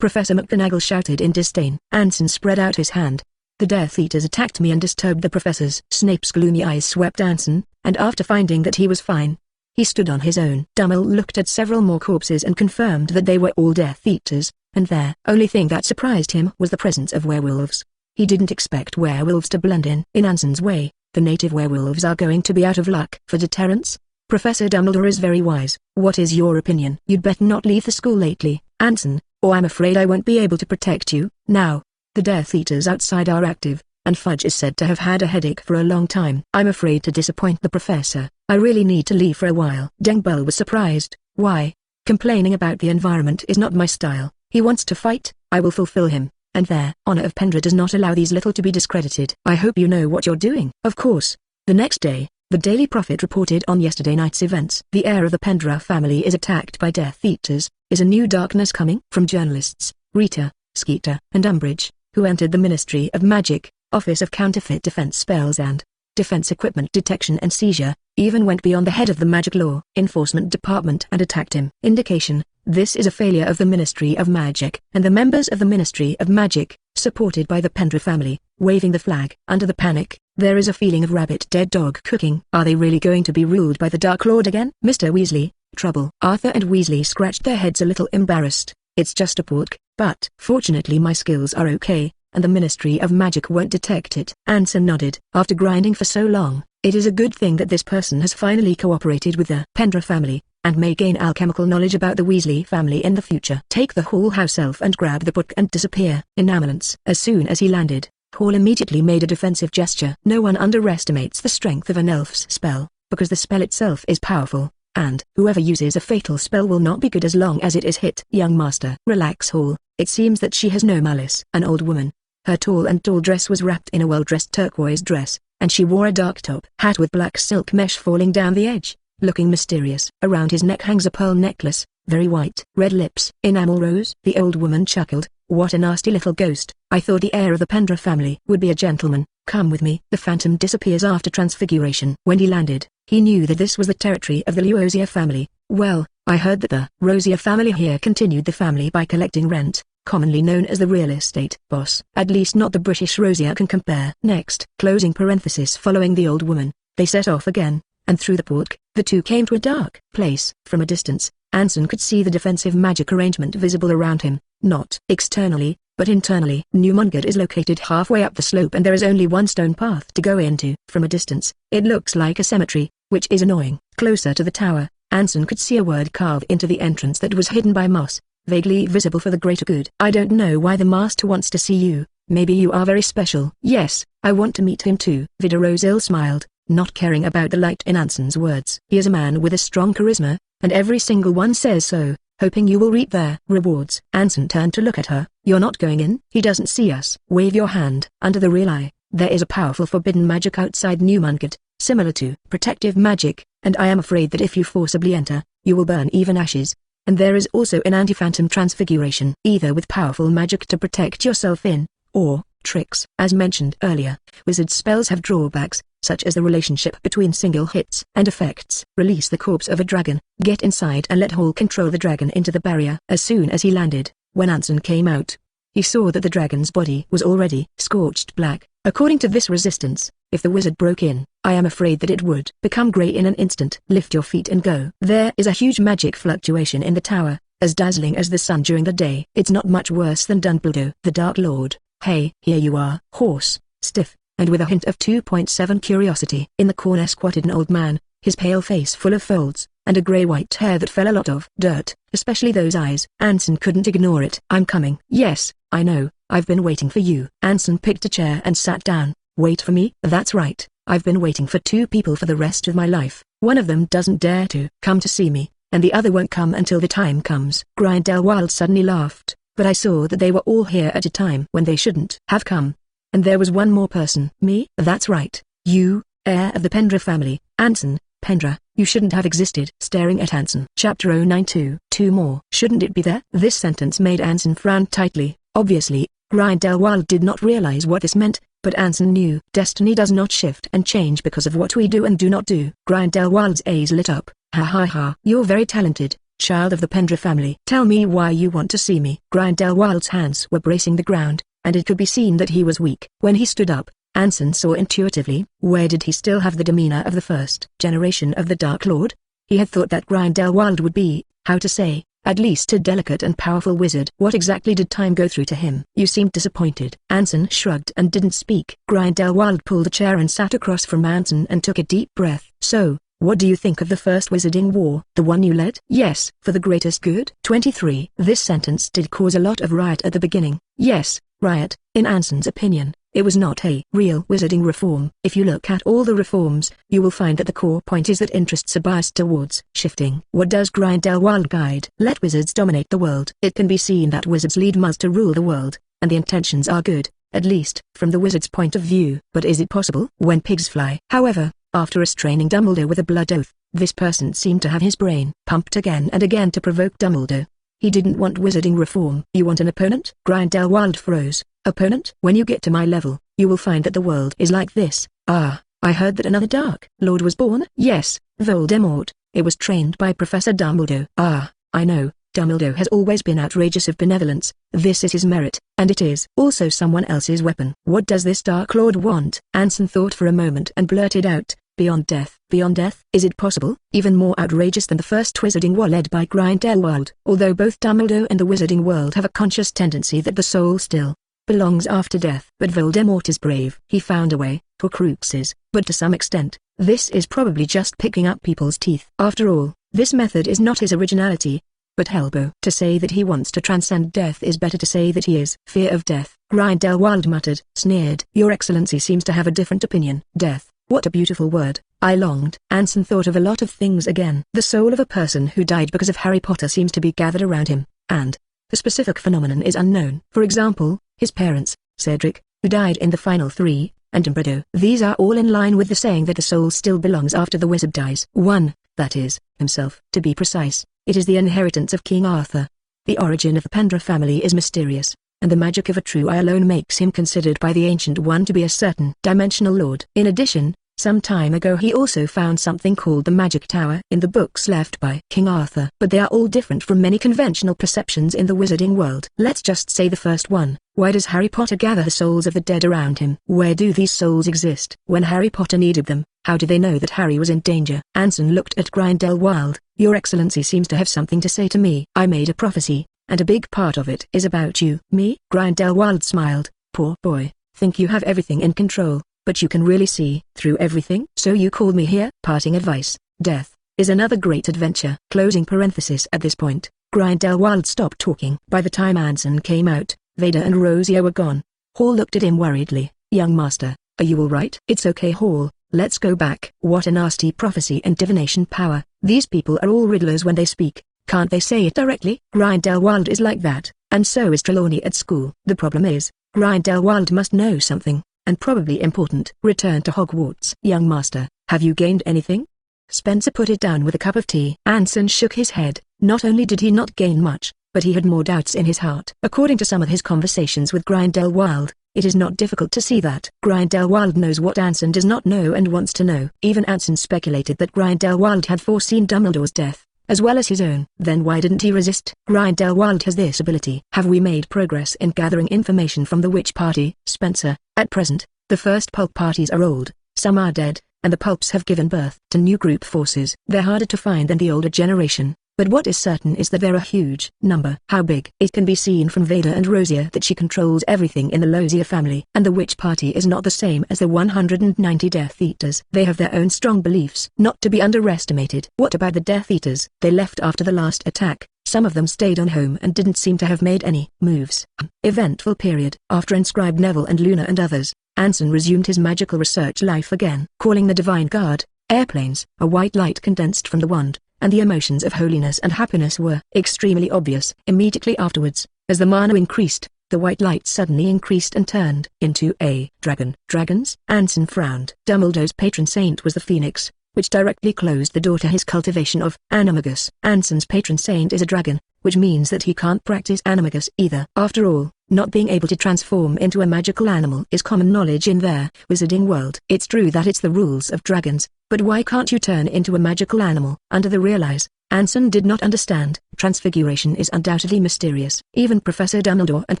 Professor McGonagall shouted in disdain. Anson spread out his hand. The Death Eaters attacked me and disturbed the professors. Snape's gloomy eyes swept Anson, and after finding that he was fine, he stood on his own. Dummel looked at several more corpses and confirmed that they were all Death Eaters, and the only thing that surprised him was the presence of werewolves. He didn't expect werewolves to blend in. In Anson's way, the native werewolves are going to be out of luck. For deterrence? Professor Dumbledore is very wise. What is your opinion? You'd better not leave the school lately, Anson, or I'm afraid I won't be able to protect you. Now, the Death Eaters outside are active, and Fudge is said to have had a headache for a long time. I'm afraid to disappoint the professor. I really need to leave for a while. Dengbel was surprised. Why? Complaining about the environment is not my style. He wants to fight, I will fulfill him, and the honor of Pendra does not allow these little to be discredited. I hope you know what you're doing. Of course. The next day, the Daily Prophet reported on yesterday night's events. The heir of the Pendra family is attacked by Death Eaters. Is a new darkness coming? From journalists, Rita, Skeeter, and Umbridge, who entered the Ministry of Magic, Office of Counterfeit Defense Spells and Defense Equipment Detection and Seizure, even went beyond the head of the Magic Law Enforcement Department and attacked him. Indication: this is a failure of the Ministry of Magic. And the members of the Ministry of Magic, supported by the Pendra family, waving the flag. Under the panic, there is a feeling of rabbit dead dog cooking. Are they really going to be ruled by the Dark Lord again? Mr. Weasley, trouble. Arthur and Weasley scratched their heads a little embarrassed. It's just a pork, but fortunately my skills are okay, and the Ministry of Magic won't detect it. Anson nodded. After grinding for so long, it is a good thing that this person has finally cooperated with the Pendra family, and may gain alchemical knowledge about the Weasley family in the future. Take the Hall house elf and grab the book and disappear. Enamulance. As soon as he landed, Hall immediately made a defensive gesture. No one underestimates the strength of an elf's spell, because the spell itself is powerful, and whoever uses a fatal spell will not be good as long as it is hit. Young master. Relax, Hall. It seems that she has no malice. An old woman. Her tall dress was wrapped in a well-dressed turquoise dress, and she wore a dark top hat with black silk mesh falling down the edge, looking mysterious. Around his neck hangs a pearl necklace, very white. Red lips. Enamel rose. The old woman chuckled. What a nasty little ghost. I thought the heir of the Pendra family would be a gentleman. Come with me. The phantom disappears after transfiguration. When he landed, he knew that this was the territory of the Leosia family. Well, I heard that the Rosia family here continued the family by collecting rent, commonly known as the real estate boss. At least not the British Rosia can compare. Next, closing parenthesis. Following the old woman, they set off again, and through the porch, the two came to a dark place. From a distance, Anson could see the defensive magic arrangement visible around him, not externally, but internally. Newmongard is located halfway up the slope and there is only one stone path to go into. From a distance, it looks like a cemetery, which is annoying. Closer to the tower, Anson could see a word carved into the entrance that was hidden by moss, vaguely visible for the greater good. I don't know why the master wants to see you. Maybe you are very special. Yes, I want to meet him too. Vida Rosil smiled, not caring about the light in Anson's words. He is a man with a strong charisma, and every single one says so, hoping you will reap their rewards. Anson turned to look at her. You're not going in? He doesn't see us. Wave your hand. Under the real eye, there is a powerful forbidden magic outside Newmongard, similar to protective magic, and I am afraid that if you forcibly enter, you will burn even ashes. And there is also an anti-phantom transfiguration, either with powerful magic to protect yourself in, or tricks. As mentioned earlier, wizard spells have drawbacks, such as the relationship between single hits and effects. Release the corpse of a dragon, get inside and let Hall control the dragon into the barrier. As soon as he landed, when Anson came out, he saw that the dragon's body was already scorched black. According to this resistance, if the wizard broke in, I am afraid that it would become grey in an instant. Lift your feet and go. There is a huge magic fluctuation in the tower, as dazzling as the sun during the day. It's not much worse than Dumbledore. The Dark Lord. Hey, here you are. Hoarse, stiff, and with a hint of 2.7 curiosity. In the corner squatted an old man, his pale face full of folds, and a grey-white hair that fell a lot of dirt, especially those eyes. Anson couldn't ignore it. I'm coming. Yes, I know, I've been waiting for you. Anson picked a chair and sat down. Wait for me? That's right, I've been waiting for two people for the rest of my life. One of them doesn't dare to come to see me, and the other won't come until the time comes. Grindelwald suddenly laughed, but I saw that they were all here at a time when they shouldn't have come. And there was one more person. Me? That's right, you, heir of the Pendra family. Anson, Pendra, you shouldn't have existed. Staring at Anson. Chapter 092. Two more. Shouldn't it be there? This sentence made Anson frown tightly. Obviously, Grindelwald did not realize what this meant, but Anson knew. Destiny does not shift and change because of what we do and do not do. Grindelwald's eyes lit up. Ha ha ha. You're very talented, child of the Pendra family. Tell me why you want to see me. Grindelwald's hands were bracing the ground, and it could be seen that he was weak. When he stood up, Anson saw intuitively. Where did he still have the demeanor of the first generation of the Dark Lord? He had thought that Grindelwald would be, how to say, at least a delicate and powerful wizard. What exactly did time go through to him? You seemed disappointed. Anson shrugged and didn't speak. Grindelwald pulled a chair and sat across from Anson and took a deep breath. So, what do you think of the first Wizarding War? The one you led? Yes, for the greatest good. 23. This sentence did cause a lot of riot at the beginning. Yes, riot. In Anson's opinion, it was not a real wizarding reform. If you look at all the reforms, you will find that the core point is that interests are biased towards shifting. What does Grindelwald guide? Let wizards dominate the world. It can be seen that wizards lead Muzz to rule the world, and the intentions are good, at least, from the wizard's point of view. But is it possible? When pigs fly? However, after restraining Dumbledore with a blood oath, this person seemed to have his brain pumped again and again to provoke Dumbledore. He didn't want wizarding reform. You want an opponent? Grindelwald froze. Opponent? When you get to my level, you will find that the world is like this. Ah, I heard that another Dark Lord was born? Yes, Voldemort. It was trained by Professor Dumbledore. Ah, I know. Dumbledore has always been outrageous of benevolence. This is his merit, and it is also someone else's weapon. What does this Dark Lord want? Anson thought for a moment and blurted out, beyond death. Beyond death? Is it possible? Even more outrageous than the first Wizarding War led by Grindelwald. Although both Dumbledore and the Wizarding world have a conscious tendency that the soul still belongs after death. But Voldemort is brave. He found a way, Horcruxes, but to some extent, this is probably just picking up people's teeth. After all, this method is not his originality, but Helbo. To say that he wants to transcend death is better to say that he is fear of death. Grindelwald muttered, sneered. Your Excellency seems to have a different opinion. Death. What a beautiful word. I longed. Anson thought of a lot of things again. The soul of a person who died because of Harry Potter seems to be gathered around him, and the specific phenomenon is unknown. For example, his parents, Cedric, who died in the final three, and Umbridge. These are all in line with the saying that the soul still belongs after the wizard dies. One, that is, himself. To be precise, it is the inheritance of King Arthur. The origin of the Pendra family is mysterious, and the magic of a true eye alone makes him considered by the Ancient One to be a certain dimensional lord. In addition, some time ago he also found something called the Magic Tower in the books left by King Arthur. But they are all different from many conventional perceptions in the wizarding world. Let's just say the first one. Why does Harry Potter gather the souls of the dead around him? Where do these souls exist? When Harry Potter needed them, how do they know that Harry was in danger? Anson looked at Grindelwald. Your Excellency seems to have something to say to me. I made a prophecy, and a big part of it is about you. Me? Grindelwald smiled. Poor boy, think you have everything in control, but you can really see through everything. So you called me here? Parting advice, death is another great adventure. Closing parenthesis. At this point, Grindelwald stopped talking. By the time Anson came out, Vader and Rosia were gone. Hall looked at him worriedly. Young master, are you all right? It's okay, Hall, let's go back. What a nasty prophecy and divination power. These people are all riddlers when they speak. Can't they say it directly? Grindelwald is like that, and so is Trelawney at school. The problem is, Grindelwald must know something, and probably important. Return to Hogwarts. Young master, have you gained anything? Spencer put it down with a cup of tea. Anson shook his head. Not only did he not gain much, but he had more doubts in his heart. According to some of his conversations with Grindelwald, it is not difficult to see that Grindelwald knows what Anson does not know and wants to know. Even Anson speculated that Grindelwald had foreseen Dumbledore's death, as well as his own. Then why didn't he resist? Grindelwald has this ability. Have we made progress in gathering information from the witch party? Spencer, at present, the first pulp parties are old, some are dead, and the pulps have given birth to new group forces. They're harder to find than the older generation, but what is certain is that they're a huge number. How big? It can be seen from Vader and Rosia that she controls everything in the Losier family. And the witch party is not the same as the 190 Death Eaters. They have their own strong beliefs, not to be underestimated. What about the Death Eaters? They left after the last attack. Some of them stayed on home and didn't seem to have made any moves. Eventful period. After inscribed Neville and Luna and others, Anson resumed his magical research life again. Calling the Divine Guard, airplanes, a white light condensed from the wand, and the emotions of holiness and happiness were extremely obvious. Immediately afterwards, as the mana increased, the white light suddenly increased and turned into a dragon. Dragons? Anson frowned. Dumbledore's patron saint was the phoenix, which directly closed the door to his cultivation of animagus. Anson's patron saint is a dragon, which means that he can't practice animagus either. After all, not being able to transform into a magical animal is common knowledge in their wizarding world. It's true that it's the rules of dragons, but why can't you turn into a magical animal? Under the realize, Anson did not understand. Transfiguration is undoubtedly mysterious. Even Professor Dumbledore and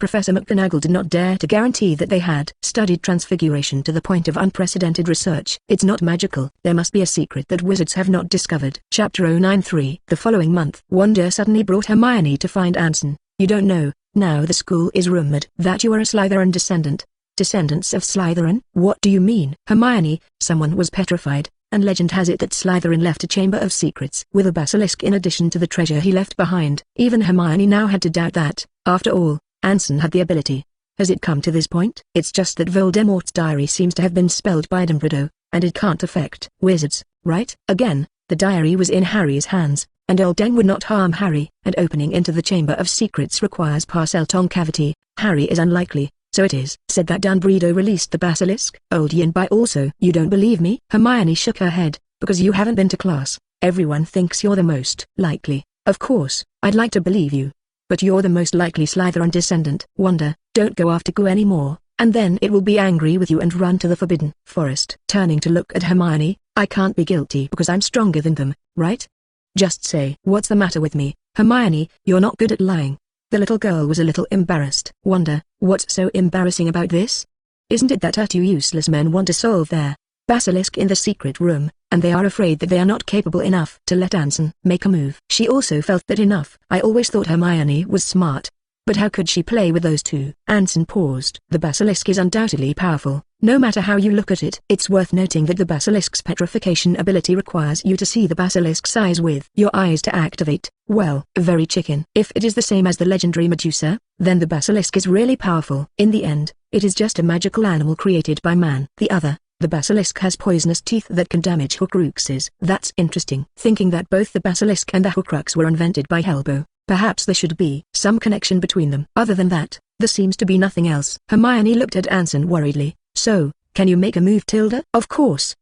Professor McGonagall did not dare to guarantee that they had studied transfiguration to the point of unprecedented research. It's not magical. There must be a secret that wizards have not discovered. Chapter 093. The following month, Wanda suddenly brought Hermione to find Anson. You don't know, now the school is rumored that you are a Slytherin descendant. Descendants of Slytherin? What do you mean? Hermione, someone was petrified, and legend has it that Slytherin left a chamber of secrets with a basilisk in addition to the treasure he left behind. Even Hermione now had to doubt that, after all, Anson had the ability. Has it come to this point? It's just that Voldemort's diary seems to have been spelled by Dumbledore, and it can't affect wizards, right? Again, the diary was in Harry's hands, and Old Deng would not harm Harry, and opening into the Chamber of Secrets requires Parseltongue cavity. Harry is unlikely, so it is said that Dumbledore released the basilisk. Old Yenbai also. You don't believe me? Hermione shook her head, because you haven't been to class. Everyone thinks you're the most likely. Of course, I'd like to believe you. But you're the most likely Slytherin descendant. Wanda, don't go after Goo anymore, and then it will be angry with you and run to the Forbidden Forest. Turning to look at Hermione, I can't be guilty because I'm stronger than them, right? Just say, what's the matter with me? Hermione, you're not good at lying. The little girl was a little embarrassed. Wanda, what's so embarrassing about this? Isn't it that two useless men want to solve their basilisk in the secret room, and they are afraid that they are not capable enough to let Anson make a move? She also felt that enough. I always thought Hermione was smart. But how could she play with those two? Anson paused. The basilisk is undoubtedly powerful, no matter how you look at it. It's worth noting that the basilisk's petrification ability requires you to see the basilisk's eyes with your eyes to activate. Well, very chicken. If it is the same as the legendary Medusa, then the basilisk is really powerful. In the end, it is just a magical animal created by man. The basilisk has poisonous teeth that can damage Horcruxes. That's interesting. Thinking that both the basilisk and the Horcrux were invented by Helbo, perhaps there should be some connection between them. Other than that, there seems to be nothing else. Hermione looked at Anson worriedly. So, can you make a move, Tilda? Of course,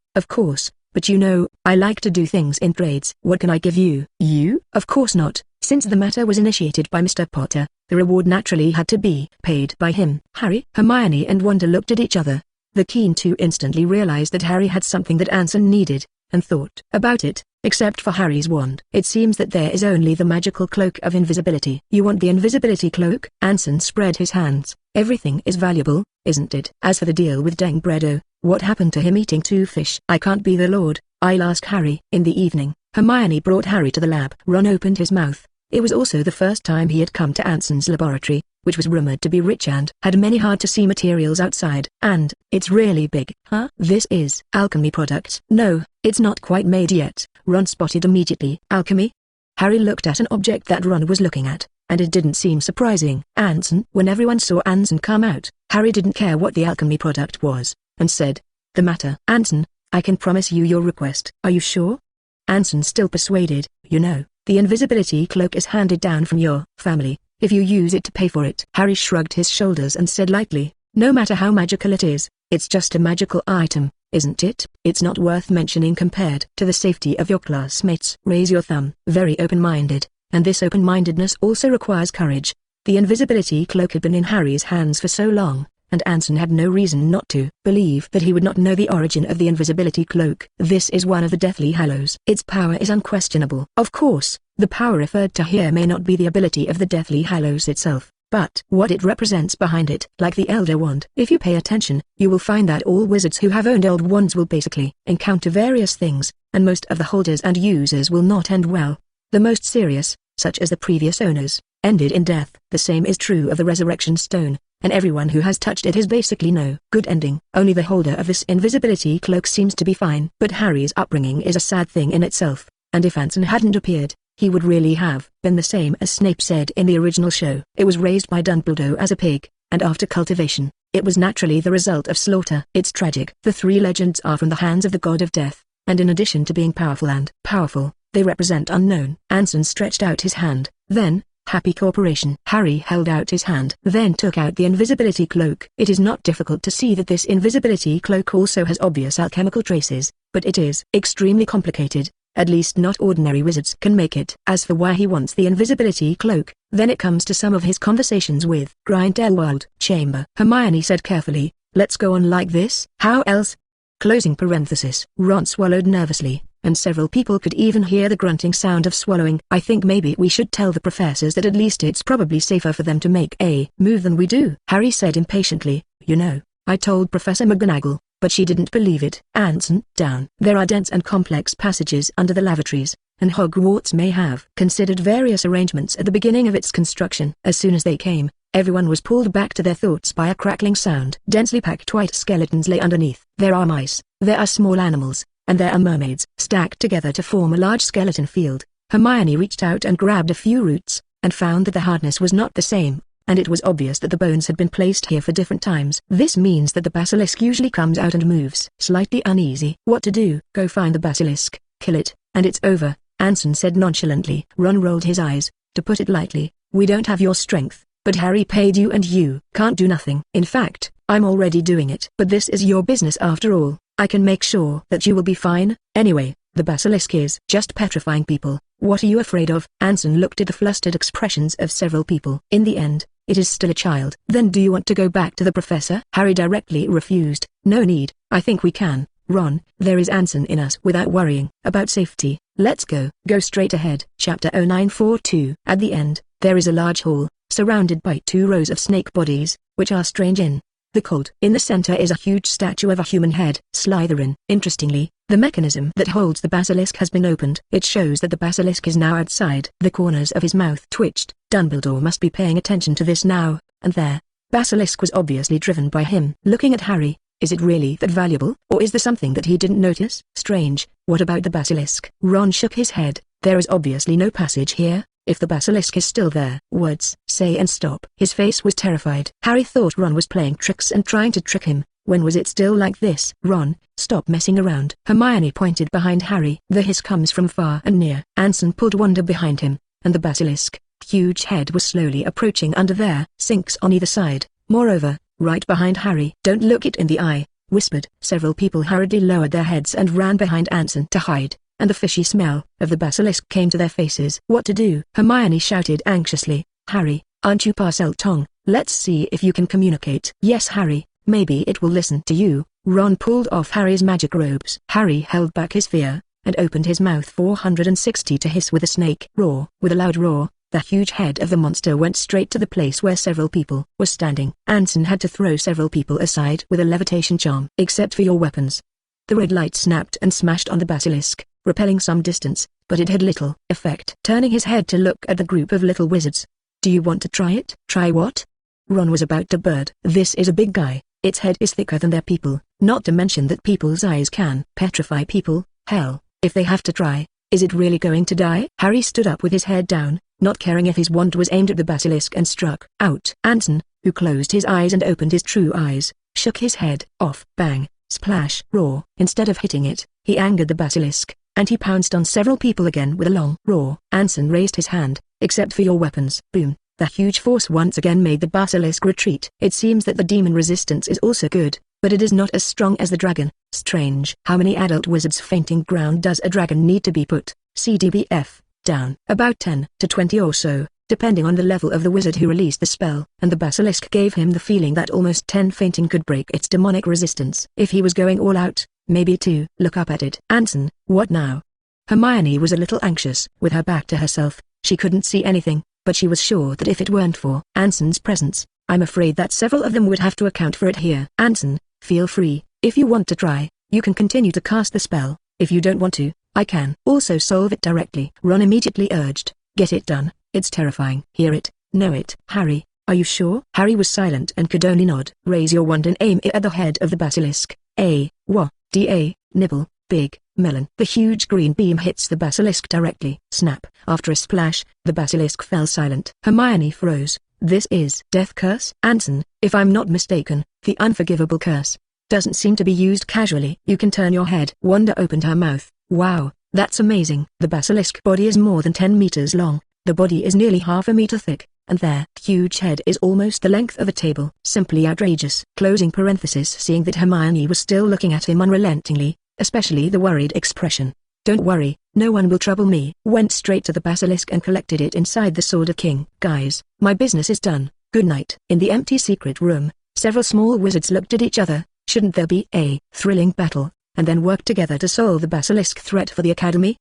but you know, I like to do things in trades. What can I give you? You? Of course not. Since the matter was initiated by Mr. Potter, the reward naturally had to be paid by him. Harry? Hermione and Wanda looked at each other. The keen two instantly realized that Harry had something that Anson needed, and thought about it, except for Harry's wand. It seems that there is only the magical cloak of invisibility. You want the invisibility cloak? Anson spread his hands. Everything is valuable, isn't it? As for the deal with Deng Bredo, what happened to him eating 2 fish? I can't be the Lord, I'll ask Harry. In the evening, Hermione brought Harry to the lab. Ron opened his mouth. It was also the first time he had come to Anson's laboratory, which was rumored to be rich and had many hard-to-see materials outside. And, it's really big. Huh? This is alchemy products. No, it's not quite made yet, Ron spotted immediately. Alchemy? Harry looked at an object that Ron was looking at, and it didn't seem surprising. Anson. When everyone saw Anson come out, Harry didn't care what the alchemy product was, and said, the matter. Anson, I can promise you your request. Are you sure? Anson still persuaded. You know, the invisibility cloak is handed down from your family. If you use it to pay for it. Harry shrugged his shoulders and said lightly, no matter how magical it is, it's just a magical item, isn't it? It's not worth mentioning compared to the safety of your classmates. Raise your thumb. Very open-minded, and this open-mindedness also requires courage. The invisibility cloak had been in Harry's hands for so long, and Anson had no reason not to believe that he would not know the origin of the invisibility cloak. This is one of the Deathly Hallows. Its power is unquestionable. Of course, the power referred to here may not be the ability of the Deathly Hallows itself, but what it represents behind it. Like the Elder Wand. If you pay attention, you will find that all wizards who have owned old wands will basically encounter various things, and most of the holders and users will not end well. The most serious, such as the previous owners, ended in death. The same is true of the Resurrection Stone, and everyone who has touched it has basically no good ending. Only the holder of this invisibility cloak seems to be fine. But Harry's upbringing is a sad thing in itself, and if Anson hadn't appeared, he would really have been the same as Snape said in the original show. It was raised by Dumbledore as a pig, and after cultivation, it was naturally the result of slaughter. It's tragic. The 3 legends are from the hands of the god of death, and in addition to being powerful, they represent unknown. Anson stretched out his hand, then, Happy Corporation. Harry held out his hand, then took out the invisibility cloak. It is not difficult to see that this invisibility cloak also has obvious alchemical traces, but it is extremely complicated. At least not ordinary wizards can make it. As for why he wants the invisibility cloak, then it comes to some of his conversations with Grindelwald. Chamber. Hermione said carefully, let's go on like this. How else? Closing parenthesis. Ron swallowed nervously. and several people could even hear the grunting sound of swallowing. I think maybe we should tell the professors that at least it's probably safer for them to make a move than we do, Harry said impatiently. You know, I told Professor McGonagall, but she didn't believe it. Anson, down. There are dense and complex passages under the lavatories, and Hogwarts may have considered various arrangements at the beginning of its construction. As soon as they came, everyone was pulled back to their thoughts by a crackling sound. Densely packed white skeletons lay underneath. There are mice, there are small animals, and there are mermaids stacked together to form a large skeleton field. Hermione reached out and grabbed a few roots, and found that the hardness was not the same, and it was obvious that the bones had been placed here for different times. This means that the basilisk usually comes out and moves. Slightly uneasy. What to do? Go find the basilisk, kill it, and it's over, Anson said nonchalantly. Ron rolled his eyes. To put it lightly, we don't have your strength, but Harry paid you and you can't do nothing. In fact, I'm already doing it. But this is your business after all. I can make sure that you will be fine. Anyway, the basilisk is just petrifying people. What are you afraid of? Anson looked at the flustered expressions of several people. In the end, it is still a child. Then do you want to go back to the professor? Harry directly refused. No need. I think we can, Ron. There is Anson in us. Without worrying about safety, let's go. Go straight ahead. Chapter 0942. At the end, there is a large hall, surrounded by 2 rows of snake bodies, which are strange in the cold. In the center is a huge statue of a human head. Slytherin. Interestingly, the mechanism that holds the basilisk has been opened. It shows that the basilisk is now outside. The corners of his mouth twitched. Dumbledore must be paying attention to this now, and there. Basilisk was obviously driven by him. Looking at Harry, is it really that valuable? Or is there something that he didn't notice? Strange. What about the basilisk? Ron shook his head. There is obviously no passage here. If the basilisk is still there. Words. Say and stop. His face was terrified. Harry thought Ron was playing tricks and trying to trick him. When was it still like this? Ron, stop messing around. Hermione pointed behind Harry. The hiss comes from far and near. Anson pulled Wanda behind him, and the basilisk, huge head was slowly approaching under there. Sinks on either side. Moreover, right behind Harry. Don't look it in the eye, whispered. Several people hurriedly lowered their heads and ran behind Anson to hide, and the fishy smell of the basilisk came to their faces. What to do? Hermione shouted anxiously. Harry, aren't you Parseltongue? Let's see if you can communicate. Yes, Harry. Maybe it will listen to you. Ron pulled off Harry's magic robes. Harry held back his fear, and opened his mouth 460 to hiss with a snake. Roar. With a loud roar, the huge head of the monster went straight to the place where several people were standing. Anson had to throw several people aside with a levitation charm. Except for your weapons. The red light snapped and smashed on the basilisk, repelling some distance, but it had little effect. Turning his head to look at the group of little wizards. Do you want to try it? Try what? Ron was about to bird. This is a big guy. Its head is thicker than their people, not to mention that people's eyes can petrify people. Hell, if they have to try, is it really going to die? Harry stood up with his head down, not caring if his wand was aimed at the basilisk and struck out. Anson, who closed his eyes and opened his true eyes, shook his head off. Bang, splash, roar. Instead of hitting it, he angered the basilisk, and he pounced on several people again with a long roar. Anson raised his hand. Except for your weapons. Boom. The huge force once again made the basilisk retreat. It seems that the demon resistance is also good, but it is not as strong as the dragon. Strange. How many adult wizards' fainting ground does a dragon need to be put? CDBF. Down. About 10 to 20 or so, depending on the level of the wizard who released the spell. And the basilisk gave him the feeling that almost 10 fainting could break its demonic resistance. If he was going all out, maybe 2. Look up at it. Anson, what now? Hermione was a little anxious. With her back to herself, she couldn't see anything. But she was sure that if it weren't for Anson's presence, I'm afraid that several of them would have to account for it here. Anson, feel free. If you want to try, you can continue to cast the spell. If you don't want to, I can also solve it directly. Ron immediately urged. Get it done. It's terrifying. Hear it, know it. Harry, are you sure? Harry was silent and could only nod. Raise your wand and aim it at the head of the basilisk. D-A, nibble, big. Melon. The huge green beam hits the basilisk directly. Snap. After a splash, the basilisk fell silent. Hermione froze. This is death curse? Anson, if I'm not mistaken, the unforgivable curse doesn't seem to be used casually. You can turn your head. Wanda opened her mouth. Wow, that's amazing. The basilisk body is more than 10 meters long. The body is nearly half a meter thick, and their huge head is almost the length of a table. Simply outrageous. Closing parenthesis. Seeing that Hermione was still looking at him unrelentingly, especially the worried expression. Don't worry, no one will trouble me. Went straight to the basilisk and collected it inside the Sword of King. Guys, my business is done. Good night. In the empty secret room, several small wizards looked at each other. Shouldn't there be a thrilling battle? and then work together to solve the basilisk threat for the academy.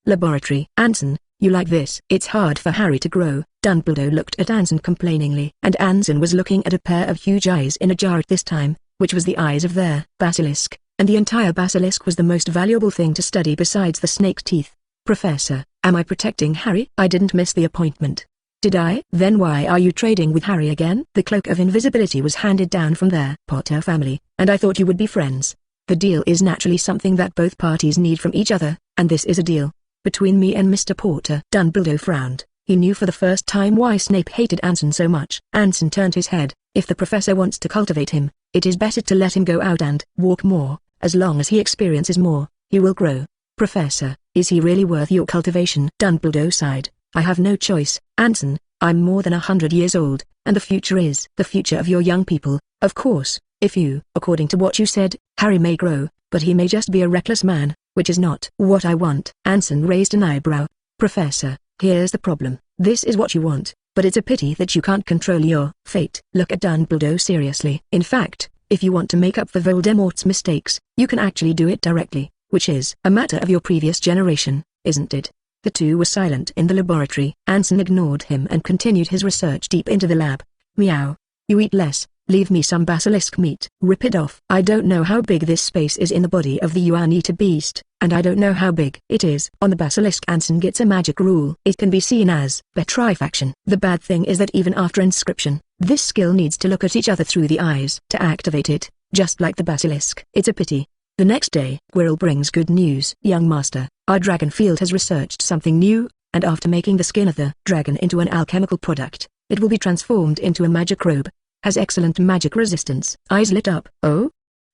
Laboratory. Anson, you like this? It's hard for Harry to grow. Dumbledore looked at Anson complainingly, and Anson was looking at a pair of huge eyes in a jar at this time, which was the eyes of their basilisk, and the entire basilisk was the most valuable thing to study besides the snake's teeth. Professor, am I protecting Harry? I didn't miss the appointment. Did I? Then why are you trading with Harry again? The cloak of invisibility was handed down from their Potter family, and I thought you would be friends. The deal is naturally something that both parties need from each other, and this is a deal between me and Mr. Potter. Dumbledore frowned. He knew for the first time why Snape hated Anson so much. Anson turned his head. If the professor wants to cultivate him, it is better to let him go out and walk more. As long as he experiences more, he will grow. Professor, is he really worth your cultivation? Dumbledore sighed. I have no choice, Anson. I'm more than 100 years old, and the future is the future of your young people. Of course, if you, according to what you said, Harry may grow, but he may just be a reckless man, which is not what I want. Anson raised an eyebrow. Professor, here's the problem. This is what you want, but it's a pity that you can't control your fate. Look at Dumbledore seriously. In fact, if you want to make up for Voldemort's mistakes, you can actually do it directly, which is a matter of your previous generation, isn't it? The two were silent in the laboratory. Anson ignored him and continued his research deep into the lab. Meow. You eat less, leave me some basilisk meat. Rip it off. I don't know how big this space is in the body of the Yuan-Eater beast, and I don't know how big it is on the basilisk. Anson gets a magic rule. It can be seen as petrifaction. The bad thing is that even after inscription, this skill needs to look at each other through the eyes to activate it, just like the basilisk. It's a pity. The next day, Quirrell brings good news. Young master, our dragon field has researched something new, and after making the skin of the dragon into an alchemical product, it will be transformed into a magic robe. Has excellent magic resistance. Eyes lit up. Oh?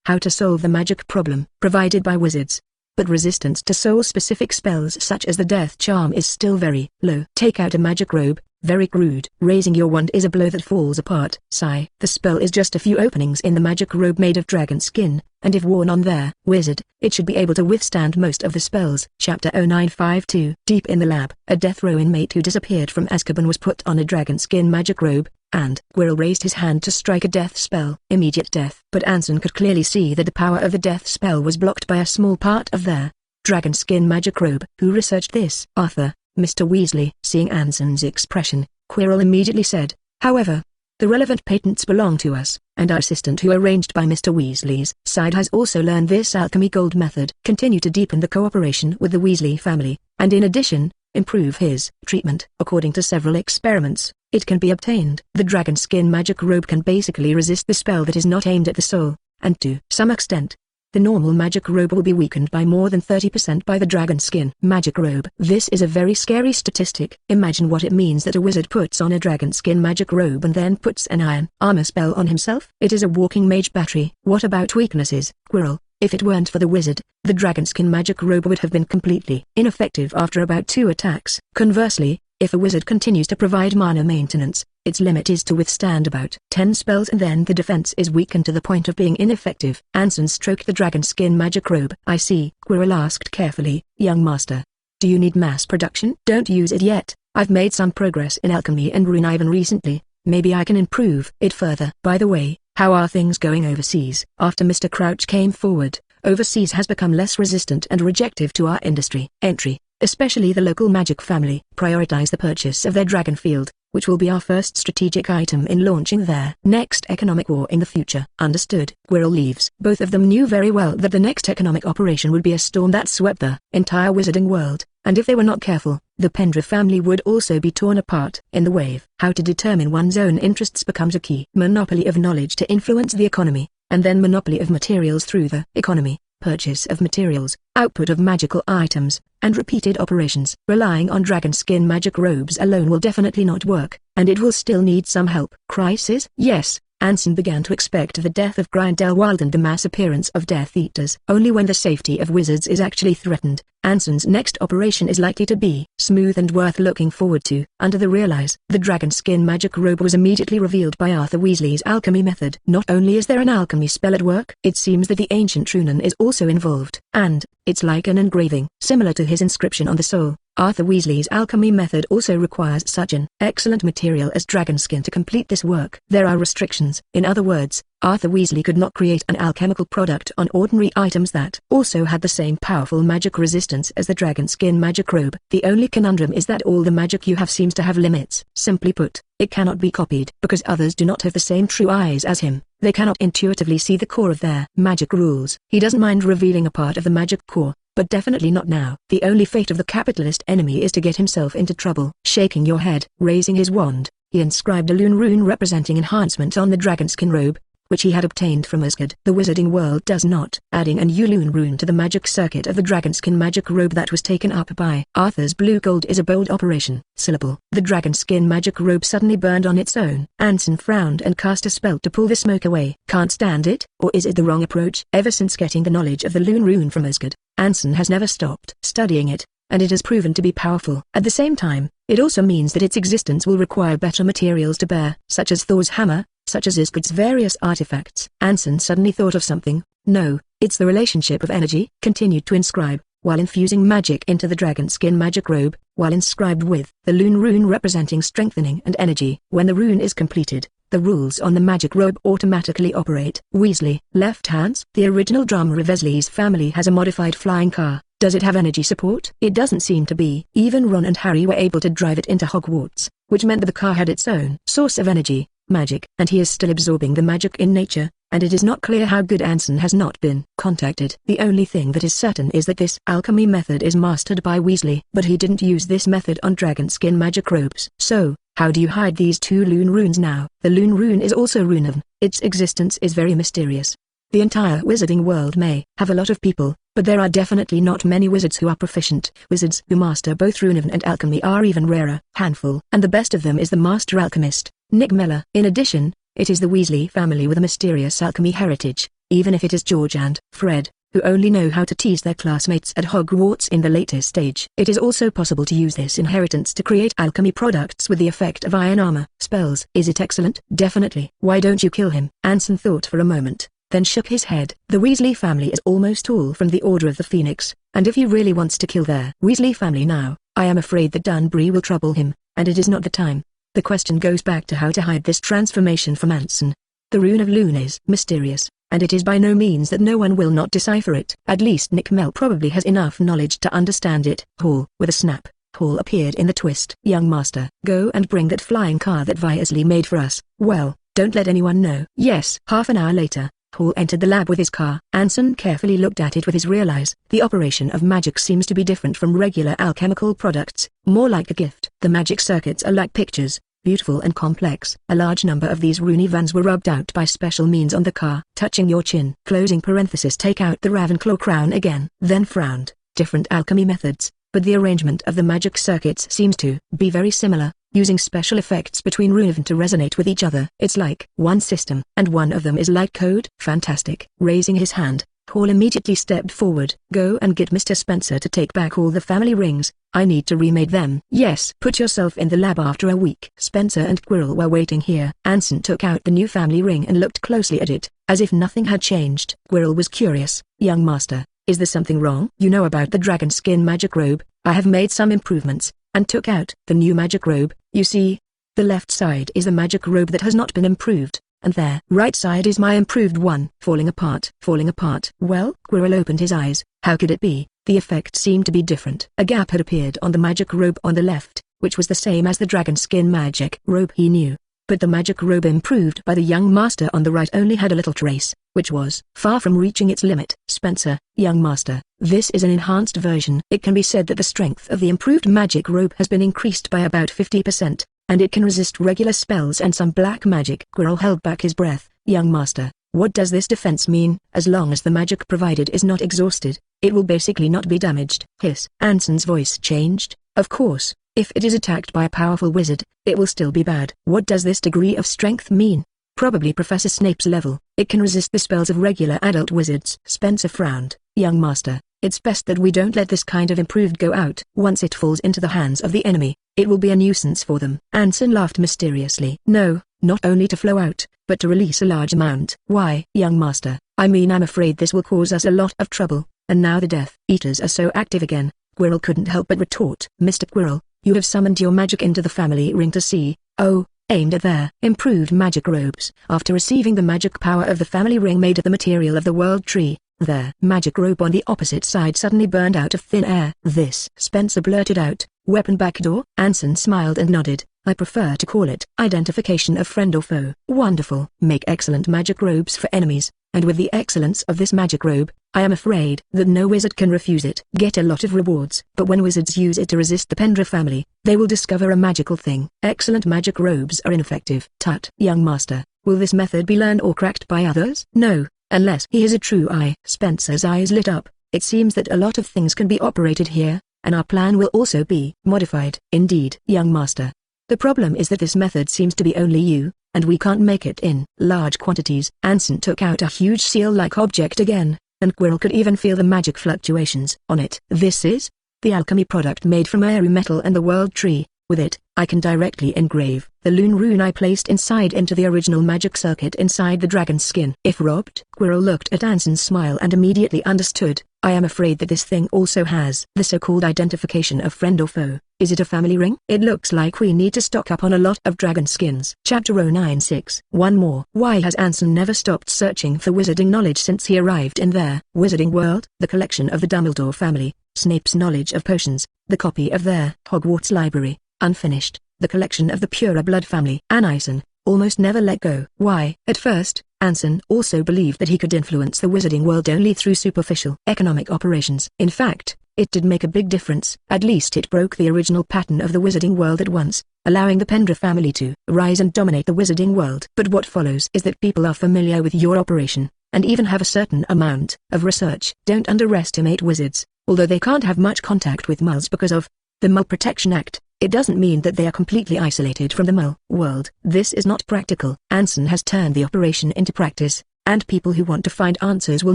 How to solve the magic problem provided by wizards. But resistance to soul-specific spells such as the death charm is still very low. Take out a magic robe. Very crude. Raising your wand is a blow that falls apart. Sigh. The spell is just a few openings in the magic robe made of dragon skin, and if worn on their wizard, it should be able to withstand most of the spells. Chapter 0952. Deep in the lab, a death row inmate who disappeared from Azkaban was put on a dragon skin magic robe, and Quirrell raised his hand to strike a death spell. Immediate death. But Anson could clearly see that the power of the death spell was blocked by a small part of their dragon skin magic robe. Who researched this? Arthur. Mr. Weasley. Seeing Anson's expression, Quirrell immediately said, however, the relevant patents belong to us, and our assistant who arranged by Mr. Weasley's side has also learned this alchemy gold method. Continue to deepen the cooperation with the Weasley family, and in addition, improve his treatment. According to several experiments, it can be obtained. The dragon skin magic robe can basically resist the spell that is not aimed at the soul, and to some extent, the normal magic robe will be weakened by more than 30% by the dragon skin magic robe. This is a very scary statistic. Imagine what it means that a wizard puts on a dragon skin magic robe and then puts an iron armor spell on himself. It is a walking mage battery. What about weaknesses, Quirrell? If it weren't for the wizard, the dragon skin magic robe would have been completely ineffective after about 2 attacks. Conversely, if a wizard continues to provide mana maintenance, its limit is to withstand about 10 spells and then the defense is weakened to the point of being ineffective. Anson stroked the dragon skin magic robe. I see, Quirrell asked carefully. Young master, do you need mass production? Don't use it yet. I've made some progress in alchemy and runiven recently. Maybe I can improve it further. By the way, how are things going overseas? After Mr. Crouch came forward, overseas has become less resistant and rejective to our industry. Entry, especially the local magic family, prioritize the purchase of their dragon field, which will be our first strategic item in launching their next economic war in the future. Understood. Quirrell leaves. Both of them knew very well that the next economic operation would be a storm that swept the entire wizarding world, and if they were not careful, the Pendra family would also be torn apart in the wave. How to determine one's own interests becomes a key. Monopoly of knowledge to influence the economy, and then monopoly of materials through the economy. Purchase of materials, output of magical items, and repeated operations. Relying on dragon skin magic robes alone will definitely not work, and it will still need some help. Crisis? Yes, Anson began to expect the death of Grindelwald and the mass appearance of Death Eaters. Only when the safety of wizards is actually threatened, Anson's next operation is likely to be smooth and worth looking forward to. Under the realize, the dragon skin magic robe was immediately revealed by Arthur Weasley's alchemy method. Not only is there an alchemy spell at work, it seems that the ancient runen is also involved, and it's like an engraving, similar to his inscription on the soul. Arthur Weasley's alchemy method also requires such an excellent material as dragon skin to complete this work. There are restrictions. In other words, Arthur Weasley could not create an alchemical product on ordinary items that also had the same powerful magic resistance as the dragon skin magic robe. The only conundrum is that all the magic you have seems to have limits. Simply put, it cannot be copied. Because others do not have the same true eyes as him, they cannot intuitively see the core of their magic rules. He doesn't mind revealing a part of the magic core, but definitely not now. The only fate of the capitalist enemy is to get himself into trouble. Shaking your head, raising his wand, he inscribed a Lune rune representing enhancement on the dragonskin robe, which he had obtained from Asgard. The wizarding world does not. Adding a new Lune rune to the magic circuit of the dragonskin magic robe that was taken up by Arthur's blue gold is a bold operation. Syllable. The dragonskin magic robe suddenly burned on its own. Anson frowned and cast a spell to pull the smoke away. Can't stand it? Or is it the wrong approach? Ever since getting the knowledge of the Lune rune from Asgard, Anson has never stopped studying it, and it has proven to be powerful. At the same time, it also means that its existence will require better materials to bear, such as Thor's hammer, such as Asgard's various artifacts. Anson suddenly thought of something. No, it's the relationship of energy. Continued to inscribe, while infusing magic into the dragonskin magic robe, while inscribed with the Lune rune representing strengthening and energy. When the rune is completed, the rules on the magic robe automatically operate. Weasley. Left hands. The original drummer of Weasley's family has a modified flying car. Does it have energy support? It doesn't seem to be. Even Ron and Harry were able to drive it into Hogwarts, which meant that the car had its own source of energy, magic. And he is still absorbing the magic in nature, and it is not clear how good Anson has not been contacted. The only thing that is certain is that this alchemy method is mastered by Weasley. But he didn't use this method on dragonskin magic robes. So, how do you hide these two Lune runes now? The Lune rune is also Runeven. Its existence is very mysterious. The entire wizarding world may have a lot of people, but there are definitely not many wizards who are proficient. Wizards who master both Runeven and alchemy are even rarer. Handful. And the best of them is the master alchemist, Nick Mellor. In addition, it is the Weasley family with a mysterious alchemy heritage, even if it is George and Fred, who only know how to tease their classmates at Hogwarts in the latest stage. It is also possible to use this inheritance to create alchemy products with the effect of iron armor. Spells. Is it excellent? Definitely. Why don't you kill him? Anson thought for a moment, then shook his head. The Weasley family is almost all from the Order of the Phoenix, and if he really wants to kill their Weasley family now, I am afraid that Dunbury will trouble him, and it is not the time. The question goes back to how to hide this transformation from Anson. The Rune of Lune is mysterious, and it is by no means that no one will not decipher it. At least Nick Mell probably has enough knowledge to understand it. Hall. With a snap, Hall appeared in the twist. Young master, go and bring that flying car that Weasley made for us. Well, don't let anyone know. Yes. Half an hour later, Hall entered the lab with his car. Anson carefully looked at it with his real eyes. The operation of magic seems to be different from regular alchemical products, more like a gift. The magic circuits are like pictures, beautiful and complex. A large number of these runevans were rubbed out by special means on the car. Touching your chin. Closing parenthesis. Take out the Ravenclaw crown again. Then frowned. Different alchemy methods, but the arrangement of the magic circuits seems to be very similar, using special effects between runeven to resonate with each other. It's like one system, and one of them is light code. Fantastic. Raising his hand, Hall immediately stepped forward. Go and get Mr. Spencer to take back all the family rings. I need to remake them. Yes. Put yourself in the lab after a week. Spencer and Quirrell were waiting here. Anson took out the new family ring and looked closely at it, as if nothing had changed. Quirrell was curious. Young master, is there something wrong? You know about the dragon skin magic robe. I have made some improvements, and took out the new magic robe. You see, the left side is the magic robe that has not been improved, and their right side is my improved one. Falling apart. Falling apart. Well, Quirrell opened his eyes. How could it be? The effect seemed to be different. A gap had appeared on the magic robe on the left, which was the same as the dragon skin magic robe he knew. But the magic robe improved by the young master on the right only had a little trace, which was far from reaching its limit. Spencer, young master, this is an enhanced version. It can be said that the strength of the improved magic robe has been increased by about 50%, and it can resist regular spells and some black magic. Quirrell held back his breath. Young master, what does this defense mean? As long as the magic provided is not exhausted, it will basically not be damaged. Hiss. Anson's voice changed. Of course, if it is attacked by a powerful wizard, it will still be bad. What does this degree of strength mean? Probably Professor Snape's level. It can resist the spells of regular adult wizards. Spencer frowned. Young master, it's best that we don't let this kind of improved go out. Once it falls into the hands of the enemy, it will be a nuisance for them. Anson laughed mysteriously. No, not only to flow out, but to release a large amount. Why? Young master, I mean I'm afraid this will cause us a lot of trouble, and now the Death Eaters are so active again. Quirrell couldn't help but retort. Mr. Quirrell, you have summoned your magic into the family ring to see. Oh, aimed at their improved magic robes. After receiving the magic power of the family ring made of the material of the world tree, their magic robe on the opposite side suddenly burned out of thin air. This, Spencer blurted out. Weapon backdoor? Anson smiled and nodded. I prefer to call it identification of friend or foe. Wonderful. Make excellent magic robes for enemies, and with the excellence of this magic robe, I am afraid that no wizard can refuse it. Get a lot of rewards. But when wizards use it to resist the Pendra family, they will discover a magical thing. Excellent magic robes are ineffective. Tut. Young master, will this method be learned or cracked by others? No, unless he is a true eye. Spencer's eyes lit up. It seems that a lot of things can be operated here, and our plan will also be modified. Indeed, young master. The problem is that this method seems to be only you, and we can't make it in large quantities. Anson took out a huge seal-like object again, and Quirrell could even feel the magic fluctuations on it. This is the alchemy product made from airy metal and the world tree. With it, I can directly engrave the Loon rune I placed inside into the original magic circuit inside the dragon's skin. If robbed, Quirrell looked at Anson's smile and immediately understood. I am afraid that this thing also has the so-called identification of friend or foe. Is it a family ring? It looks like we need to stock up on a lot of dragon skins. Chapter 096. One more. Why has Anson never stopped searching for wizarding knowledge since he arrived in their wizarding world? The collection of the Dumbledore family, Snape's knowledge of potions, the copy of their Hogwarts library, unfinished, the collection of the Purer Blood family. Anison almost never let go. Why? At first, Anson also believed that he could influence the wizarding world only through superficial economic operations. In fact, it did make a big difference. At least it broke the original pattern of the wizarding world at once, allowing the Pendra family to rise and dominate the wizarding world. But what follows is that people are familiar with your operation, and even have a certain amount of research. Don't underestimate wizards. Although they can't have much contact with Mulls because of the Mull Protection Act, it doesn't mean that they are completely isolated from the Mull world. This is not practical. Anson has turned the operation into practice, and people who want to find answers will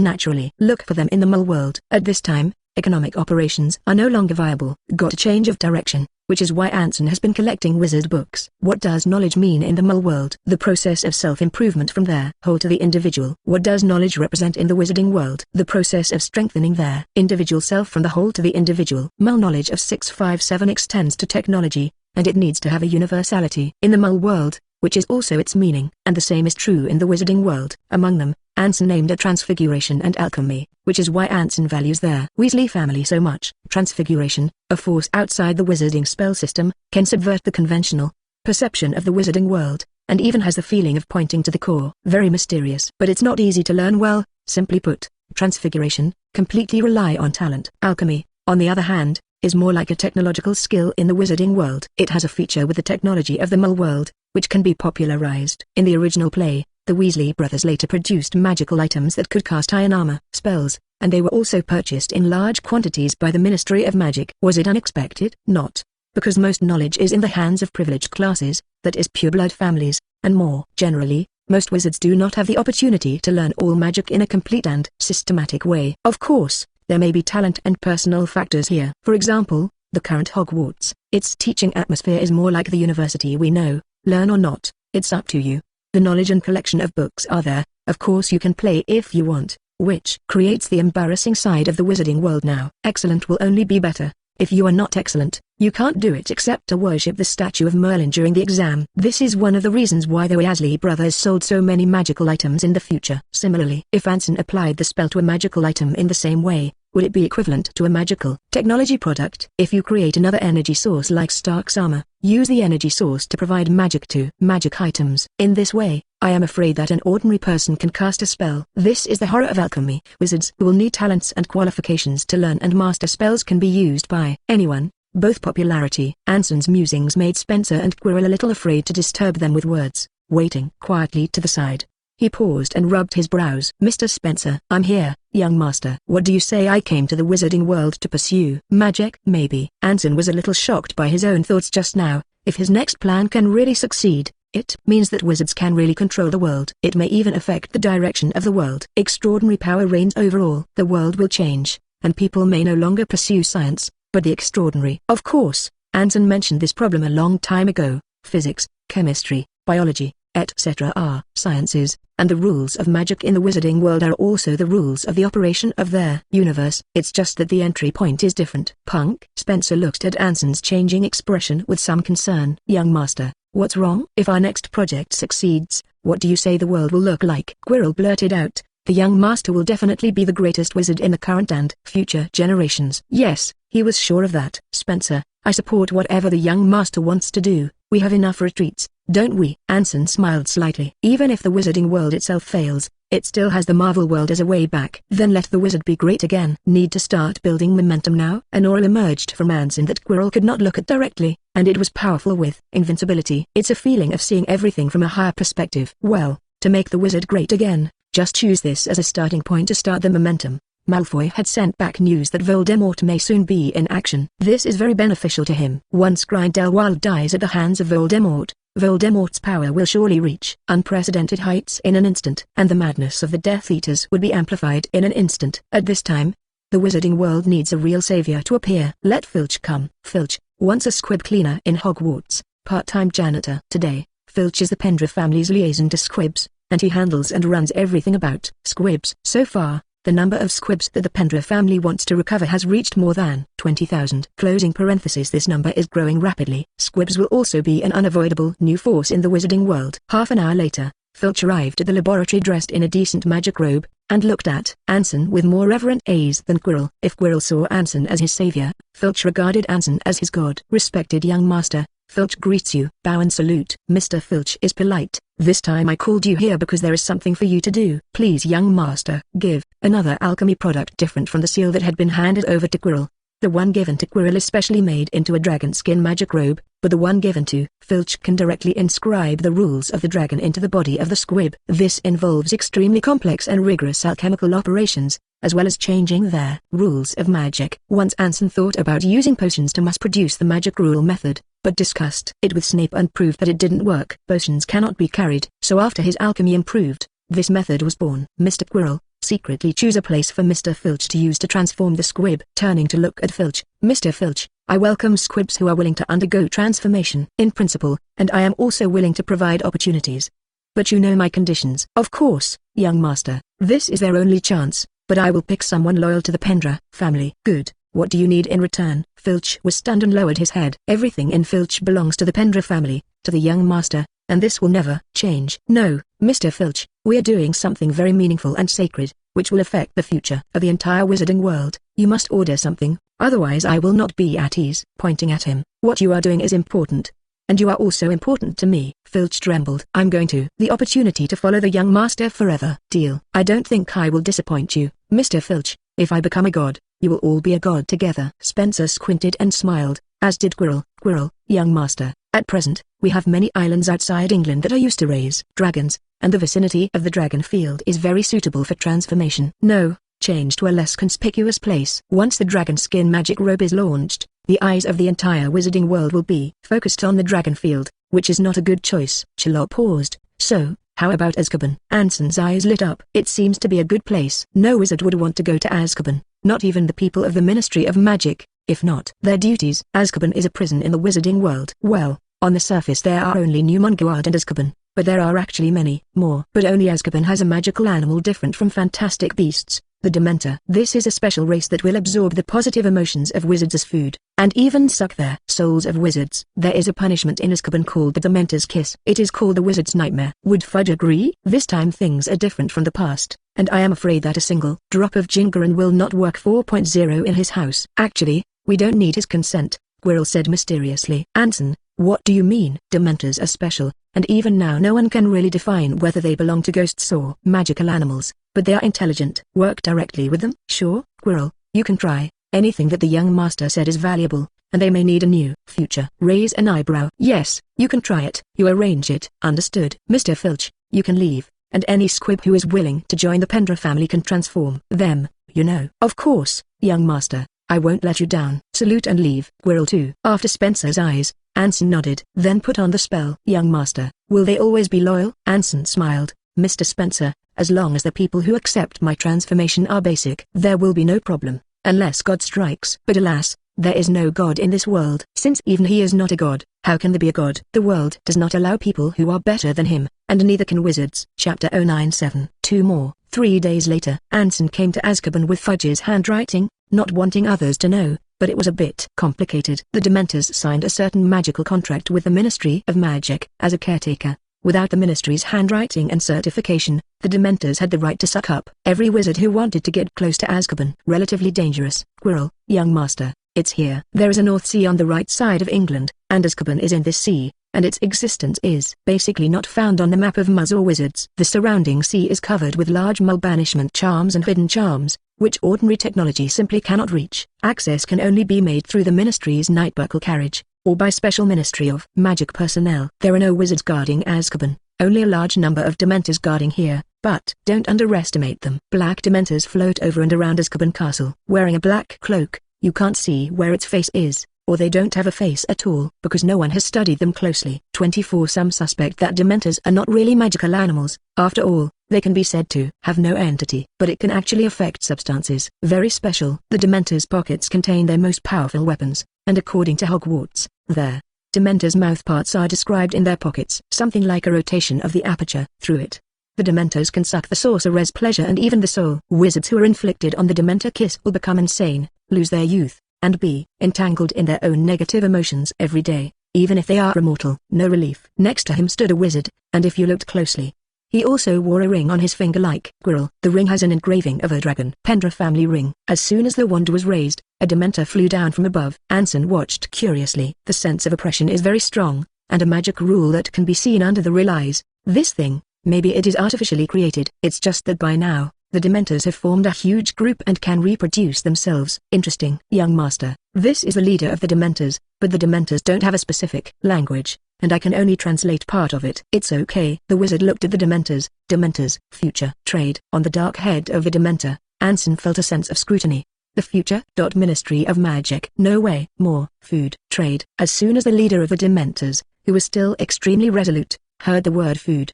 naturally look for them in the Mull world. At this time, economic operations are no longer viable. Got a change of direction, which is why Anson has been collecting wizard books. What does knowledge mean in the Mull world? The process of self-improvement from their whole to the individual. What does knowledge represent in the wizarding world? The process of strengthening their individual self from the whole to the individual. Mull knowledge of 657 extends to technology, and it needs to have a universality in the Mull world, which is also its meaning. And the same is true in the wizarding world. Among them, Anson named a transfiguration and alchemy, which is why Anson values their Weasley family so much. Transfiguration, a force outside the wizarding spell system, can subvert the conventional perception of the wizarding world, and even has the feeling of pointing to the core. Very mysterious. But it's not easy to learn well. Simply put, transfiguration completely rely on talent. Alchemy, on the other hand, is more like a technological skill in the wizarding world. It has a feature with the technology of the Mull world, which can be popularized. In the original play, the Weasley brothers later produced magical items that could cast iron armor spells, and they were also purchased in large quantities by the Ministry of Magic. Was it unexpected? Not. Because most knowledge is in the hands of privileged classes, that is pureblood families, and more generally, most wizards do not have the opportunity to learn all magic in a complete and systematic way. Of course, there may be talent and personal factors here. For example, the current Hogwarts, its teaching atmosphere is more like the university we know. Learn or not, it's up to you. The knowledge and collection of books are there. Of course you can play if you want, which creates the embarrassing side of the wizarding world now. Excellent will only be better. If you are not excellent, you can't do it except to worship the statue of Merlin during the exam. This is one of the reasons why the Weasley brothers sold so many magical items in the future. Similarly, if Anson applied the spell to a magical item in the same way, would it be equivalent to a magical technology product? If you create another energy source like Stark's armor, use the energy source to provide magic to magic items. In this way, I am afraid that an ordinary person can cast a spell. This is the horror of alchemy. Wizards who will need talents and qualifications to learn and master spells can be used by anyone. Both popularity. Anson's musings made Spencer and Quirrell a little afraid to disturb them with words. Waiting quietly to the side, he paused and rubbed his brows. Mr. Spencer, I'm here, young master. What do you say I came to the wizarding world to pursue? Magic? Maybe. Anson was a little shocked by his own thoughts just now. If his next plan can really succeed, it means that wizards can really control the world. It may even affect the direction of the world. Extraordinary power reigns over all. The world will change, and people may no longer pursue science, but the extraordinary. Of course, Anson mentioned this problem a long time ago. Physics, chemistry, biology, etc. are sciences, and the rules of magic in the wizarding world are also the rules of the operation of their universe. It's just that the entry point is different. Punk? Spencer looked at Anson's changing expression with some concern. Young master, What's wrong? If our next project succeeds, what do you say the world will look like? Quirrell blurted out. The young master will definitely be the greatest wizard in the current and future generations. Yes, he was sure of that. Spencer, I support whatever the young master wants to do. We have enough retreats, don't we? Anson smiled slightly. Even if the wizarding world itself fails, it still has the Marvel world as a way back. Then let the wizard be great again. Need to start building momentum now? An aura emerged from Anson that Quirrell could not look at directly, and it was powerful with invincibility. It's a feeling of seeing everything from a higher perspective. Well, to make the wizard great again, just choose this as a starting point to start the momentum. Malfoy had sent back news that Voldemort may soon be in action. This is very beneficial to him. Once Grindelwald dies at the hands of Voldemort, Voldemort's power will surely reach unprecedented heights in an instant, and the madness of the Death Eaters would be amplified in an instant. At this time, the wizarding world needs a real savior to appear. Let Filch come. Filch, once a squib cleaner in Hogwarts, part-time janitor. Today, Filch is the Pendra family's liaison to squibs, and he handles and runs everything about squibs. So far, the number of squibs that the Pendra family wants to recover has reached more than 20,000. Closing parenthesis. This number is growing rapidly. Squibs will also be an unavoidable new force in the wizarding world. Half an hour later, Filch arrived at the laboratory dressed in a decent magic robe, and looked at Anson with more reverent gaze than Quirrell. If Quirrell saw Anson as his savior, Filch regarded Anson as his god. Respected young master, Filch greets you. Bow and salute. Mr. Filch is polite. This time I called you here because there is something for you to do. Please young master. Give. Another alchemy product different from the seal that had been handed over to Quirrell. The one given to Quirrell is specially made into a dragon skin magic robe, but the one given to Filch can directly inscribe the rules of the dragon into the body of the squib. This involves extremely complex and rigorous alchemical operations, as well as changing their rules of magic. Once Anson thought about using potions to mass-produce the magic rule method, but discussed it with Snape and proved that it didn't work. Potions cannot be carried, so after his alchemy improved, this method was born. Mr. Quirrell, secretly choose a place for Mr. Filch to use to transform the squib. Turning to look at Filch, Mr. Filch, I welcome squibs who are willing to undergo transformation in principle, and I am also willing to provide opportunities. But you know my conditions. Of course, young master, this is their only chance, but I will pick someone loyal to the Pendra family. Good. What do you need in return? Filch was stunned and lowered his head. Everything in Filch belongs to the Pendra family, to the young master, and this will never change. No, Mr. Filch, we are doing something very meaningful and sacred, which will affect the future of the entire wizarding world. You must order something, otherwise I will not be at ease. Pointing at him, what you are doing is important. And you are also important to me. Filch trembled. I'm going to. The opportunity to follow the young master forever. Deal. I don't think I will disappoint you, Mr. Filch. If I become a god, you will all be a god together. Spencer squinted and smiled, as did Quirrell. Quirrell, young master, at present, we have many islands outside England that are used to raise dragons, and the vicinity of the dragon field is very suitable for transformation. No, change to a less conspicuous place. Once the dragon skin magic robe is launched, the eyes of the entire wizarding world will be focused on the dragon field, which is not a good choice. Chilot paused. So, how about Azkaban? Anson's eyes lit up. It seems to be a good place. No wizard would want to go to Azkaban, not even the people of the Ministry of Magic, if not their duties. Azkaban is a prison in the wizarding world. Well, on the surface there are only Newmongard and Azkaban, but there are actually many more. But only Azkaban has a magical animal different from fantastic beasts, the Dementor. This is a special race that will absorb the positive emotions of wizards as food, and even suck their souls of wizards. There is a punishment in Azkaban called the Dementor's Kiss. It is called the Wizard's Nightmare. Would Fudge agree? This time things are different from the past, and I am afraid that a single drop of Jingarin will not work 4.0 in his house. Actually, we don't need his consent, Quirrell said mysteriously. Anson, what do you mean? Dementors are special, and even now no one can really define whether they belong to ghosts or magical animals, but they are intelligent. Work directly with them? Sure, Quirrell, you can try. Anything that the young master said is valuable, and they may need a new future. Raise an eyebrow. Yes, you can try it. You arrange it. Understood. Mr. Filch, you can leave, and any squib who is willing to join the Pendra family can transform them, you know. Of course, young master, I won't let you down. Salute and leave. Quirrell too. After Spencer's eyes, Anson nodded. Then put on the spell. Young master, will they always be loyal? Anson smiled. Mr. Spencer, as long as the people who accept my transformation are basic, there will be no problem, unless God strikes. But alas, there is no God in this world. Since even he is not a god, how can there be a god? The world does not allow people who are better than him, and neither can wizards. Chapter 097. 2 more. 3 days later, Anson came to Azkaban with Fudge's handwriting, not wanting others to know. but it was a bit complicated. The Dementors signed a certain magical contract with the Ministry of Magic as a caretaker. Without the Ministry's handwriting and certification, the Dementors had the right to suck up every wizard who wanted to get close to Azkaban. Relatively dangerous. Quirrell, young master, it's here. There is a North Sea on the right side of England, and Azkaban is in this sea, and its existence is basically not found on the map of Muzz or wizards. The surrounding sea is covered with large Mull banishment charms and hidden charms, which ordinary technology simply cannot reach. Access can only be made through the Ministry's Nightbuckle carriage, or by special Ministry of Magic personnel. There are no wizards guarding Azkaban, only a large number of Dementors guarding here, but don't underestimate them. Black Dementors float over and around Azkaban Castle. Wearing a black cloak, you can't see where its face is, or they don't have a face at all, because no one has studied them closely. 24. Some suspect that Dementors are not really magical animals. After all, they can be said to have no entity, but it can actually affect substances. Very special. The Dementors' pockets contain their most powerful weapons, and according to Hogwarts, their Dementors' mouthparts are described in their pockets. Something like a rotation of the aperture. Through it, the Dementors can suck the sorcerer's pleasure and even the soul. Wizards who are inflicted on the Dementor kiss will become insane, lose their youth, and be entangled in their own negative emotions every day, even if they are immortal. No relief. Next to him stood a wizard, and if you looked closely, he also wore a ring on his finger like Quirrell. The ring has an engraving of a dragon. Pendra family ring. As soon as the wand was raised, a Dementor flew down from above. Anson watched curiously. The sense of oppression is very strong, and a magic rule that can be seen under the real eyes. This thing, maybe it is artificially created. It's just that by now, the Dementors have formed a huge group and can reproduce themselves. Interesting. Young master, this is the leader of the Dementors, but the Dementors don't have a specific language, and I can only translate part of it. It's okay. The wizard looked at the Dementors. Dementors, future, trade. On the dark head of the Dementor, Anson felt a sense of scrutiny. The future. Ministry of Magic. No way. More. Food. Trade. As soon as the leader of the Dementors, who was still extremely resolute, heard the word food,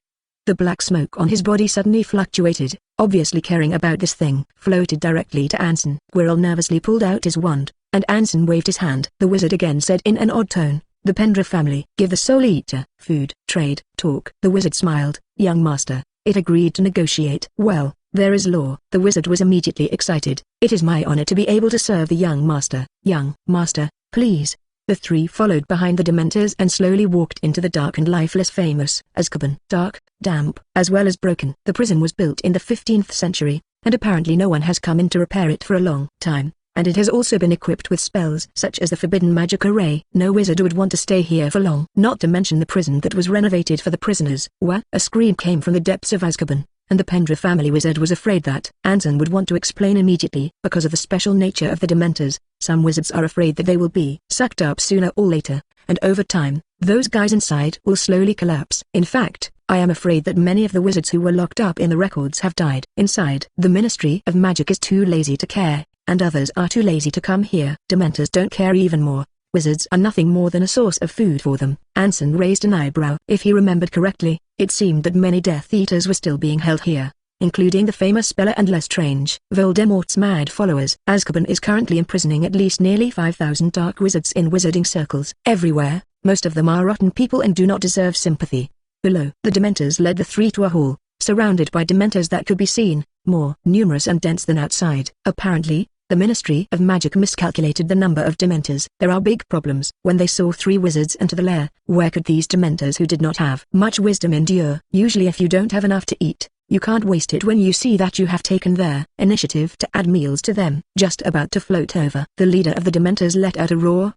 the black smoke on his body suddenly fluctuated, obviously caring about this thing. Floated directly to Anson. Quirrell nervously pulled out his wand, and Anson waved his hand. The wizard again said in an odd tone, "The Pendra family, give the Soul Eater, food, trade, talk." The wizard smiled. "Young master, it agreed to negotiate." "Well, there is law." The wizard was immediately excited. "It is my honor to be able to serve the young master." "Young master, please." The three followed behind the Dementors and slowly walked into the dark and lifeless famous Azkaban. Dark, damp, as well as broken. The prison was built in the 15th century, and apparently no one has come in to repair it for a long time, and it has also been equipped with spells such as the Forbidden Magic Array. No wizard would want to stay here for long. Not to mention the prison that was renovated for the prisoners. What? A scream came from the depths of Azkaban, and the Pendra family wizard was afraid that Anson would want to explain immediately. Because of the special nature of the Dementors, some wizards are afraid that they will be sucked up sooner or later, and over time, those guys inside will slowly collapse. In fact, I am afraid that many of the wizards who were locked up in the records have died inside. The Ministry of Magic is too lazy to care, and others are too lazy to come here. Dementors don't care even more. Wizards are nothing more than a source of food for them. Anson raised an eyebrow. If he remembered correctly, it seemed that many Death Eaters were still being held here, including the famous Speller and Lestrange, Voldemort's mad followers. Azkaban is currently imprisoning at least nearly 5,000 dark wizards in wizarding circles. Everywhere, most of them are rotten people and do not deserve sympathy. Below, the Dementors led the three to a hall, surrounded by Dementors that could be seen, more numerous and dense than outside. Apparently, the Ministry of Magic miscalculated the number of Dementors. There are big problems. When they saw three wizards enter the lair, where could these Dementors who did not have much wisdom endure? Usually if you don't have enough to eat, you can't waste it when you see that you have taken their initiative to add meals to them. Just about to float over. The leader of the Dementors let out a roar.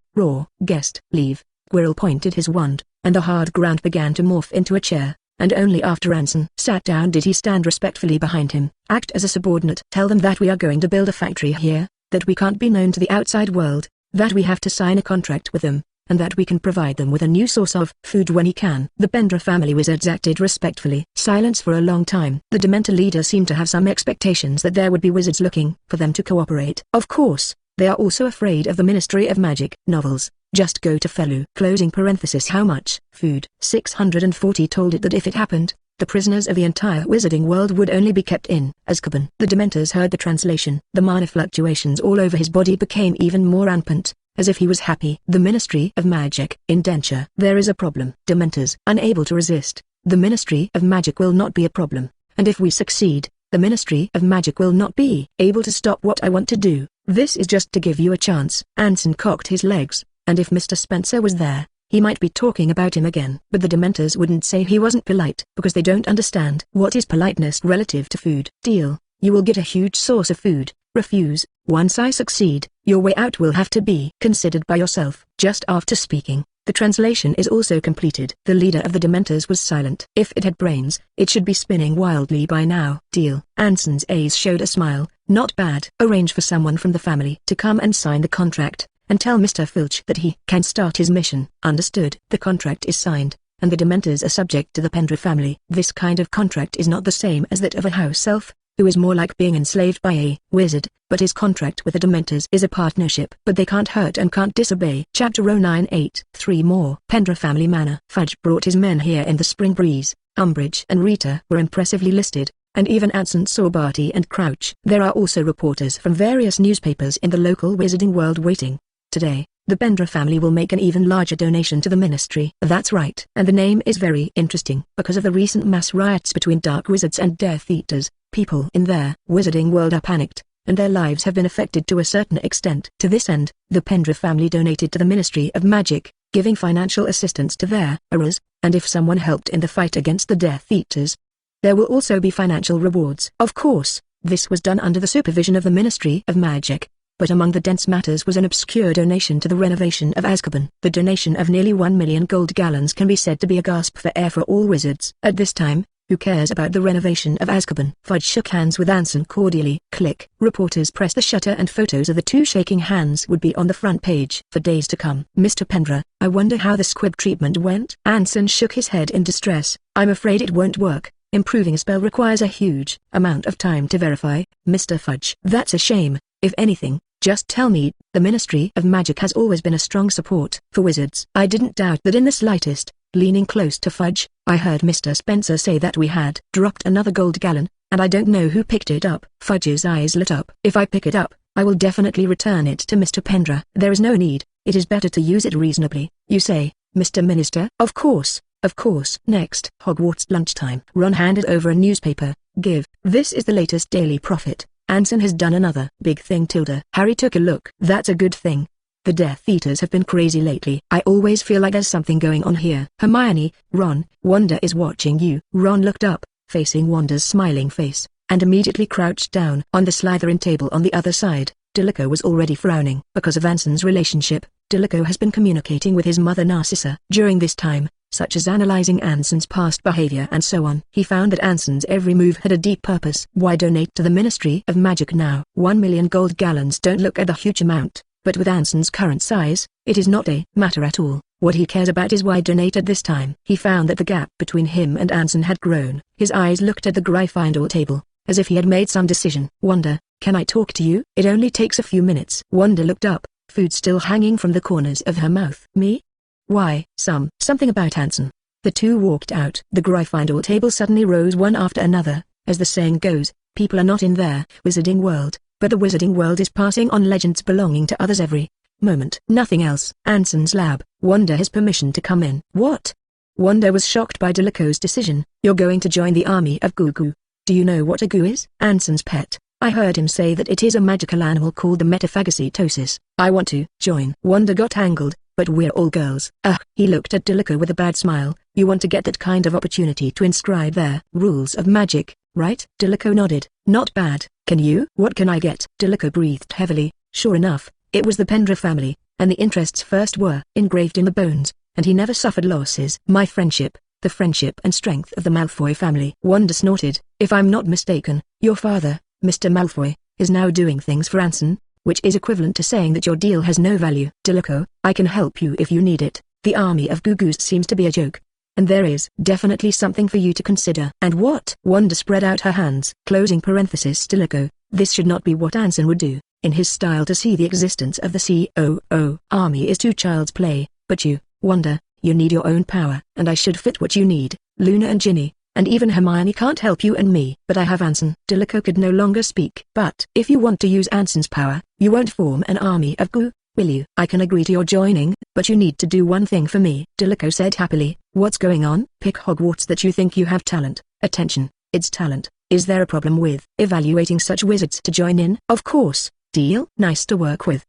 "Guest, leave." Quirrell pointed his wand, and the hard ground began to morph into a chair, and only after Anson sat down did he stand respectfully behind him. "Act as a subordinate. Tell them that we are going to build a factory here, that we can't be known to the outside world, that we have to sign a contract with them, and that we can provide them with a new source of food when he can." The Pendra family wizards acted respectfully. Silence for a long time. The Dementor leader seemed to have some expectations that there would be wizards looking for them to cooperate. Of course, they are also afraid of the Ministry of Magic. Novels. Just go to Felu. Closing parenthesis. How much food? 640 told it that if it happened, the prisoners of the entire wizarding world would only be kept in Azkaban. The Dementors heard the translation. The mana fluctuations all over his body became even more rampant, as if he was happy. The Ministry of Magic. Indenture. There is a problem. Dementors. Unable to resist. The Ministry of Magic will not be a problem, and if we succeed, the Ministry of Magic will not be able to stop what I want to do. This is just to give you a chance. Anson cocked his legs, and if Mr. Spencer was there, he might be talking about him again. But the Dementors wouldn't say he wasn't polite, because they don't understand what is politeness relative to food. Deal, you will get a huge source of food. Refuse, once I succeed, your way out will have to be considered by yourself. Just after speaking, the translation is also completed. The leader of the Dementors was silent. If it had brains, it should be spinning wildly by now. Deal. Anson's A's showed a smile. Not bad. Arrange for someone from the family to come and sign the contract, and tell Mr. Filch that he can start his mission. Understood. The contract is signed, and the Dementors are subject to the Pendra family. This kind of contract is not the same as that of a house elf, who is more like being enslaved by a wizard, but his contract with the Dementors is a partnership. But they can't hurt and can't disobey. Chapter 098. 3 more. Pendra Family Manor. Fudge brought his men here in the spring breeze. Umbridge and Rita were impressively listed, and even Anson saw Barty and Crouch. There are also reporters from various newspapers in the local wizarding world waiting. Today, the Pendra family will make an even larger donation to the ministry. That's right. And the name is very interesting. Because of the recent mass riots between Dark Wizards and Death Eaters, people in their wizarding world are panicked, and their lives have been affected to a certain extent. To this end, the Pendra family donated to the Ministry of Magic, giving financial assistance to their errors, and if someone helped in the fight against the Death Eaters, there will also be financial rewards. Of course, this was done under the supervision of the Ministry of Magic. But among the dense matters was an obscure donation to the renovation of Azkaban. The donation of nearly 1 million gold gallons can be said to be a gasp for air for all wizards. At this time, who cares about the renovation of Azkaban? Fudge shook hands with Anson cordially. Click. Reporters pressed the shutter and photos of the two shaking hands would be on the front page for days to come. Mr. Pendra, I wonder how the squib treatment went? Anson shook his head in distress. I'm afraid it won't work. Improving a spell requires a huge amount of time to verify, Mr. Fudge. That's a shame. If anything, just tell me. The Ministry of Magic has always been a strong support for wizards. I didn't doubt that in the slightest. Leaning close to Fudge, I heard Mr. Spencer say that we had dropped another gold gallon, and I don't know who picked it up. Fudge's eyes lit up. If I pick it up, I will definitely return it to Mr. Pendra. There is no need. It is better to use it reasonably. You say, Mr. Minister? Of course. Of course. Next. Hogwarts lunchtime. Ron handed over a newspaper. Give. This is the latest Daily Prophet. Anson has done another big thing. Harry took a look. That's a good thing. The Death Eaters have been crazy lately. I always feel like there's something going on here. Hermione, Ron, Wanda is watching you. Ron looked up, facing Wanda's smiling face, and immediately crouched down. On the Slytherin table on the other side, Dilico was already frowning. Because of Anson's relationship, Dilico has been communicating with his mother Narcissa. During this time, such as analyzing Anson's past behavior and so on, he found that Anson's every move had a deep purpose. Why donate to the Ministry of Magic now? 1 million gold gallons don't look at a huge amount, but with Anson's current size, it is not a matter at all. What he cares about is why donate at this time. He found that the gap between him and Anson had grown. His eyes looked at the Gryffindor table, as if he had made some decision. Wanda, can I talk to you? It only takes a few minutes. Wanda looked up, food still hanging from the corners of her mouth. Me? Why? Something about Anson. The two walked out. The Gryffindor table suddenly rose one after another. As the saying goes, people are not in their wizarding world, but the wizarding world is passing on legends belonging to others every moment. Nothing else. Anson's lab. Wanda has permission to come in. What? Wanda was shocked by Dilico's decision. You're going to join the army of Goo-Goo. Do you know what a Goo is? Anson's pet. I heard him say that it is a magical animal called the Metaphagocytosis. I want to join. Wanda got tangled, but we're all girls. He looked at Dilico with a bad smile. You want to get that kind of opportunity to inscribe their rules of magic, right? Dilico nodded. Not bad. Can you? What can I get? Dilico breathed heavily. Sure enough, it was the Pendra family, and the interests first were engraved in the bones, and he never suffered losses. My friendship, the friendship and strength of the Malfoy family. Wanda snorted. If I'm not mistaken, your father, Mr. Malfoy, is now doing things for Anson, which is equivalent to saying that your deal has no value. Dilico, I can help you if you need it. The army of Goo-Goos seems to be a joke. And there is definitely something for you to consider. And what? Wanda spread out her hands. Closing parenthesis. Dilico, this should not be what Anson would do. In his style to see the existence of the COO army is too child's play, but you, Wanda, you need your own power. And I should fit what you need. Luna and Ginny, and even Hermione can't help you and me. But I have Anson. Dilico could no longer speak. But if you want to use Anson's power, you won't form an army of Goo, will you? I can agree to your joining, but you need to do one thing for me. Dilico said happily. What's going on? Pick Hogwarts that you think you have talent. Attention, it's talent. Is there a problem with evaluating such wizards to join in? Of course. Deal? Nice to work with.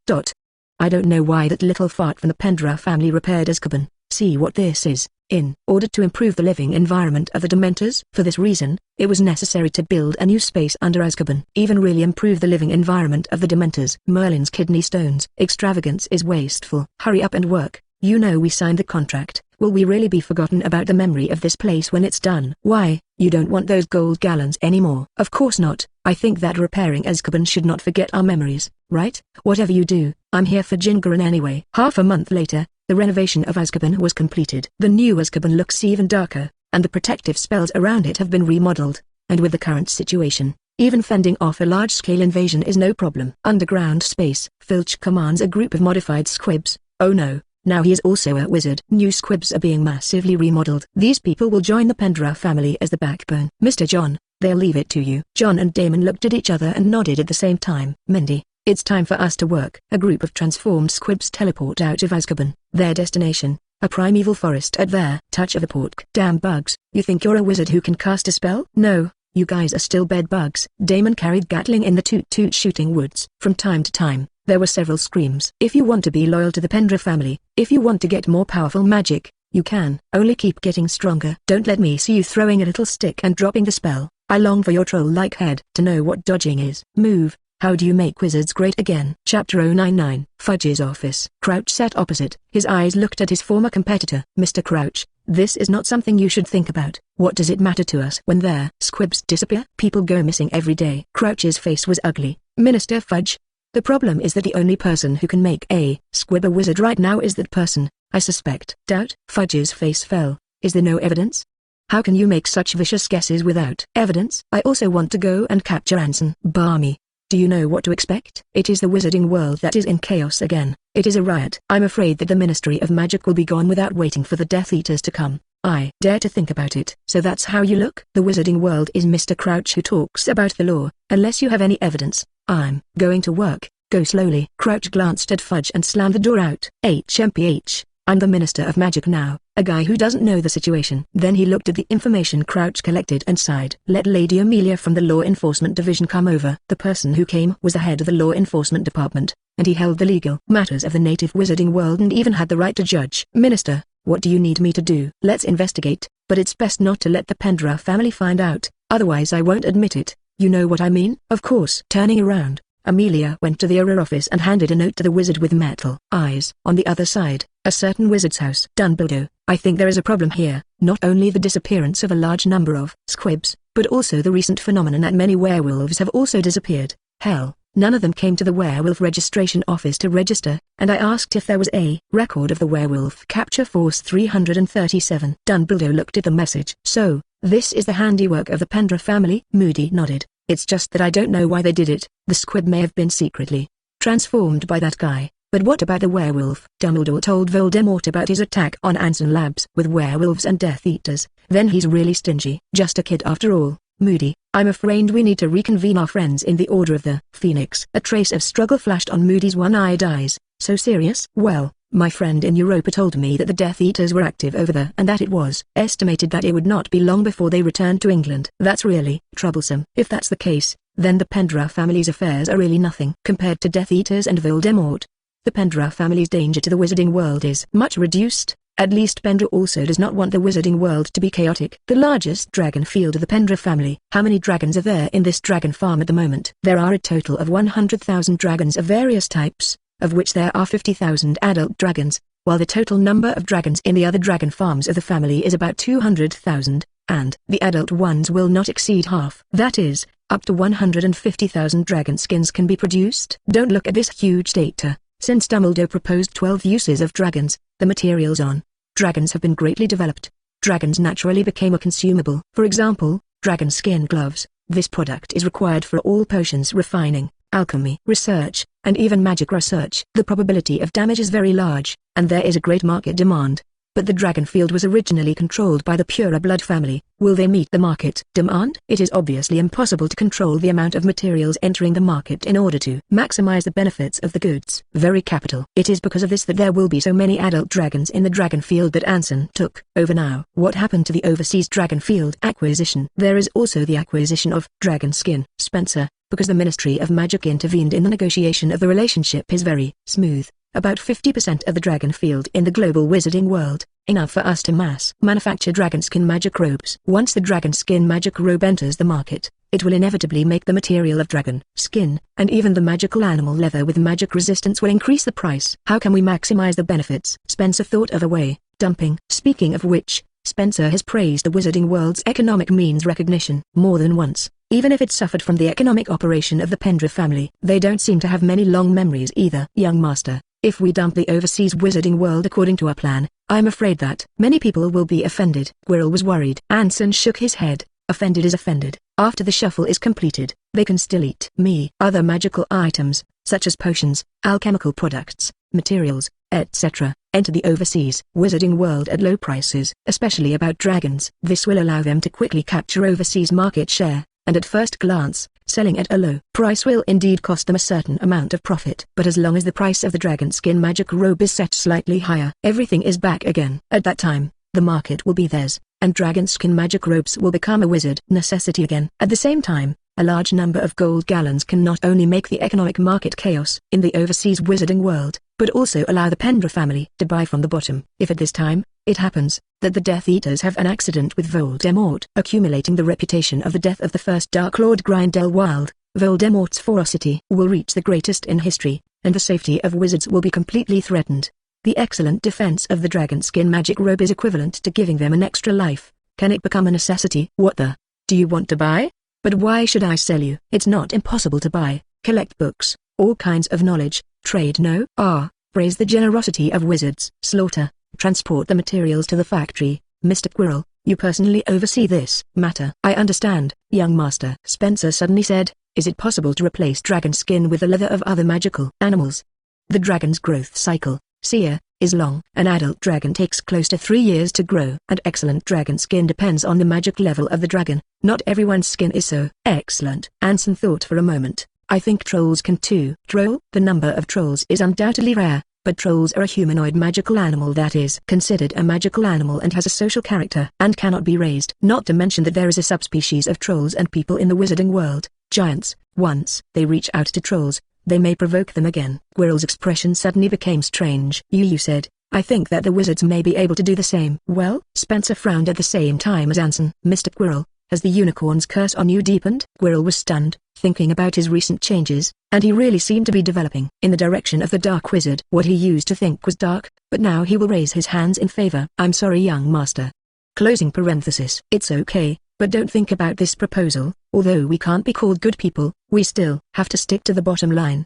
I don't know why that little fart from the Pendra family repaired Azkaban. See what this is. In order to improve the living environment of the Dementors, for this reason, it was necessary to build a new space under Azkaban. Even really improve the living environment of the Dementors. Merlin's kidney stones. Extravagance is wasteful. Hurry up and work. You know we signed the contract. Will we really be forgotten about the memory of this place when it's done? Why, you don't want those gold gallons anymore? Of course not. I think that repairing Azkaban should not forget our memories, right? Whatever you do, I'm here for Jingaran anyway. Half a month later, the renovation of Azkaban was completed. The new Azkaban looks even darker, and the protective spells around it have been remodeled. And with the current situation, even fending off a large-scale invasion is no problem. Underground space. Filch commands a group of modified squibs. Oh no. Now he is also a wizard. New squibs are being massively remodeled. These people will join the Pendra family as the backbone. Mr. John, they'll leave it to you. John and Damon looked at each other and nodded at the same time. Mindy, it's time for us to work. A group of transformed squibs teleport out of Azkaban. Their destination, a primeval forest at their touch of a pork. Damn bugs, you think you're a wizard who can cast a spell? No, you guys are still bed bugs. Damon carried Gatling in the toot-toot shooting woods. From time to time, there were several screams. If you want to be loyal to the Pendra family, if you want to get more powerful magic, you can. Only keep getting stronger. Don't let me see you throwing a little stick and dropping the spell. I long for your troll-like head to know what dodging is. Move. How do you make wizards great again? Chapter 099. Fudge's office. Crouch sat opposite. His eyes looked at his former competitor. Mr. Crouch, this is not something you should think about. What does it matter to us when their squibs disappear? People go missing every day. Crouch's face was ugly. Minister Fudge, the problem is that the only person who can make a squib a wizard right now is that person, I suspect. Doubt? Fudge's face fell. Is there no evidence? How can you make such vicious guesses without evidence? I also want to go and capture Anson. Barmy, do you know what to expect? It is the wizarding world that is in chaos again. It is a riot. I'm afraid that the Ministry of Magic will be gone without waiting for the Death Eaters to come. I dare to think about it. So that's how you look? The wizarding world is Mr. Crouch who talks about the law. Unless you have any evidence, I'm going to work. Go slowly. Crouch glanced at Fudge and slammed the door out. HMPH, I'm the Minister of Magic now, a guy who doesn't know the situation. Then he looked at the information Crouch collected and sighed. Let Lady Amelia from the Law Enforcement Division come over. The person who came was the head of the Law Enforcement Department, and he held the legal matters of the native wizarding world and even had the right to judge. Minister, what do you need me to do? Let's investigate, but it's best not to let the Pendra family find out, otherwise I won't admit it. You know what I mean? Of course. Turning around, Amelia went to the Auror office and handed a note to the wizard with metal eyes. On the other side, a certain wizard's house. Dumbledore, I think there is a problem here. Not only the disappearance of a large number of squibs, but also the recent phenomenon that many werewolves have also disappeared. Hell, none of them came to the werewolf registration office to register, and I asked if there was a record of the werewolf capture force 337. Dumbledore looked at the message. So, this is the handiwork of the Pendra family? Moody nodded. It's just that I don't know why they did it. The squib may have been secretly transformed by that guy. But what about the werewolf? Dumbledore told Voldemort about his attack on Anson Labs with werewolves and Death Eaters. Then he's really stingy. Just a kid after all. Moody, I'm afraid we need to reconvene our friends in the Order of the Phoenix. A trace of struggle flashed on Moody's one-eyed eyes. So serious? Well, my friend in Europa told me that the Death Eaters were active over there and that it was estimated that it would not be long before they returned to England. That's really troublesome. If that's the case, then the Pendra family's affairs are really nothing compared to Death Eaters and Voldemort. The Pendra family's danger to the wizarding world is much reduced. At least Pendra also does not want the wizarding world to be chaotic. The largest dragon field of the Pendra family. How many dragons are there in this dragon farm at the moment? There are a total of 100,000 dragons of various types, of which there are 50,000 adult dragons, while the total number of dragons in the other dragon farms of the family is about 200,000, and the adult ones will not exceed half. That is, up to 150,000 dragon skins can be produced. Don't look at this huge data. Since Dumbledore proposed 12 uses of dragons, the materials on dragons have been greatly developed. Dragons naturally became a consumable. For example, dragon skin gloves. This product is required for all potions refining, alchemy research, and even magic research. The probability of damage is very large, and there is a great market demand. But the dragon field was originally controlled by the purer blood family. Will they meet the market demand? It is obviously impossible to control the amount of materials entering the market in order to maximize the benefits of the goods. Very capital. It is because of this that there will be so many adult dragons in the dragon field that Anson took over now. What happened to the overseas dragon field acquisition? There is also the acquisition of dragon skin. Spencer, because the Ministry of Magic intervened in the negotiation of the relationship, is very smooth. About 50% of the dragon field in the global wizarding world, enough for us to mass manufacture dragon skin magic robes. Once the dragon skin magic robe enters the market, it will inevitably make the material of dragon skin, and even the magical animal leather with magic resistance will increase the price. How can we maximize the benefits? Spencer thought of a way: dumping. Speaking of which, Spencer has praised the wizarding world's economic means recognition more than once, even if it suffered from the economic operation of the Pendra family. They don't seem to have many long memories either. Young master, if we dump the overseas wizarding world according to our plan, I'm afraid that many people will be offended. Quirrell was worried. Anson shook his head. Offended is offended. After the shuffle is completed, they can still eat me. Other magical items, such as potions, alchemical products, materials, etc., enter the overseas wizarding world at low prices, especially about dragons. This will allow them to quickly capture overseas market share, and at first glance, selling at a low price will indeed cost them a certain amount of profit. But as long as the price of the dragon skin magic robe is set slightly higher, everything is back again. At that time, the market will be theirs, and dragon skin magic robes will become a wizard necessity again. At the same time, a large number of gold gallons can not only make the economic market chaos in the overseas wizarding world, but also allow the Pendra family to buy from the bottom. If at this time, it happens that the Death Eaters have an accident with Voldemort, accumulating the reputation of the death of the first Dark Lord Grindelwald, Voldemort's ferocity will reach the greatest in history, and the safety of wizards will be completely threatened. The excellent defense of the dragon skin magic robe is equivalent to giving them an extra life. Can it become a necessity? What the? Do you want to buy? But why should I sell you? It's not impossible to buy, collect books, all kinds of knowledge, trade. No. Praise the generosity of wizards. Slaughter, transport the materials to the factory. Mr. Quirrell, you personally oversee this matter. I understand, young master. Spencer suddenly said, is it possible to replace dragon skin with the leather of other magical animals? The dragon's growth cycle, Seer, is long. An adult dragon takes close to 3 years to grow, and excellent dragon skin depends on the magic level of the dragon. Not everyone's skin is so excellent. Anson thought for a moment. I think trolls can too. Troll? The number of trolls is undoubtedly rare, but trolls are a humanoid magical animal that is considered a magical animal and has a social character and cannot be raised. Not to mention that there is a subspecies of trolls and people in the wizarding world, giants. Once they reach out to trolls, they may provoke them again. Quirrell's expression suddenly became strange. You said, I think that the wizards may be able to do the same. Well, Spencer frowned at the same time as Anson. Mr. Quirrell, has the unicorn's curse on you deepened? Quirrell was stunned, thinking about his recent changes, and he really seemed to be developing in the direction of the dark wizard. What he used to think was dark, but now he will raise his hands in favor. I'm sorry, young master. Closing parenthesis. It's okay, but don't think about this proposal. Although we can't be called good people, we still have to stick to the bottom line.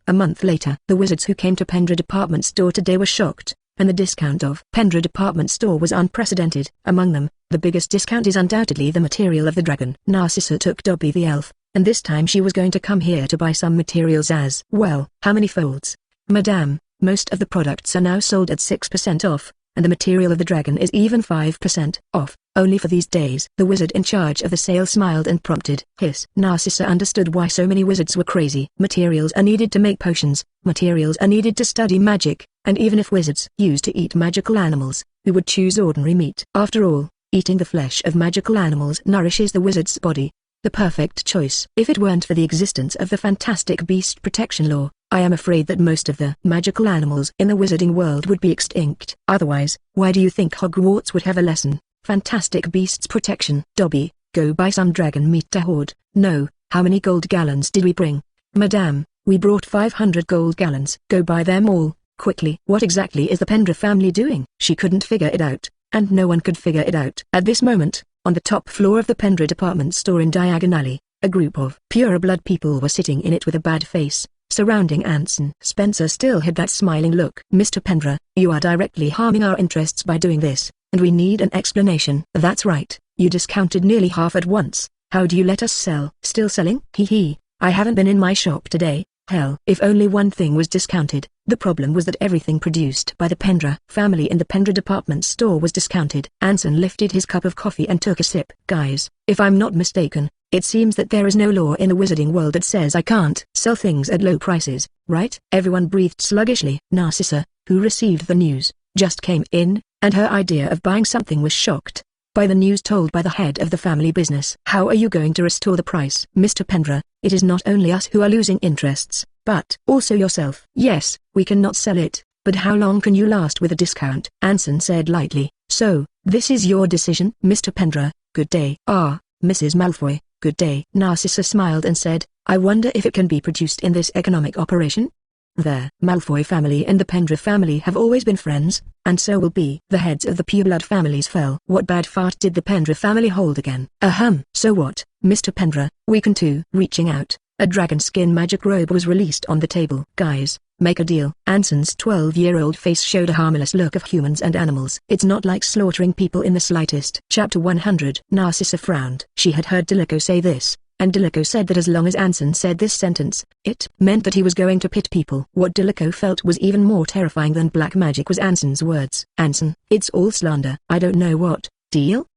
A month later, the wizards who came to Pendra department store today were shocked, and the discount of Pendra department store was unprecedented. Among them, the biggest discount is undoubtedly the material of the dragon. Narcissa took Dobby the elf, and this time she was going to come here to buy some materials as well. How many folds? Madame, most of the products are now sold at 6% off, and the material of the dragon is even 5% off, only for these days. The wizard in charge of the sale smiled and prompted. Hiss. Narcissa understood why so many wizards were crazy. Materials are needed to make potions, materials are needed to study magic, and even if wizards used to eat magical animals, who would choose ordinary meat? After all, eating the flesh of magical animals nourishes the wizard's body. The perfect choice. If it weren't for the existence of the fantastic beast protection law, I am afraid that most of the magical animals in the wizarding world would be extinct. Otherwise, why do you think Hogwarts would have a lesson? Fantastic beasts protection. Dobby, go buy some dragon meat to hoard. No, how many gold gallons did we bring? Madame, we brought 500 gold gallons. Go buy them all, quickly. What exactly is the Pendra family doing? She couldn't figure it out, and no one could figure it out. At this moment, on the top floor of the Pendra department store in Diagon Alley, a group of pure blood people were sitting in it with a bad face, surrounding Anson. Spencer still had that smiling look. Mr. Pendra, you are directly harming our interests by doing this, and we need an explanation. That's right, you discounted nearly half at once. How do you let us sell? Still selling? Hee hee, I haven't been in my shop today, Hell, if only one thing was discounted. The problem was that everything produced by the Pendra family in the Pendra department store was discounted. Anson lifted his cup of coffee and took a sip. Guys, if I'm not mistaken, it seems that there is no law in the wizarding world that says I can't sell things at low prices, right? Everyone breathed sluggishly. Narcissa, who received the news, just came in, and her idea of buying something was shocked by the news told by the head of the family business. How are you going to restore the price? Mr. Pendra, it is not only us who are losing interests, but also yourself. Yes, we cannot sell it, but how long can you last with a discount? Anson said lightly. So, this is your decision? Mr. Pendra, good day. Ah, Mrs. Malfoy, good day. Narcissa smiled and said, I wonder if it can be produced in this economic operation? The Malfoy family and the Pendra family have always been friends, and so will be. The heads of the pureblood families fell. What bad fart did the Pendra family hold again? Ahem. So what, Mr. Pendra, we can too. Reaching out, a dragon skin magic robe was released on the table. Guys, make a deal. Anson's 12-year-old face showed a harmless look of humans and animals. It's not like slaughtering people in the slightest. Chapter 100. Narcissa frowned. She had heard Dilico say this, and Dilico said that as long as Anson said this sentence, it meant that he was going to pit people. What Dilico felt was even more terrifying than black magic was Anson's words. Anson, it's all slander. I don't know what deal?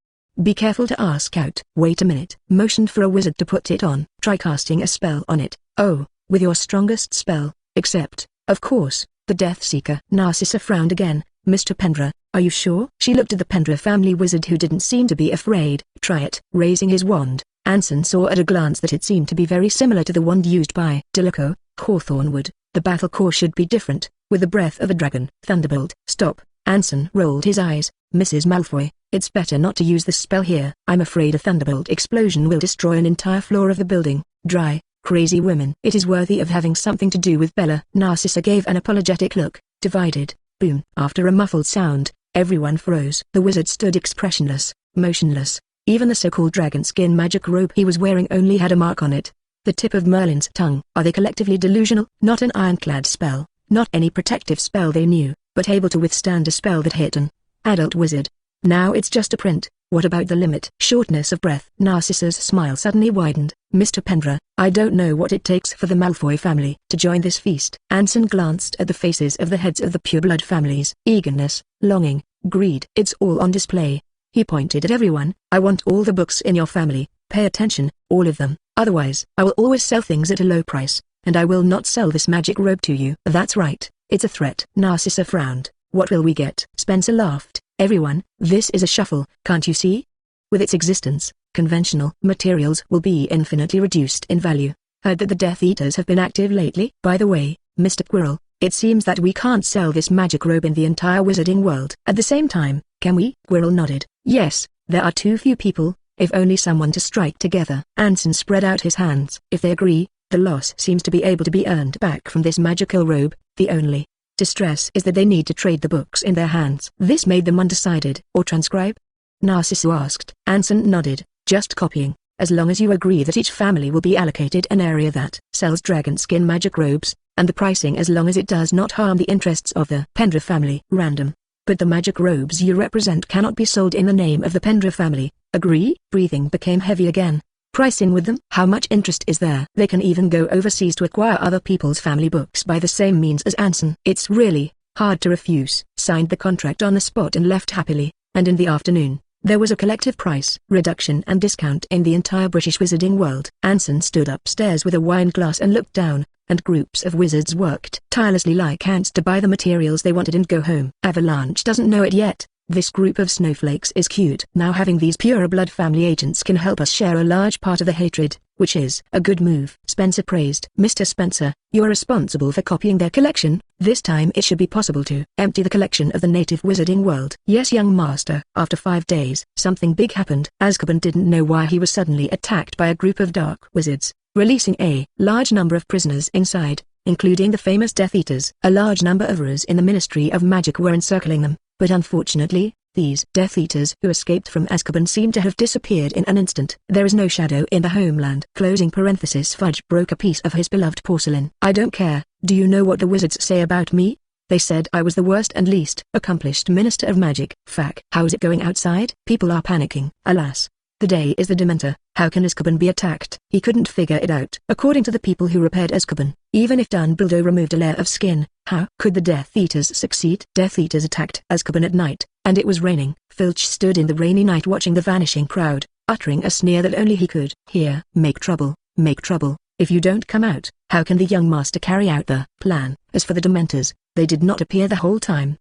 Be careful to ask out. Wait a minute. Motioned for a wizard to put it on. Try casting a spell on it. Oh, with your strongest spell, except, of course, the Death Seeker. Narcissa frowned again. Mr. Pendra, are you sure? She looked at the Pendra family wizard who didn't seem to be afraid. Try it. Raising his wand, Anson saw at a glance that it seemed to be very similar to the wand used by Dilico. Hawthornwood. The battle core should be different, with the breath of a dragon. Thunderbolt. Stop. Anson rolled his eyes. Mrs. Malfoy, it's better not to use the spell here. I'm afraid a thunderbolt explosion will destroy an entire floor of the building. Dry, crazy women. It is worthy of having something to do with Bella. Narcissa gave an apologetic look. Divided. Boom. After a muffled sound, everyone froze. The wizard stood expressionless, motionless. Even the so-called dragon skin magic robe he was wearing only had a mark on it. The tip of Merlin's tongue. Are they collectively delusional? Not an ironclad spell, not any protective spell they knew, but able to withstand a spell that hit an adult wizard. Now it's just a print. What about the limit? Shortness of breath. Narcissa's smile suddenly widened. Mr. Pendra, I don't know what it takes for the Malfoy family to join this feast. Anson glanced at the faces of the heads of the pureblood families. Eagerness, longing, greed. It's all on display. He pointed at everyone. I want all the books in your family. Pay attention, all of them. Otherwise, I will always sell things at a low price, and I will not sell this magic robe to you. That's right, it's a threat. Narcissa frowned. What will we get? Spencer laughed. Everyone, this is a shuffle, can't you see? With its existence, conventional materials will be infinitely reduced in value. Heard that the Death Eaters have been active lately? By the way, Mr. Quirrell, it seems that we can't sell this magic robe in the entire wizarding world. At the same time, can we? Quirrell nodded. Yes, there are too few people, if only someone to strike together. Anson spread out his hands. If they agree, the loss seems to be able to be earned back from this magical robe. The only distress is that they need to trade the books in their hands. This made them undecided. Or transcribe? Narcissa asked. Anson nodded. Just copying, as long as you agree that each family will be allocated an area that sells dragon skin magic robes, and the pricing as long as it does not harm the interests of the Pendra family. Random. But the magic robes you represent cannot be sold in the name of the Pendra family. Agree? Breathing became heavy again. Pricing with them? How much interest is there? They can even go overseas to acquire other people's family books by the same means as Anson. It's really hard to refuse. Signed the contract on the spot and left happily, and in the afternoon, there was a collective price reduction and discount in the entire British wizarding world. Anson stood upstairs with a wine glass and looked down, and groups of wizards worked tirelessly like ants to buy the materials they wanted and go home. Avalanche doesn't know it yet. This group of snowflakes is cute. Now having these pure-blood family agents can help us share a large part of the hatred, which is a good move. Spencer praised. Mr. Spencer, you are responsible for copying their collection. This time it should be possible to empty the collection of the native wizarding world. Yes, young master. After 5 days, something big happened. Azkaban didn't know why he was suddenly attacked by a group of dark wizards, releasing a large number of prisoners inside, including the famous Death Eaters. A large number of Rus in the Ministry of Magic were encircling them. But unfortunately, these Death Eaters who escaped from Azkaban seem to have disappeared in an instant. There is no shadow in the homeland. Closing parenthesis. Fudge broke a piece of his beloved porcelain. I don't care. Do you know what the wizards say about me? They said I was the worst and least accomplished minister of magic. Fuck. How is it going outside? People are panicking. Alas. The day is the Dementor. How can Azkaban be attacked? He couldn't figure it out. According to the people who repaired Azkaban, even if Dumbledore removed a layer of skin, how could the Death Eaters succeed? Death Eaters attacked Azkaban at night, and it was raining. Filch stood in the rainy night watching the vanishing crowd, uttering a sneer that only he could hear. Make trouble, make trouble. If you don't come out, how can the young master carry out the plan? As for the Dementors, they did not appear the whole time.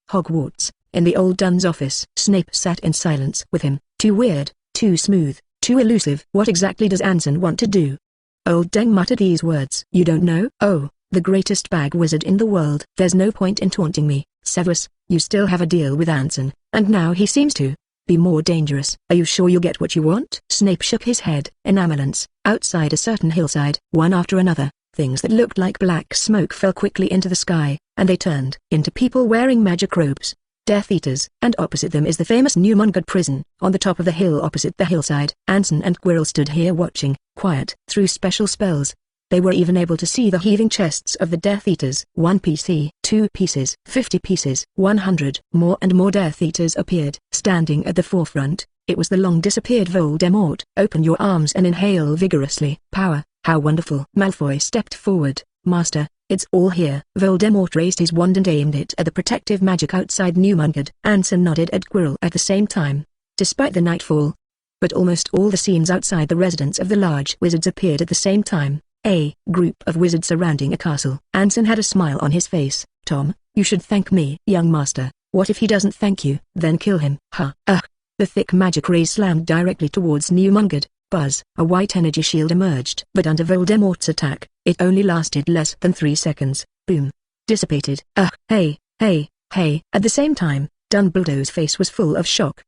Hogwarts, in the old Dun's office. Snape sat in silence with him. Too weird, too smooth, too elusive. What exactly does Anson want to do? Old Deng muttered these words. You don't know? Oh, the greatest bag wizard in the world. There's no point in taunting me, Severus. You still have a deal with Anson, and now he seems to be more dangerous. Are you sure you'll get what you want? Snape shook his head. Enamorance. Outside a certain hillside, one after another, things that looked like black smoke fell quickly into the sky, and they turned into people wearing magic robes. Death Eaters. And opposite them is the famous Newmongard prison, on the top of the hill opposite the hillside. Anson and Quirrell stood here watching, quiet. Through special spells, they were even able to see the heaving chests of the Death Eaters. 1 piece, 2 pieces, 50 pieces, 100. More and more Death Eaters appeared. Standing at the forefront, it was the long-disappeared Voldemort. Open your arms and inhale vigorously. Power, how wonderful. Malfoy stepped forward. Master, it's all here. Voldemort raised his wand and aimed it at the protective magic outside Newmongard. Anson nodded at Quirrell at the same time. Despite the nightfall, but almost all the scenes outside the residence of the large wizards appeared at the same time. A group of wizards surrounding a castle. Anson had a smile on his face. Tom, you should thank me. Young master, what if he doesn't thank you? Then kill him. The thick magic ray slammed directly towards Newmongard. Buzz. A white energy shield emerged. But under Voldemort's attack, it only lasted less than 3 seconds. Boom. Dissipated. Hey. At the same time, Dumbledore's face was full of shock.